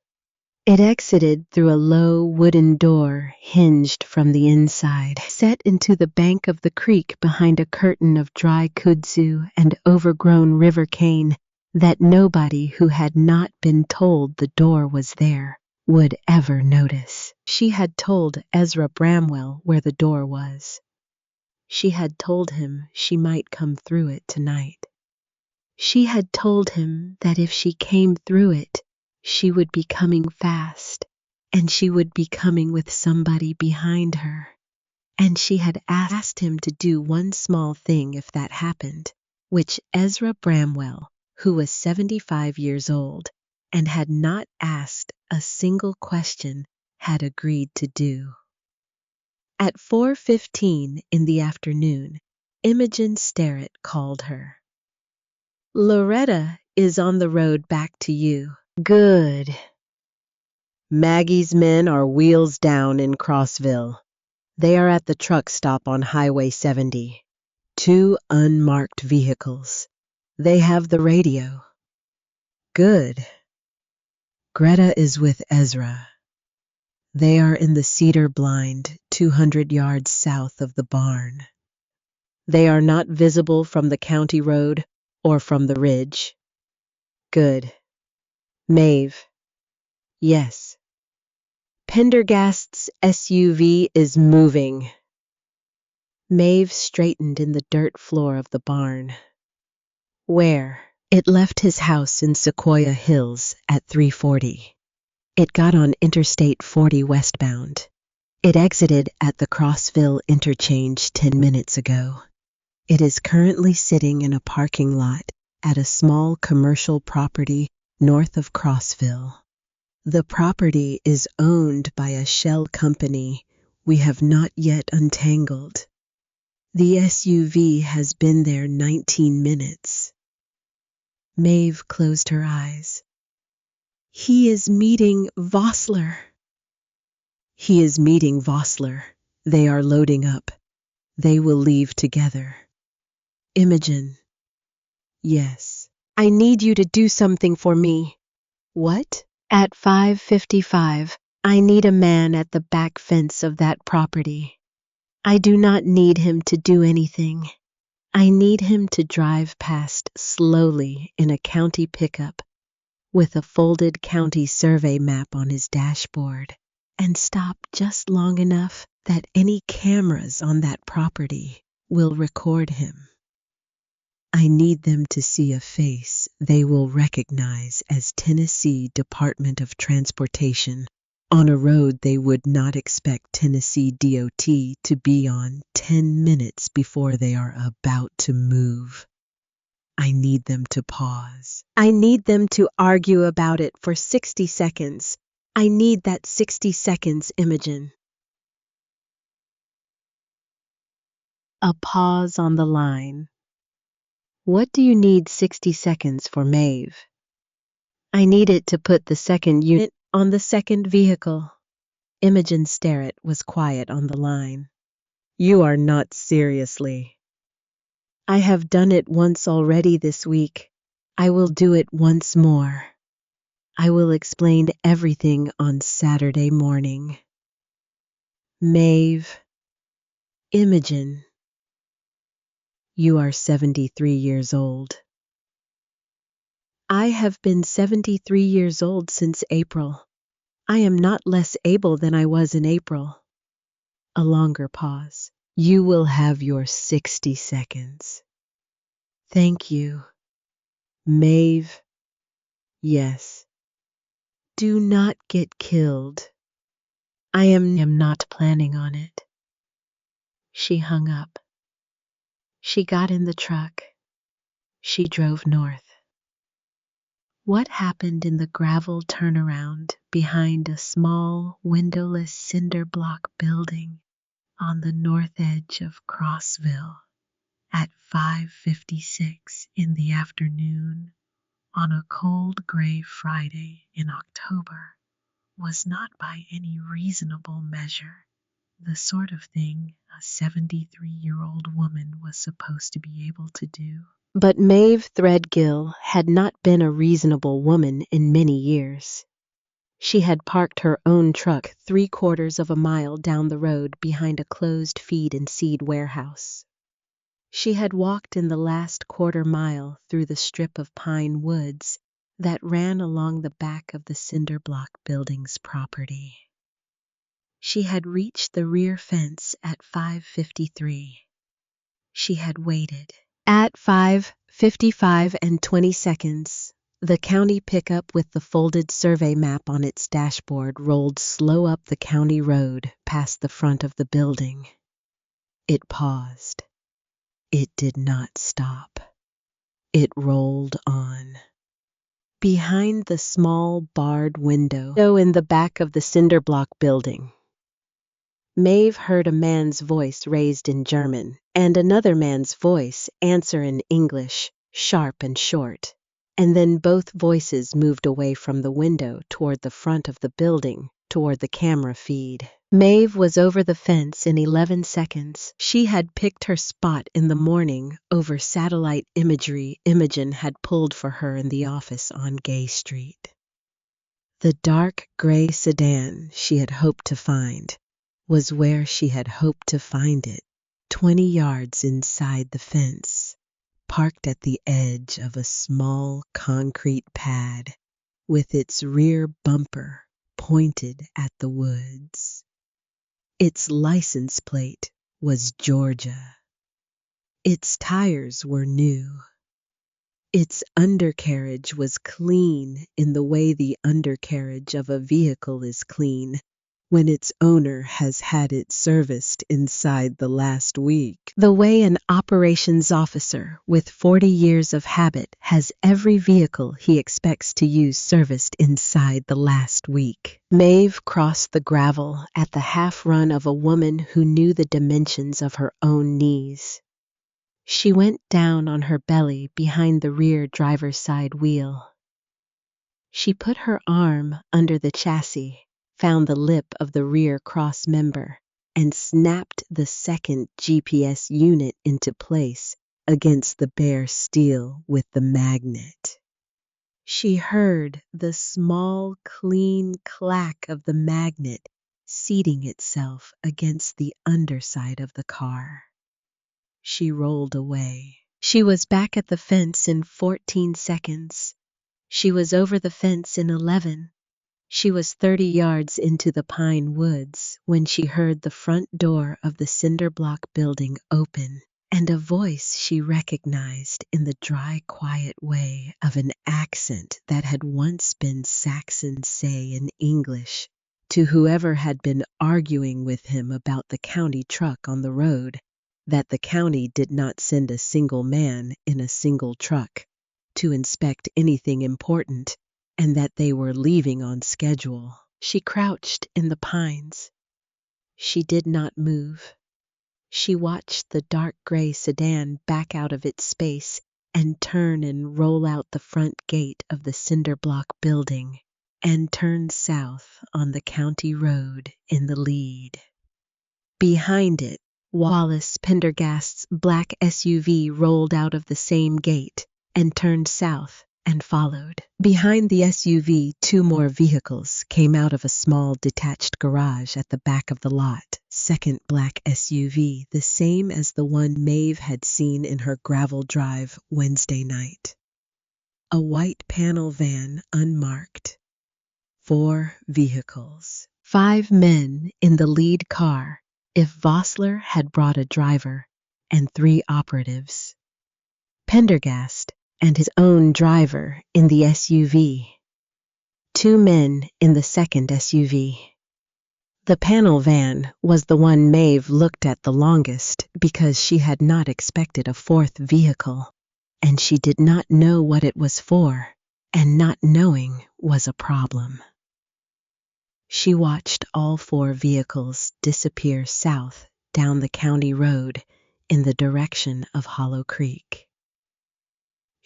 It exited through a low wooden door hinged from the inside, set into the bank of the creek behind a curtain of dry kudzu and overgrown river cane that nobody who had not been told the door was there would ever notice. She had told Ezra Bramwell where the door was. She had told him she might come through it tonight. She had told him that if she came through it, she would be coming fast, and she would be coming with somebody behind her. And she had asked him to do one small thing if that happened, which Ezra Bramwell, who was 75 years old and had not asked a single question, had agreed to do. At 4:15 in the afternoon, Imogen Sterrett called her. "Loretta is on the road back to you." "Good." "Maggie's men are wheels down in Crossville. They are at the truck stop on Highway 70. Two unmarked vehicles. They have the radio. Good. Greta is with Ezra. They are in the cedar blind, 200 yards south of the barn. They are not visible from the county road or from the ridge. Good. Maeve. Yes. Pendergast's SUV is moving. Maeve straightened in the dirt floor of the barn. Where? It left his house in Sequoia Hills at 3:40. It got on Interstate 40 westbound. It exited at the Crossville interchange 10 minutes ago. It is currently sitting in a parking lot at a small commercial property north of Crossville. The property is owned by a shell company we have not yet untangled. The SUV has been there 19 minutes. Maeve closed her eyes. He is meeting Vossler. He is meeting Vossler. They are loading up. They will leave together. Imogen. Yes. I need you to do something for me. What? At 5:55, I need a man at the back fence of that property. I do not need him to do anything. I need him to drive past slowly in a county pickup with a folded county survey map on his dashboard and stop just long enough that any cameras on that property will record him. I need them to see a face they will recognize as Tennessee Department of Transportation on a road they would not expect Tennessee DOT to be on 10 minutes before they are about to move. I need them to pause. I need them to argue about it for 60 seconds. I need that 60 seconds, Imogen. A pause on the line. What do you need 60 seconds for, Maeve? I need it to put the second unit on the second vehicle. Imogen Sterrett was quiet on the line. You are not seriously. I have done it once already this week. I will do it once more. I will explain everything on Saturday morning. Maeve. Imogen. You are 73 years old. I have been 73 years old since April. I am not less able than I was in April. A longer pause. You will have your 60 seconds. Thank you. Maeve. Yes. Do not get killed. I am not planning on it. She hung up. She got in the truck. She drove north. What happened in the gravel turnaround behind a small, windowless cinder block building on the north edge of Crossville at 5:56 in the afternoon on a cold gray Friday in October was not by any reasonable measure the sort of thing a 73-year-old woman was supposed to be able to do. But Maeve Threadgill had not been a reasonable woman in many years. She had parked her own truck 3/4 of a mile down the road behind a closed feed and seed warehouse. She had walked in the last quarter mile through the strip of pine woods that ran along the back of the cinder block building's property. She had reached the rear fence at 5:53. She had waited. At 5:55 and 20 seconds, the county pickup with the folded survey map on its dashboard rolled slow up the county road past the front of the building. It paused. It did not stop. It rolled on. Behind the small barred window in the back of the cinder block building, Maeve heard a man's voice raised in German and another man's voice answer in English, sharp and short, and then both voices moved away from the window toward the front of the building, toward the camera feed. Maeve was over the fence in 11 seconds. She had picked her spot in the morning over satellite imagery Imogen had pulled for her in the office on Gay Street. The dark gray sedan she had hoped to find was where she had hoped to find it, 20 yards inside the fence, parked at the edge of a small concrete pad with its rear bumper pointed at the woods. Its license plate was Georgia. Its tires were new. Its undercarriage was clean in the way the undercarriage of a vehicle is clean when its owner has had it serviced inside the last week. The way an operations officer with 40 years of habit has every vehicle he expects to use serviced inside the last week. Maeve crossed the gravel at the half run of a woman who knew the dimensions of her own knees. She went down on her belly behind the rear driver's side wheel. She put her arm under the chassis, found the lip of the rear cross member, and snapped the second GPS unit into place against the bare steel with the magnet. She heard the small, clean clack of the magnet seating itself against the underside of the car. She rolled away. She was back at the fence in 14 seconds. She was over the fence in 11. She was 30 yards into the pine woods when she heard the front door of the cinder block building open and a voice she recognized in the dry, quiet way of an accent that had once been Saxon say in English to whoever had been arguing with him about the county truck on the road, that the county did not send a single man in a single truck to inspect anything important, and that they were leaving on schedule. She crouched in the pines. She did not move. She watched the dark gray sedan back out of its space and turn and roll out the front gate of the cinder block building and turn south on the county road in the lead. Behind it, Wallace Pendergast's black SUV rolled out of the same gate and turned south and followed. Behind the SUV, 2 more vehicles came out of a small detached garage at the back of the lot. Second black SUV, the same as the one Maeve had seen in her gravel drive Wednesday night. A white panel van, unmarked. 4 vehicles. 5 men in the lead car, if Vossler had brought a driver, and 3 operatives. Pendergast and his own driver in the SUV. 2 men in the second SUV. The panel van was the one Maeve looked at the longest because she had not expected a 4th vehicle, and she did not know what it was for, and not knowing was a problem. She watched all 4 vehicles disappear south down the county road in the direction of Hollow Creek.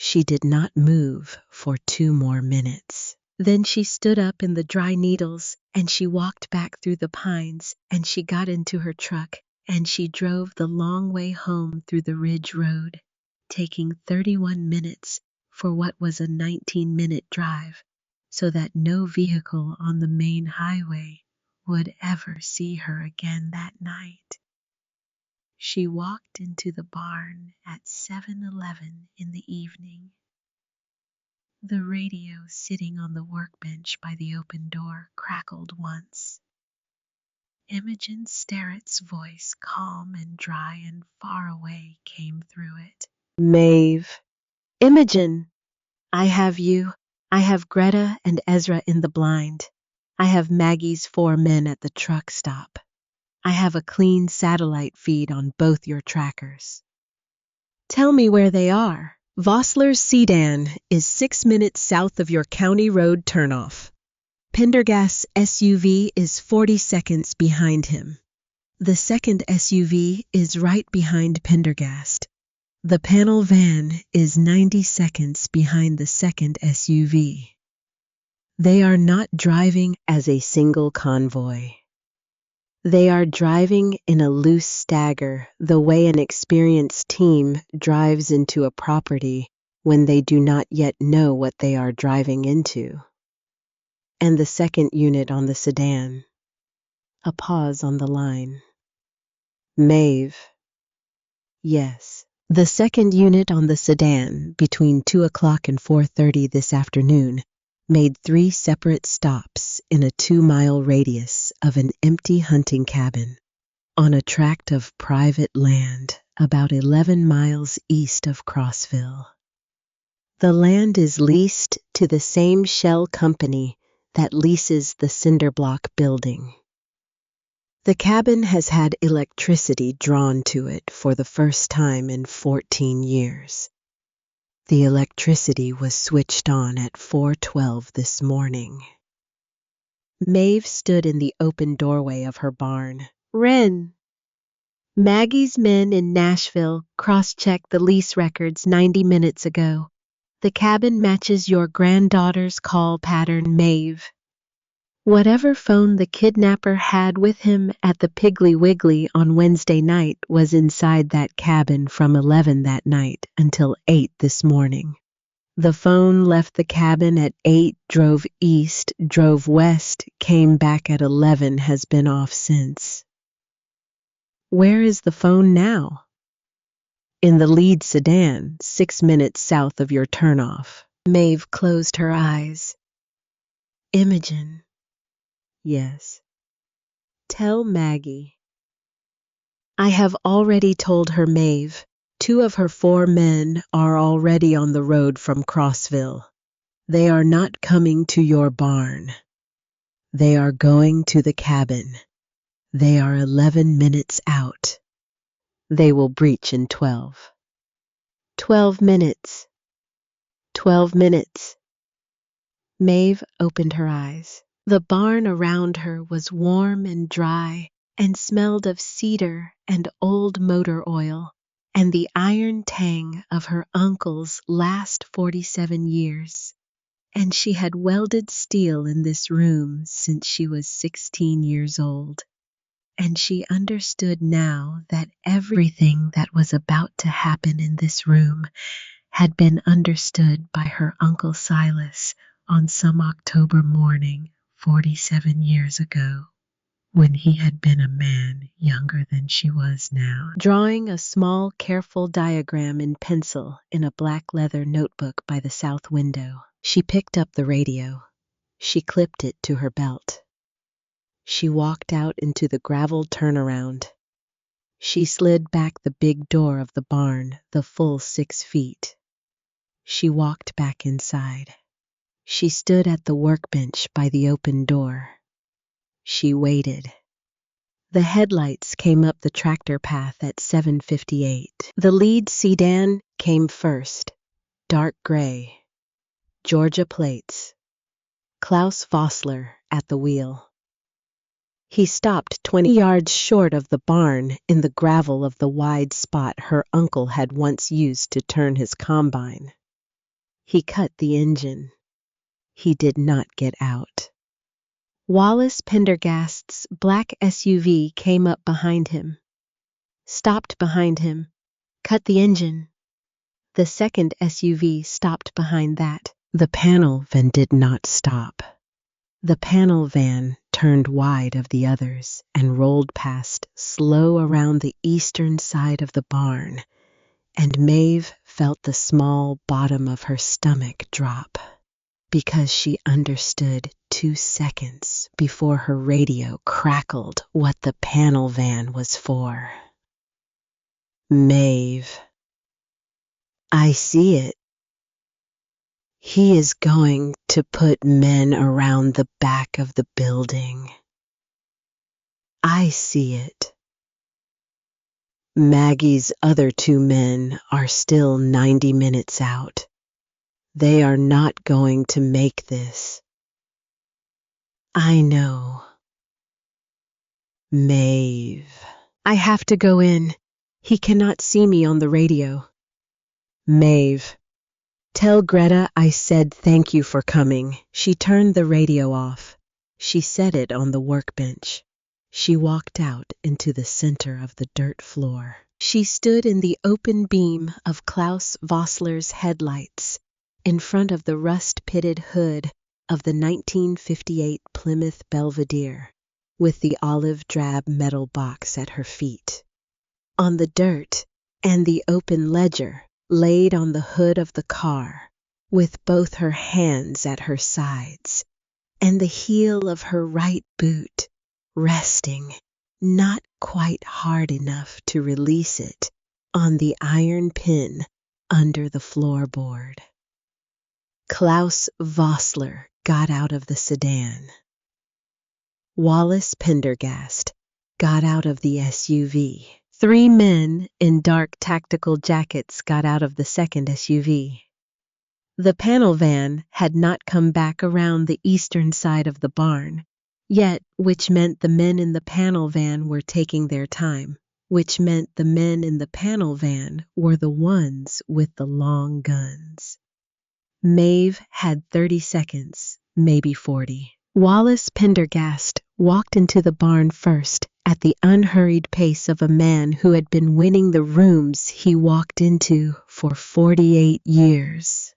She did not move for 2 more minutes. Then she stood up in the dry needles and she walked back through the pines and she got into her truck and she drove the long way home through the Ridge Road, taking 31 minutes for what was a 19-minute drive, so that no vehicle on the main highway would ever see her again that night. She walked into the barn at 7:11 in the evening. The radio sitting on the workbench by the open door crackled once. Imogen Sterrett's voice, calm and dry and far away, came through it. Maeve. Imogen. I have you. I have Greta and Ezra in the blind. I have Maggie's 4 men at the truck stop. I have a clean satellite feed on both your trackers. Tell me where they are. Vossler's sedan is 6 minutes south of your county road turnoff. Pendergast's SUV is 40 seconds behind him. The second SUV is right behind Pendergast. The panel van is 90 seconds behind the second SUV. They are not driving as a single convoy. They are driving in a loose stagger, the way an experienced team drives into a property when they do not yet know what they are driving into. And the second unit on the sedan. A pause on the line. Maeve. Yes. The second unit on the sedan, between 2 o'clock and 4:30 this afternoon, made 3 separate stops in a 2-mile radius of an empty hunting cabin on a tract of private land about 11 miles east of Crossville. The land is leased to the same shell company that leases the Cinderblock building. The cabin has had electricity drawn to it for the first time in 14 years. The electricity was switched on at 4:12 this morning. Maeve stood in the open doorway of her barn. Wren. Maggie's men in Nashville cross-checked the lease records 90 minutes ago. The cabin matches your granddaughter's call pattern, Maeve. Whatever phone the kidnapper had with him at the Piggly Wiggly on Wednesday night was inside that cabin from 11 that night until 8 this morning. The phone left the cabin at 8, drove east, drove west, came back at 11, has been off since. Where is the phone now? In the lead sedan, 6 minutes south of your turnoff. Maeve closed her eyes. Imogen. Yes. Tell Maggie. I have already told her, Maeve. 2 of her 4 men are already on the road from Crossville. They are not coming to your barn. They are going to the cabin. They are 11 minutes out. They will breach in 12. 12 minutes. 12 minutes. Maeve opened her eyes. The barn around her was warm and dry and smelled of cedar and old motor oil and the iron tang of her uncle's last 47 years. And she had welded steel in this room since she was 16 years old. And she understood now that everything that was about to happen in this room had been understood by her Uncle Silas on some October morning 47 years ago, when he had been a man younger than she was now. Drawing a small, careful diagram in pencil in a black leather notebook by the south window, she picked up the radio. She clipped it to her belt. She walked out into the gravel turnaround. She slid back the big door of the barn, the full 6 feet. She walked back inside. She stood at the workbench by the open door. She waited. The headlights came up the tractor path at 7:58. The lead sedan came first, dark gray. Georgia plates. Klaus Vossler at the wheel. He stopped 20 yards short of the barn in the gravel of the wide spot her uncle had once used to turn his combine. He cut the engine. He did not get out. Wallace Pendergast's black SUV came up behind him, stopped behind him, cut the engine. The second SUV stopped behind that. The panel van did not stop. The panel van turned wide of the others and rolled past, slow around the eastern side of the barn, and Maeve felt the small bottom of her stomach drop, because she understood 2 seconds before her radio crackled what the panel van was for. Maeve. I see it. He is going to put men around the back of the building. I see it. Maggie's other 2 men are still 90 minutes out. They are not going to make this. I know. Maeve. I have to go in. He cannot see me on the radio. Maeve. Tell Greta I said thank you for coming. She turned the radio off. She set it on the workbench. She walked out into the center of the dirt floor. She stood in the open beam of Klaus Vossler's headlights, in front of the rust-pitted hood of the 1958 Plymouth Belvedere, with the olive-drab metal box at her feet. On the dirt and the open ledger laid on the hood of the car, with both her hands at her sides, and the heel of her right boot resting, not quite hard enough to release it, on the iron pin under the floorboard. Klaus Vossler got out of the sedan. Wallace Pendergast got out of the SUV. 3 men in dark tactical jackets got out of the second SUV. The panel van had not come back around the eastern side of the barn yet, which meant the men in the panel van were taking their time, which meant the men in the panel van were the ones with the long guns. Maeve had 30 seconds, maybe 40. Wallace Pendergast walked into the barn first at the unhurried pace of a man who had been winning the rooms he walked into for 48 years.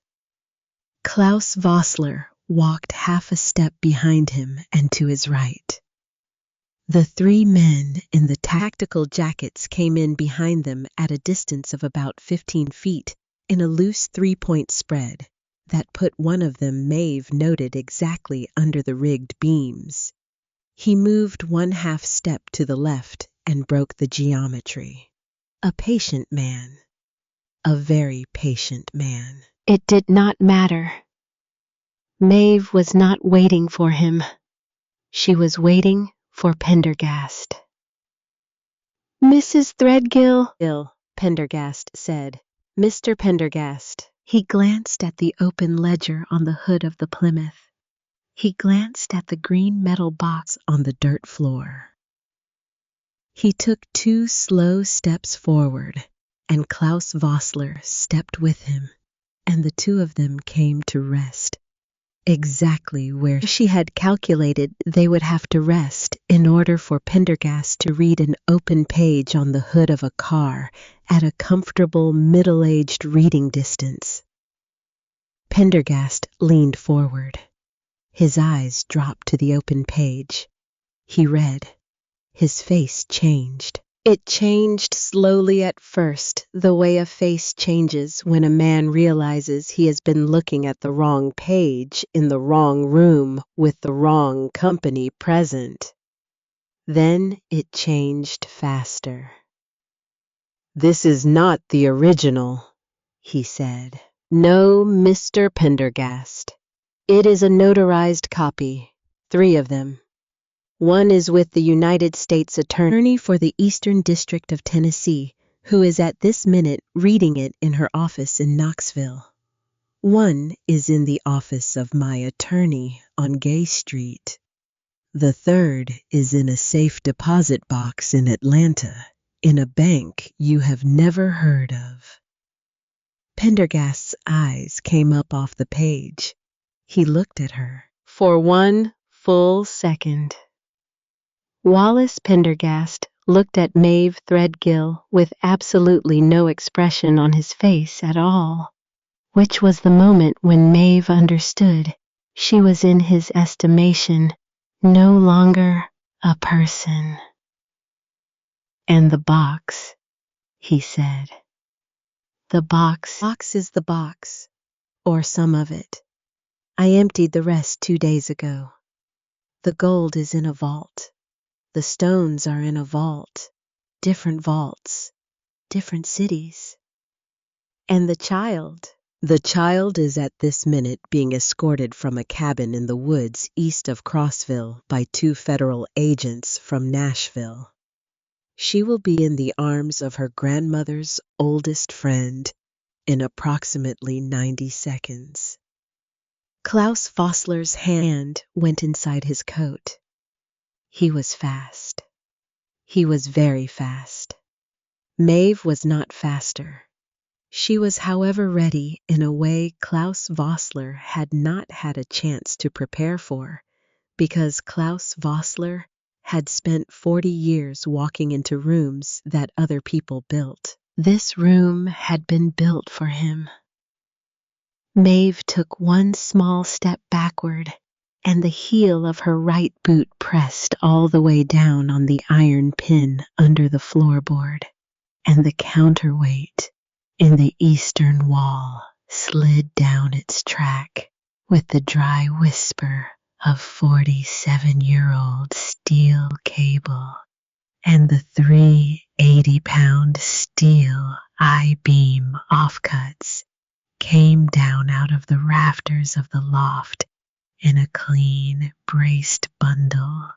Klaus Vossler walked half a step behind him and to his right. The 3 men in the tactical jackets came in behind them at a distance of about 15 feet in a loose 3-point spread that put one of them, Maeve noted, exactly under the rigged beams. He moved 1/2 step to the left and broke the geometry. A patient man. A very patient man. It did not matter. Maeve was not waiting for him. She was waiting for Pendergast. Mrs. Threadgill, Pendergast said. Mr. Pendergast. He glanced at the open ledger on the hood of the Plymouth. He glanced at the green metal box on the dirt floor. He took 2 slow steps forward, and Klaus Vossler stepped with him, and the 2 of them came to rest exactly where she had calculated they would have to rest in order for Pendergast to read an open page on the hood of a car at a comfortable middle-aged reading distance. Pendergast leaned forward. His eyes dropped to the open page. He read. His face changed. It changed slowly at first, the way a face changes when a man realizes he has been looking at the wrong page in the wrong room with the wrong company present. Then it changed faster. "This is not the original," he said. "No, Mr. Pendergast. It is a notarized copy, 3 of them. One is with the United States Attorney for the Eastern District of Tennessee, who is at this minute reading it in her office in Knoxville. One is in the office of my attorney on Gay Street. The 3rd is in a safe deposit box in Atlanta, in a bank you have never heard of." Pendergast's eyes came up off the page. He looked at her for 1 full second. Wallace Pendergast looked at Maeve Threadgill with absolutely no expression on his face at all, which was the moment when Maeve understood she was in his estimation no longer a person. "And the box," he said. "The box is the box, or some of it. I emptied the rest 2 days ago. The gold is in a vault. The stones are in a vault, different vaults, different cities. And the child? The child is at this minute being escorted from a cabin in the woods east of Crossville by 2 federal agents from Nashville. She will be in the arms of her grandmother's oldest friend in approximately 90 seconds. Klaus Vossler's hand went inside his coat. He was fast. He was very fast. Maeve was not faster. She was, however, ready in a way Klaus Vossler had not had a chance to prepare for, because Klaus Vossler had spent 40 years walking into rooms that other people built. This room had been built for him. Maeve took one small step backward, and the heel of her right boot pressed all the way down on the iron pin under the floorboard, and the counterweight in the eastern wall slid down its track with the dry whisper of 47-year-old steel cable, and the 380-pound steel I-beam offcuts came down out of the rafters of the loft in a clean, braced bundle.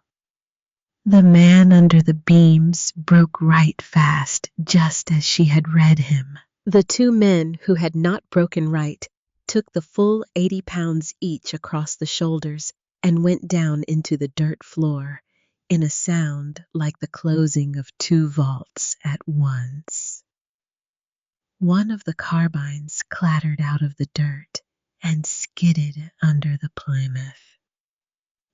The man under the beams broke right fast, just as she had read him. The two men who had not broken right took the full 80 pounds each across the shoulders and went down into the dirt floor in a sound like the closing of two vaults at once. One of the carbines clattered out of the dirt and skidded under the Plymouth.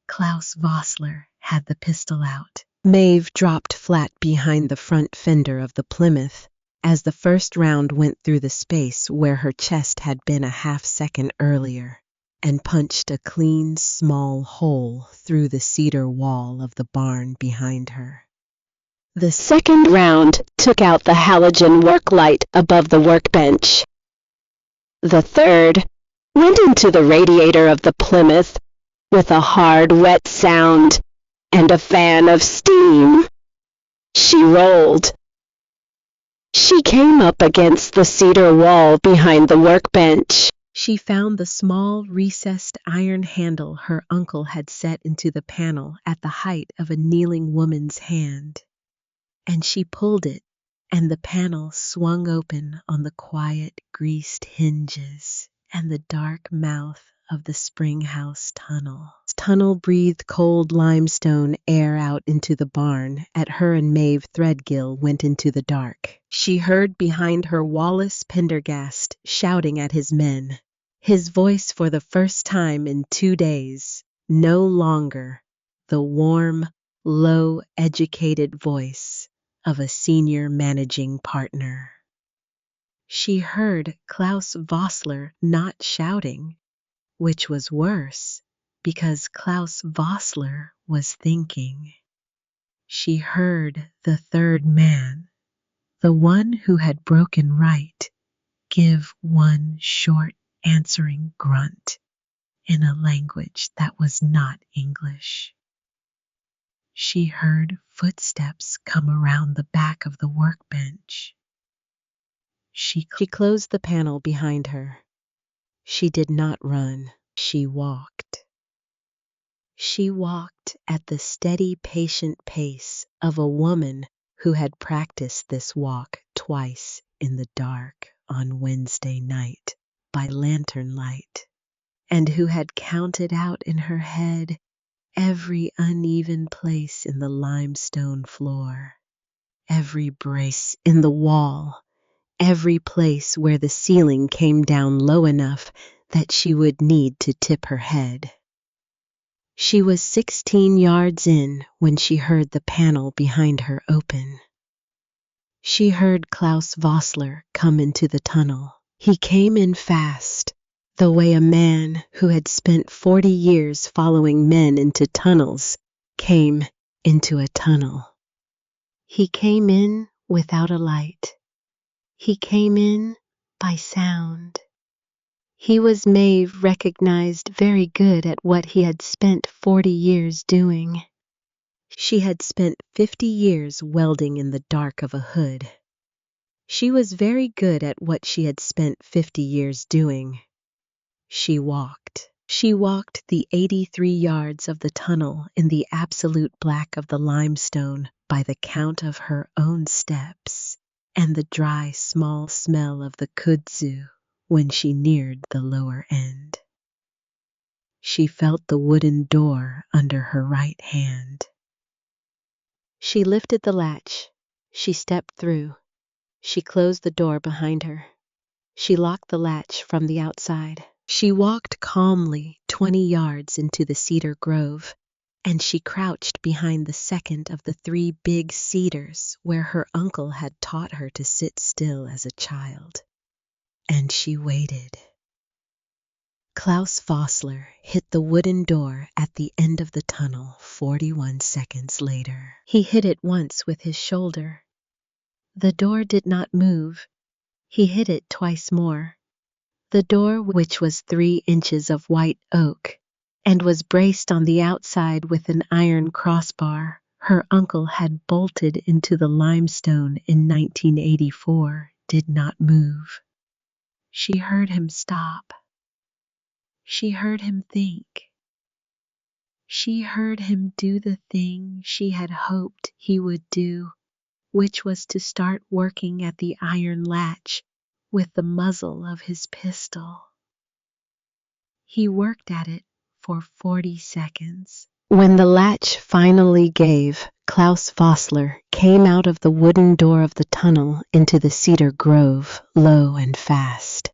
Klaus Vossler had the pistol out. Maeve dropped flat behind the front fender of the Plymouth as the first round went through the space where her chest had been a half-second earlier and punched a clean, small hole through the cedar wall of the barn behind her. The second round took out the halogen work light above the workbench. The third went into the radiator of the Plymouth with a hard, wet sound and a fan of steam. She rolled. She came up against the cedar wall behind the workbench. She found the small, recessed iron handle her uncle had set into the panel at the height of a kneeling woman's hand, and she pulled it, and the panel swung open on the quiet, greased hinges and the dark mouth of the Springhouse tunnel. Tunnel breathed cold limestone air out into the barn as her and Maeve Threadgill went into the dark. She heard behind her Wallace Pendergast shouting at his men, his voice for the first time in 2 days, no longer the warm, low-educated voice of a senior managing partner. She heard Klaus Vossler not shouting, which was worse, because Klaus Vossler was thinking. She heard the third man, the one who had broken right, give one short answering grunt in a language that was not English. She heard footsteps come around the back of the workbench. She closed the panel behind her. She did not run. She walked. She walked at the steady, patient pace of a woman who had practiced this walk twice in the dark on Wednesday night by lantern light, and who had counted out in her head every uneven place in the limestone floor, every brace in the wall, every place where the ceiling came down low enough that she would need to tip her head. She was 16 yards in when she heard the panel behind her open. She heard Klaus Vossler come into the tunnel. He came in fast, the way a man who had spent 40 years following men into tunnels came into a tunnel. He came in without a light. He came in by sound. He was Maeve recognized very good at what he had spent 40 years doing. She had spent 50 years welding in the dark of a hood. She was very good at what she had spent 50 years doing. She walked. She walked the 83 yards of the tunnel in the absolute black of the limestone by the count of her own steps and the dry, small smell of the kudzu when she neared the lower end. She felt the wooden door under her right hand. She lifted the latch. She stepped through. She closed the door behind her. She locked the latch from the outside. She walked calmly 20 yards into the cedar grove and she crouched behind the second of the 3 big cedars where her uncle had taught her to sit still as a child. And she waited. Klaus Vossler hit the wooden door at the end of the tunnel 41 seconds later. He hit it once with his shoulder. The door did not move. He hit it twice more. The door, which was 3 inches of white oak and was braced on the outside with an iron crossbar her uncle had bolted into the limestone in 1984, did not move. She heard him stop. She heard him think. She heard him do the thing she had hoped he would do, which was to start working at the iron latch with the muzzle of his pistol. He worked at it for 40 seconds. When the latch finally gave, Klaus Vossler came out of the wooden door of the tunnel into the cedar grove, low and fast.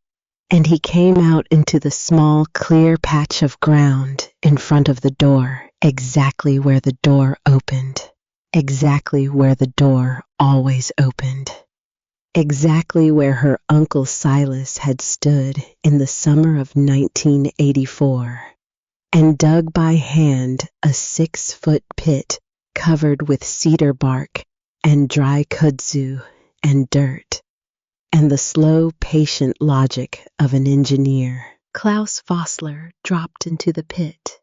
And he came out into the small, clear patch of ground in front of the door, exactly where the door opened, exactly where the door always opened, exactly where her Uncle Silas had stood in the summer of 1984, and dug by hand a 6-foot pit covered with cedar bark and dry kudzu and dirt, and the slow, patient logic of an engineer. Klaus Vossler dropped into the pit.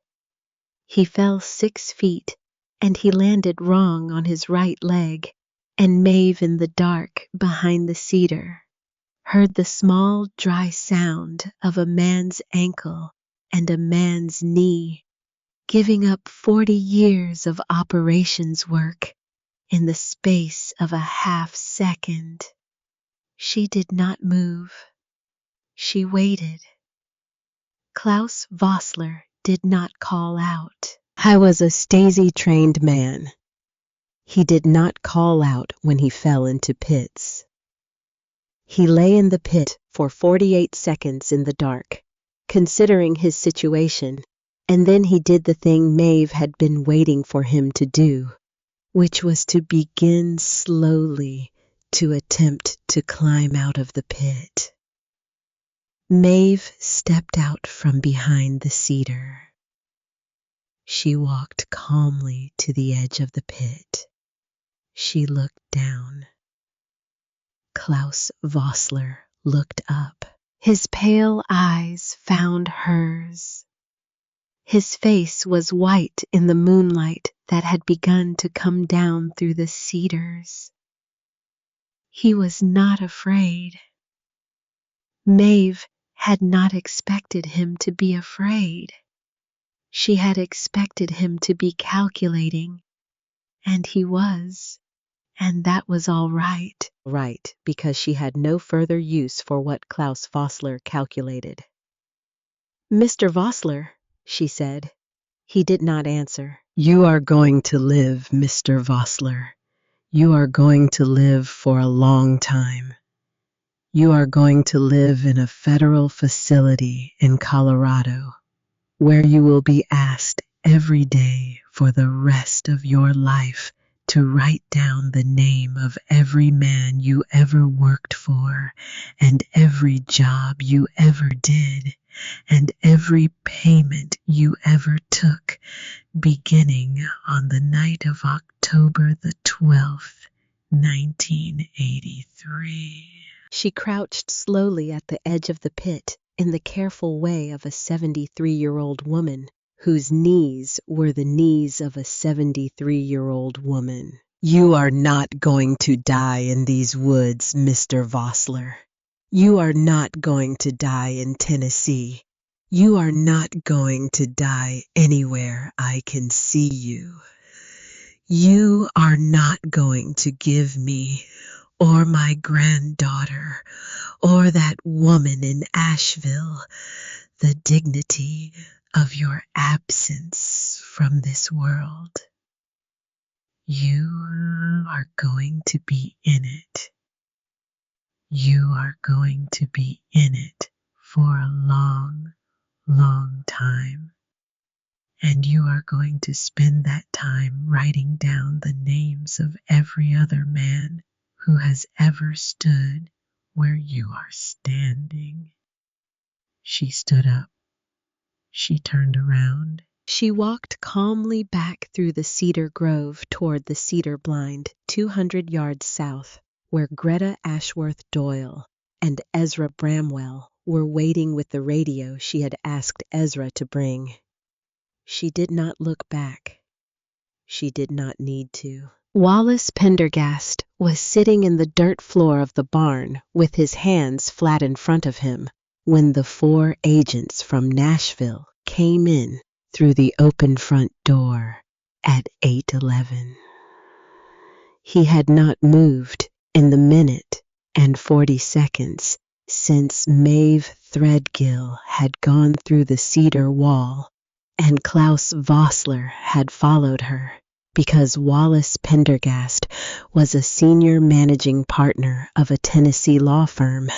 He fell 6 feet, and he landed wrong on his right leg, and Maeve in the dark behind the cedar heard the small, dry sound of a man's ankle and a man's knee, giving up 40 years of operations work in the space of a half-second. She did not move. She waited. Klaus Vossler did not call out. I was a Stasi-trained man. He did not call out when he fell into pits. He lay in the pit for 48 seconds in the dark, considering his situation, and then he did the thing Maeve had been waiting for him to do, which was to begin slowly to attempt to climb out of the pit. Maeve stepped out from behind the cedar. She walked calmly to the edge of the pit. She looked down. Klaus Vossler looked up. His pale eyes found hers. His face was white in the moonlight that had begun to come down through the cedars. He was not afraid. Maeve had not expected him to be afraid. She had expected him to be calculating, and he was, and that was all right. Right, because she had no further use for what Klaus Vossler calculated. Mr. Vossler, she said. He did not answer. You are going to live, Mr. Vossler. You are going to live for a long time. You are going to live in a federal facility in Colorado, where you will be asked every day for the rest of your life to write down the name of every man you ever worked for, and every job you ever did, and every payment you ever took, beginning on the night of October the 12th, 1983. She crouched slowly at the edge of the pit in the careful way of a 73-year-old woman whose knees were the knees of a 73-year-old woman. You are not going to die in these woods, Mr. Vossler. You are not going to die in Tennessee. You are not going to die anywhere I can see you. You are not going to give me or my granddaughter or that woman in Asheville the dignity of your absence from this world. You are going to be in it. You are going to be in it for a long, long time. And you are going to spend that time writing down the names of every other man who has ever stood where you are standing. She stood up. She turned around. She walked calmly back through the cedar grove toward the cedar blind 200 yards south, where Greta Ashworth Doyle and Ezra Bramwell were waiting with the radio she had asked Ezra to bring. She did not look back. She did not need to. Wallace Pendergast was sitting in the dirt floor of the barn with his hands flat in front of him when the 4 agents from Nashville came in through the open front door at 8:11. He had not moved in the minute and 40 seconds since Maeve Threadgill had gone through the cedar wall and Klaus Vossler had followed her, because Wallace Pendergast was a senior managing partner of a Tennessee law firm,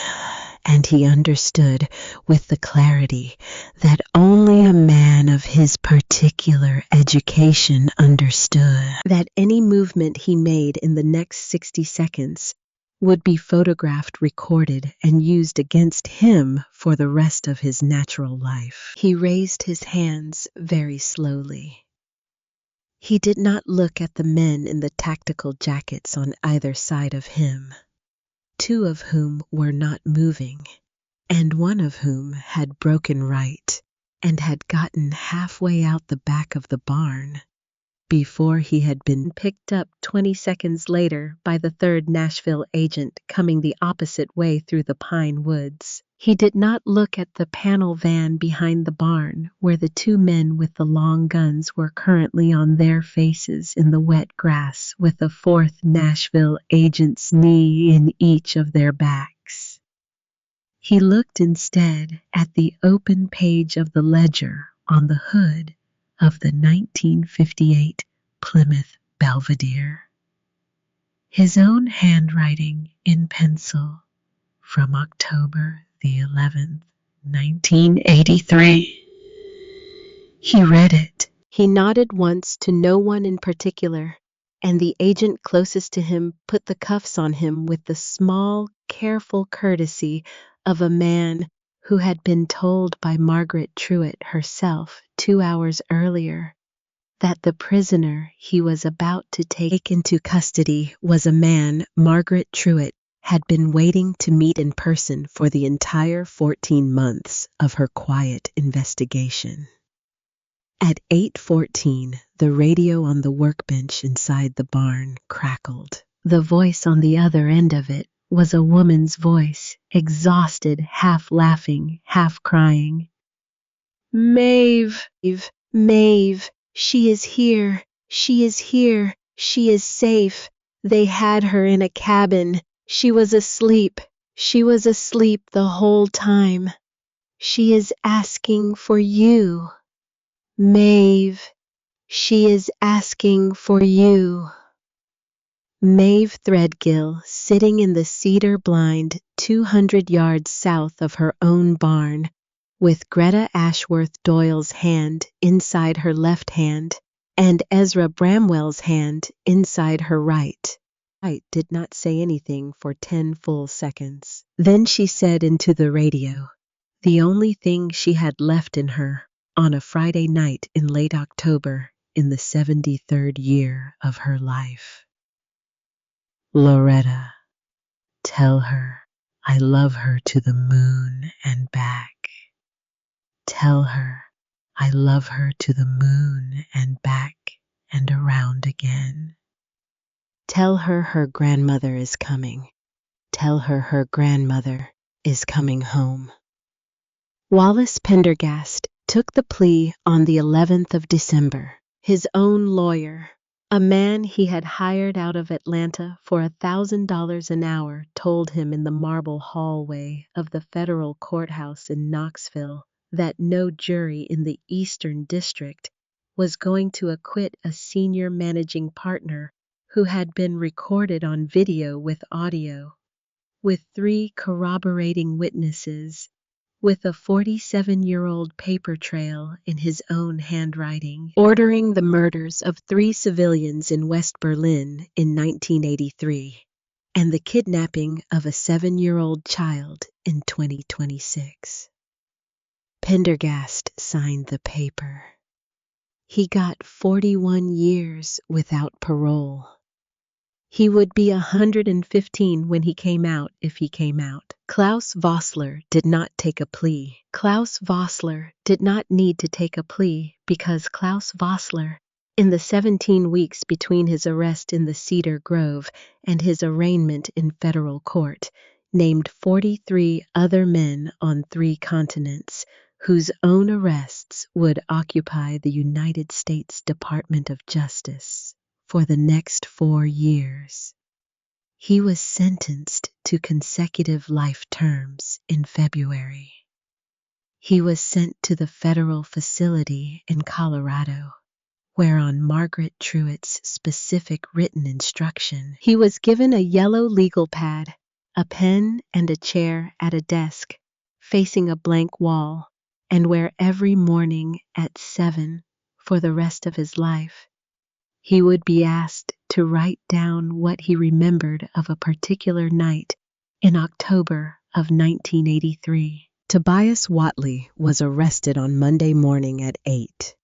and he understood with the clarity that only a man of his particular education understood, that any movement he made in the next 60 seconds would be photographed, recorded, and used against him for the rest of his natural life. He raised his hands very slowly. He did not look at the men in the tactical jackets on either side of him, 2 of whom were not moving, and 1 of whom had broken right and had gotten halfway out the back of the barn before he had been picked up 20 seconds later by the 3rd Nashville agent coming the opposite way through the pine woods. He did not look at the panel van behind the barn where the 2 men with the long guns were currently on their faces in the wet grass with a 4th Nashville agent's knee in each of their backs. He looked instead at the open page of the ledger on the hood of the 1958 Plymouth Belvedere. His own handwriting in pencil from October the 11th, 1983. He read it. He nodded once to no one in particular, and the agent closest to him put the cuffs on him with the small, careful courtesy of a man who had been told by Margaret Truitt herself 2 hours earlier that the prisoner he was about to take into custody was a man Margaret Truitt had been waiting to meet in person for the entire 14 months of her quiet investigation. At 8:14, the radio on the workbench inside the barn crackled. The voice on the other end of it was a woman's voice, exhausted, half laughing, half crying. Maeve, Maeve, she is here, she is here, she is safe. They had her in a cabin. She was asleep the whole time. She is asking for you. Maeve, she is asking for you. Maeve Threadgill, sitting in the cedar blind 200 yards south of her own barn, with Greta Ashworth Doyle's hand inside her left hand and Ezra Bramwell's hand inside her right. I did not say anything for 10 full seconds. Then she said into the radio, the only thing she had left in her on a Friday night in late October in the 73rd year of her life. Loretta, tell her I love her to the moon and back. Tell her I love her to the moon and back and around again. Tell her her grandmother is coming. Tell her her grandmother is coming home. Wallace Pendergast took the plea on the 11th of December. His own lawyer, a man he had hired out of Atlanta for $1,000 an hour, told him in the marble hallway of the federal courthouse in Knoxville that no jury in the Eastern District was going to acquit a senior managing partner who had been recorded on video with audio, with 3 corroborating witnesses, with a 47-year-old paper trail in his own handwriting, ordering the murders of 3 civilians in West Berlin in 1983 and the kidnapping of a 7-year-old child in 2026. Pendergast signed the paper. He got 41 years without parole. He would be 115 when he came out, if he came out. Klaus Vossler did not take a plea. Klaus Vossler did not need to take a plea because Klaus Vossler, in the 17 weeks between his arrest in the Cedar Grove and his arraignment in federal court, named 43 other men on 3 continents whose own arrests would occupy the United States Department of Justice for the next 4 years. He was sentenced to consecutive life terms in February. He was sent to the federal facility in Colorado, where on Margaret Truitt's specific written instruction, he was given a yellow legal pad, a pen, and a chair at a desk facing a blank wall, and where every morning at 7 for the rest of his life, he would be asked to write down what he remembered of a particular night in October of 1983. Tobias Whatley was arrested on Monday morning at 8.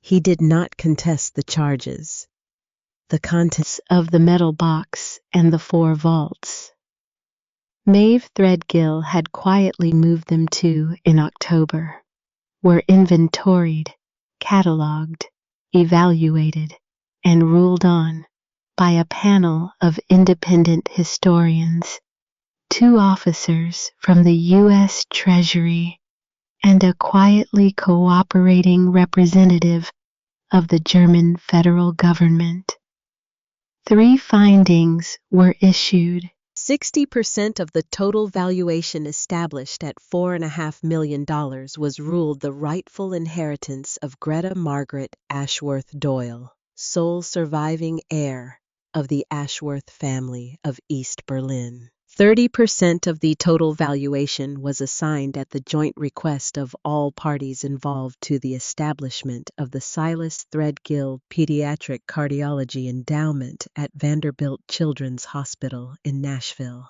He did not contest the charges, the contents of the metal box, and the 4 vaults. Maeve Threadgill had quietly moved them to in October, were inventoried, catalogued, evaluated, and ruled on by a panel of independent historians, 2 officers from the U.S. Treasury, and a quietly cooperating representative of the German federal government. 3 findings were issued. 60% of the total valuation established at $4.5 million was ruled the rightful inheritance of Greta Margaret Ashworth Doyle, sole surviving heir of the Ashworth family of East Berlin. 30% of the total valuation was assigned at the joint request of all parties involved to the establishment of the Silas Threadgill Pediatric Cardiology Endowment at Vanderbilt Children's Hospital in Nashville.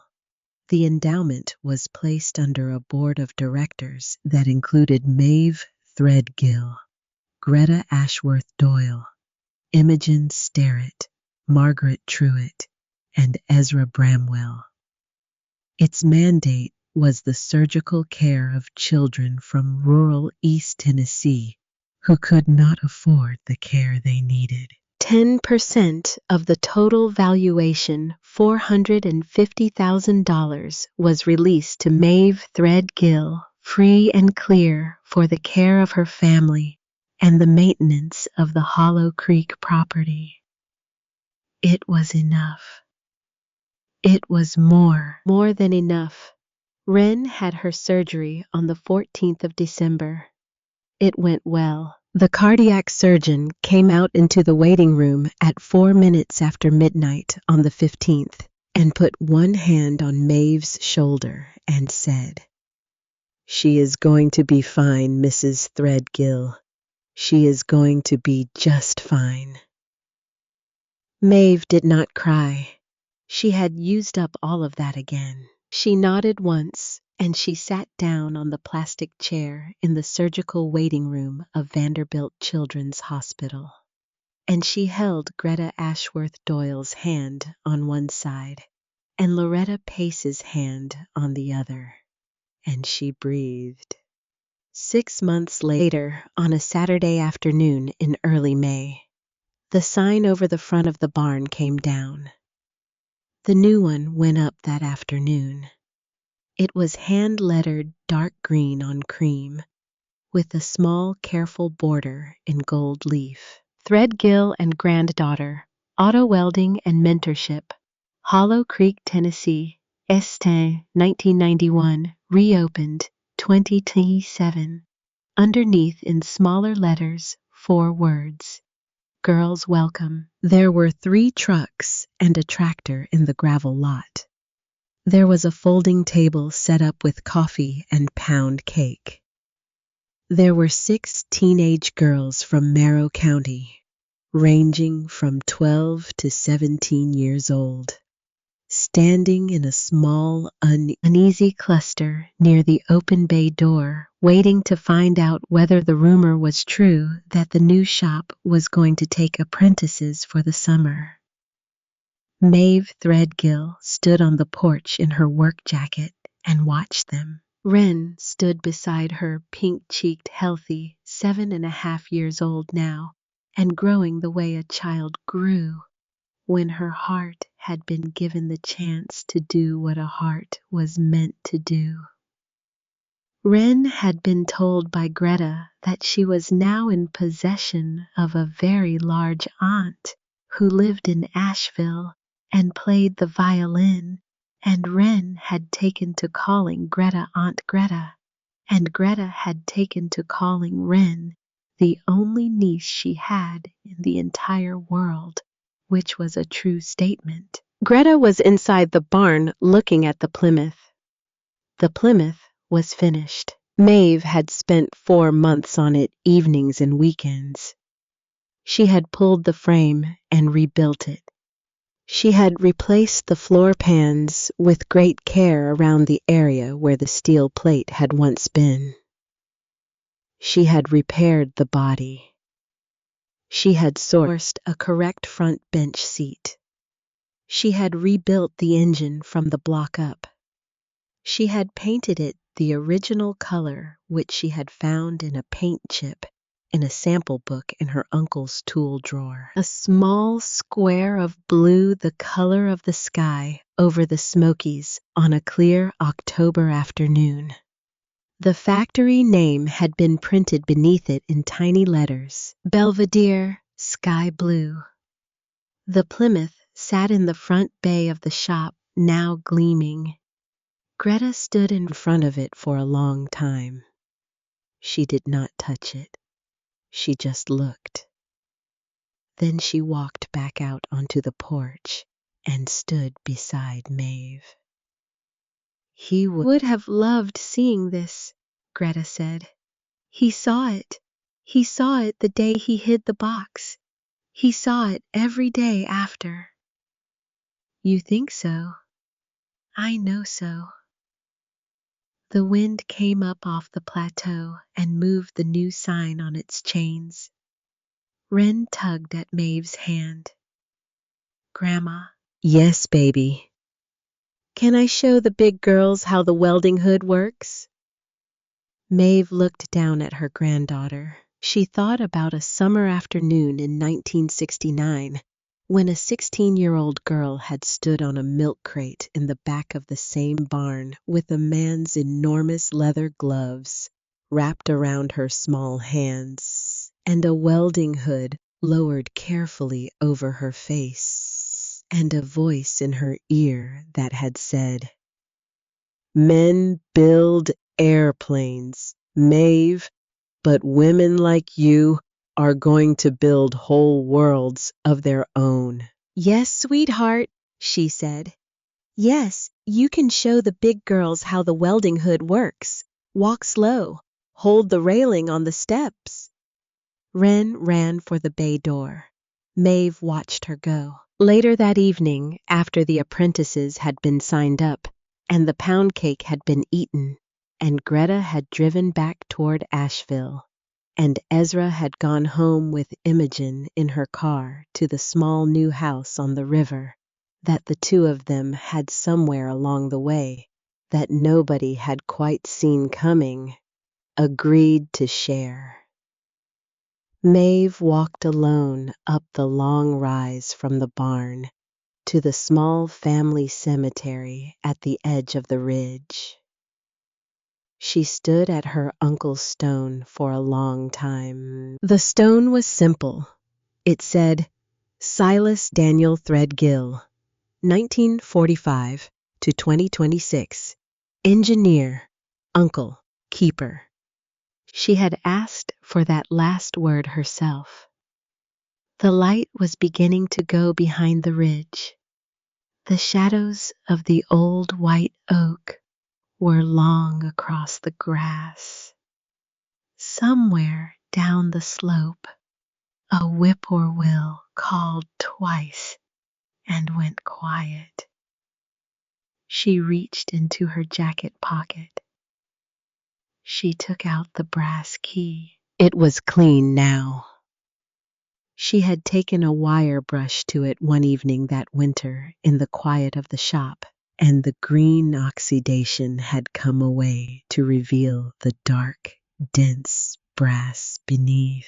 The endowment was placed under a board of directors that included Maeve Threadgill, Greta Ashworth Doyle, Imogen Sterrett, Margaret Truitt, and Ezra Bramwell. Its mandate was the surgical care of children from rural East Tennessee who could not afford the care they needed. 10% of the total valuation, $450,000, was released to Maeve Threadgill, free and clear for the care of her family and the maintenance of the Hollow Creek property. It was enough. It was more than enough. Wren had her surgery on the 14th of December. It went well. The cardiac surgeon came out into the waiting room at 4 minutes after midnight on the 15th and put one hand on Maeve's shoulder and said, "She is going to be fine, Mrs. Threadgill. She is going to be just fine." Maeve did not cry. She had used up all of that again. She nodded once, and she sat down on the plastic chair in the surgical waiting room of Vanderbilt Children's Hospital. And she held Greta Ashworth Doyle's hand on one side and Loretta Pace's hand on the other. And she breathed. 6 months later, on a Saturday afternoon in early May, the sign over the front of the barn came down. The new one went up that afternoon. It was hand-lettered dark green on cream, with a small, careful border in gold leaf. Threadgill and granddaughter, auto welding and mentorship, Hollow Creek, Tennessee, Este, 1991, reopened, 2027. Underneath in smaller letters, 4 words. Girls welcome. There were 3 trucks and a tractor in the gravel lot. There was a folding table set up with coffee and pound cake. There were 6 teenage girls from Merrow County, ranging from 12 to 17 years old, standing in a small, uneasy cluster near the open bay door, waiting to find out whether the rumor was true that the new shop was going to take apprentices for the summer. Maeve Threadgill stood on the porch in her work jacket and watched them. Wren stood beside her, pink-cheeked, healthy, 7.5 years old now, and growing the way a child grew when her heart had been given the chance to do what a heart was meant to do. Wren had been told by Greta that she was now in possession of a very large aunt who lived in Asheville and played the violin, and Wren had taken to calling Greta Aunt Greta, and Greta had taken to calling Wren the only niece she had in the entire world, which was a true statement. Greta was inside the barn looking at the Plymouth. The Plymouth was finished. Maeve had spent 4 months on it, evenings and weekends. She had pulled the frame and rebuilt it. She had replaced the floor pans with great care around the area where the steel plate had once been. She had repaired the body. She had sourced a correct front bench seat. She had rebuilt the engine from the block up. She had painted it the original color which she had found in a paint chip in a sample book in her uncle's tool drawer. A small square of blue, the color of the sky over the Smokies on a clear October afternoon. The factory name had been printed beneath it in tiny letters, Belvedere, Sky Blue. The Plymouth sat in the front bay of the shop, now gleaming. Greta stood in front of it for a long time. She did not touch it. She just looked. Then she walked back out onto the porch and stood beside Maeve. He would have loved seeing this, Greta said. He saw it. He saw it the day he hid the box. He saw it every day after. You think so? I know so. The wind came up off the plateau and moved the new sign on its chains. Wren tugged at Maeve's hand. Grandma. Yes, baby. Can I show the big girls how the welding hood works? Maeve looked down at her granddaughter. She thought about a summer afternoon in 1969 when a 16-year-old girl had stood on a milk crate in the back of the same barn with a man's enormous leather gloves wrapped around her small hands and a welding hood lowered carefully over her face, and a voice in her ear that had said, "Men build airplanes, Maeve, but women like you are going to build whole worlds of their own." Yes, sweetheart, she said. Yes, you can show the big girls how the welding hood works. Walk slow. Hold the railing on the steps. Wren ran for the bay door. Maeve watched her go. Later that evening, after the apprentices had been signed up and the pound cake had been eaten, and Greta had driven back toward Asheville, and Ezra had gone home with Imogen in her car to the small new house on the river that the two of them had somewhere along the way that nobody had quite seen coming, agreed to share. Maeve walked alone up the long rise from the barn to the small family cemetery at the edge of the ridge. She stood at her uncle's stone for a long time. The stone was simple. It said, Silas Daniel Threadgill, 1945 to 2026, engineer, uncle, keeper. She had asked for that last word herself. The light was beginning to go behind the ridge. The shadows of the old white oak were long across the grass. Somewhere down the slope, a whippoorwill called twice and went quiet. She reached into her jacket pocket. She took out the brass key. It was clean now. She had taken a wire brush to it one evening that winter in the quiet of the shop, and the green oxidation had come away to reveal the dark, dense brass beneath.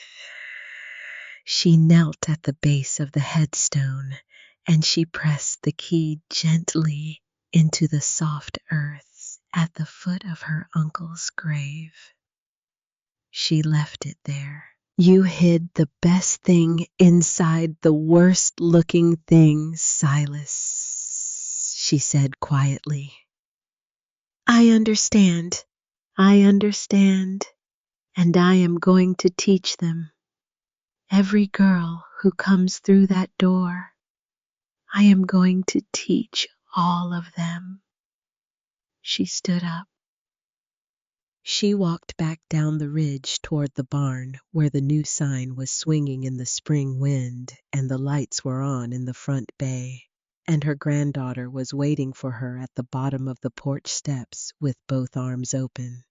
She knelt at the base of the headstone, and she pressed the key gently into the soft earth at the foot of her uncle's grave. She left it there. You hid the best thing inside the worst looking thing, Silas, she said quietly. I understand, and I am going to teach them. Every girl who comes through that door, I am going to teach all of them. She stood up. She walked back down the ridge toward the barn where the new sign was swinging in the spring wind and the lights were on in the front bay, and her granddaughter was waiting for her at the bottom of the porch steps with both arms open.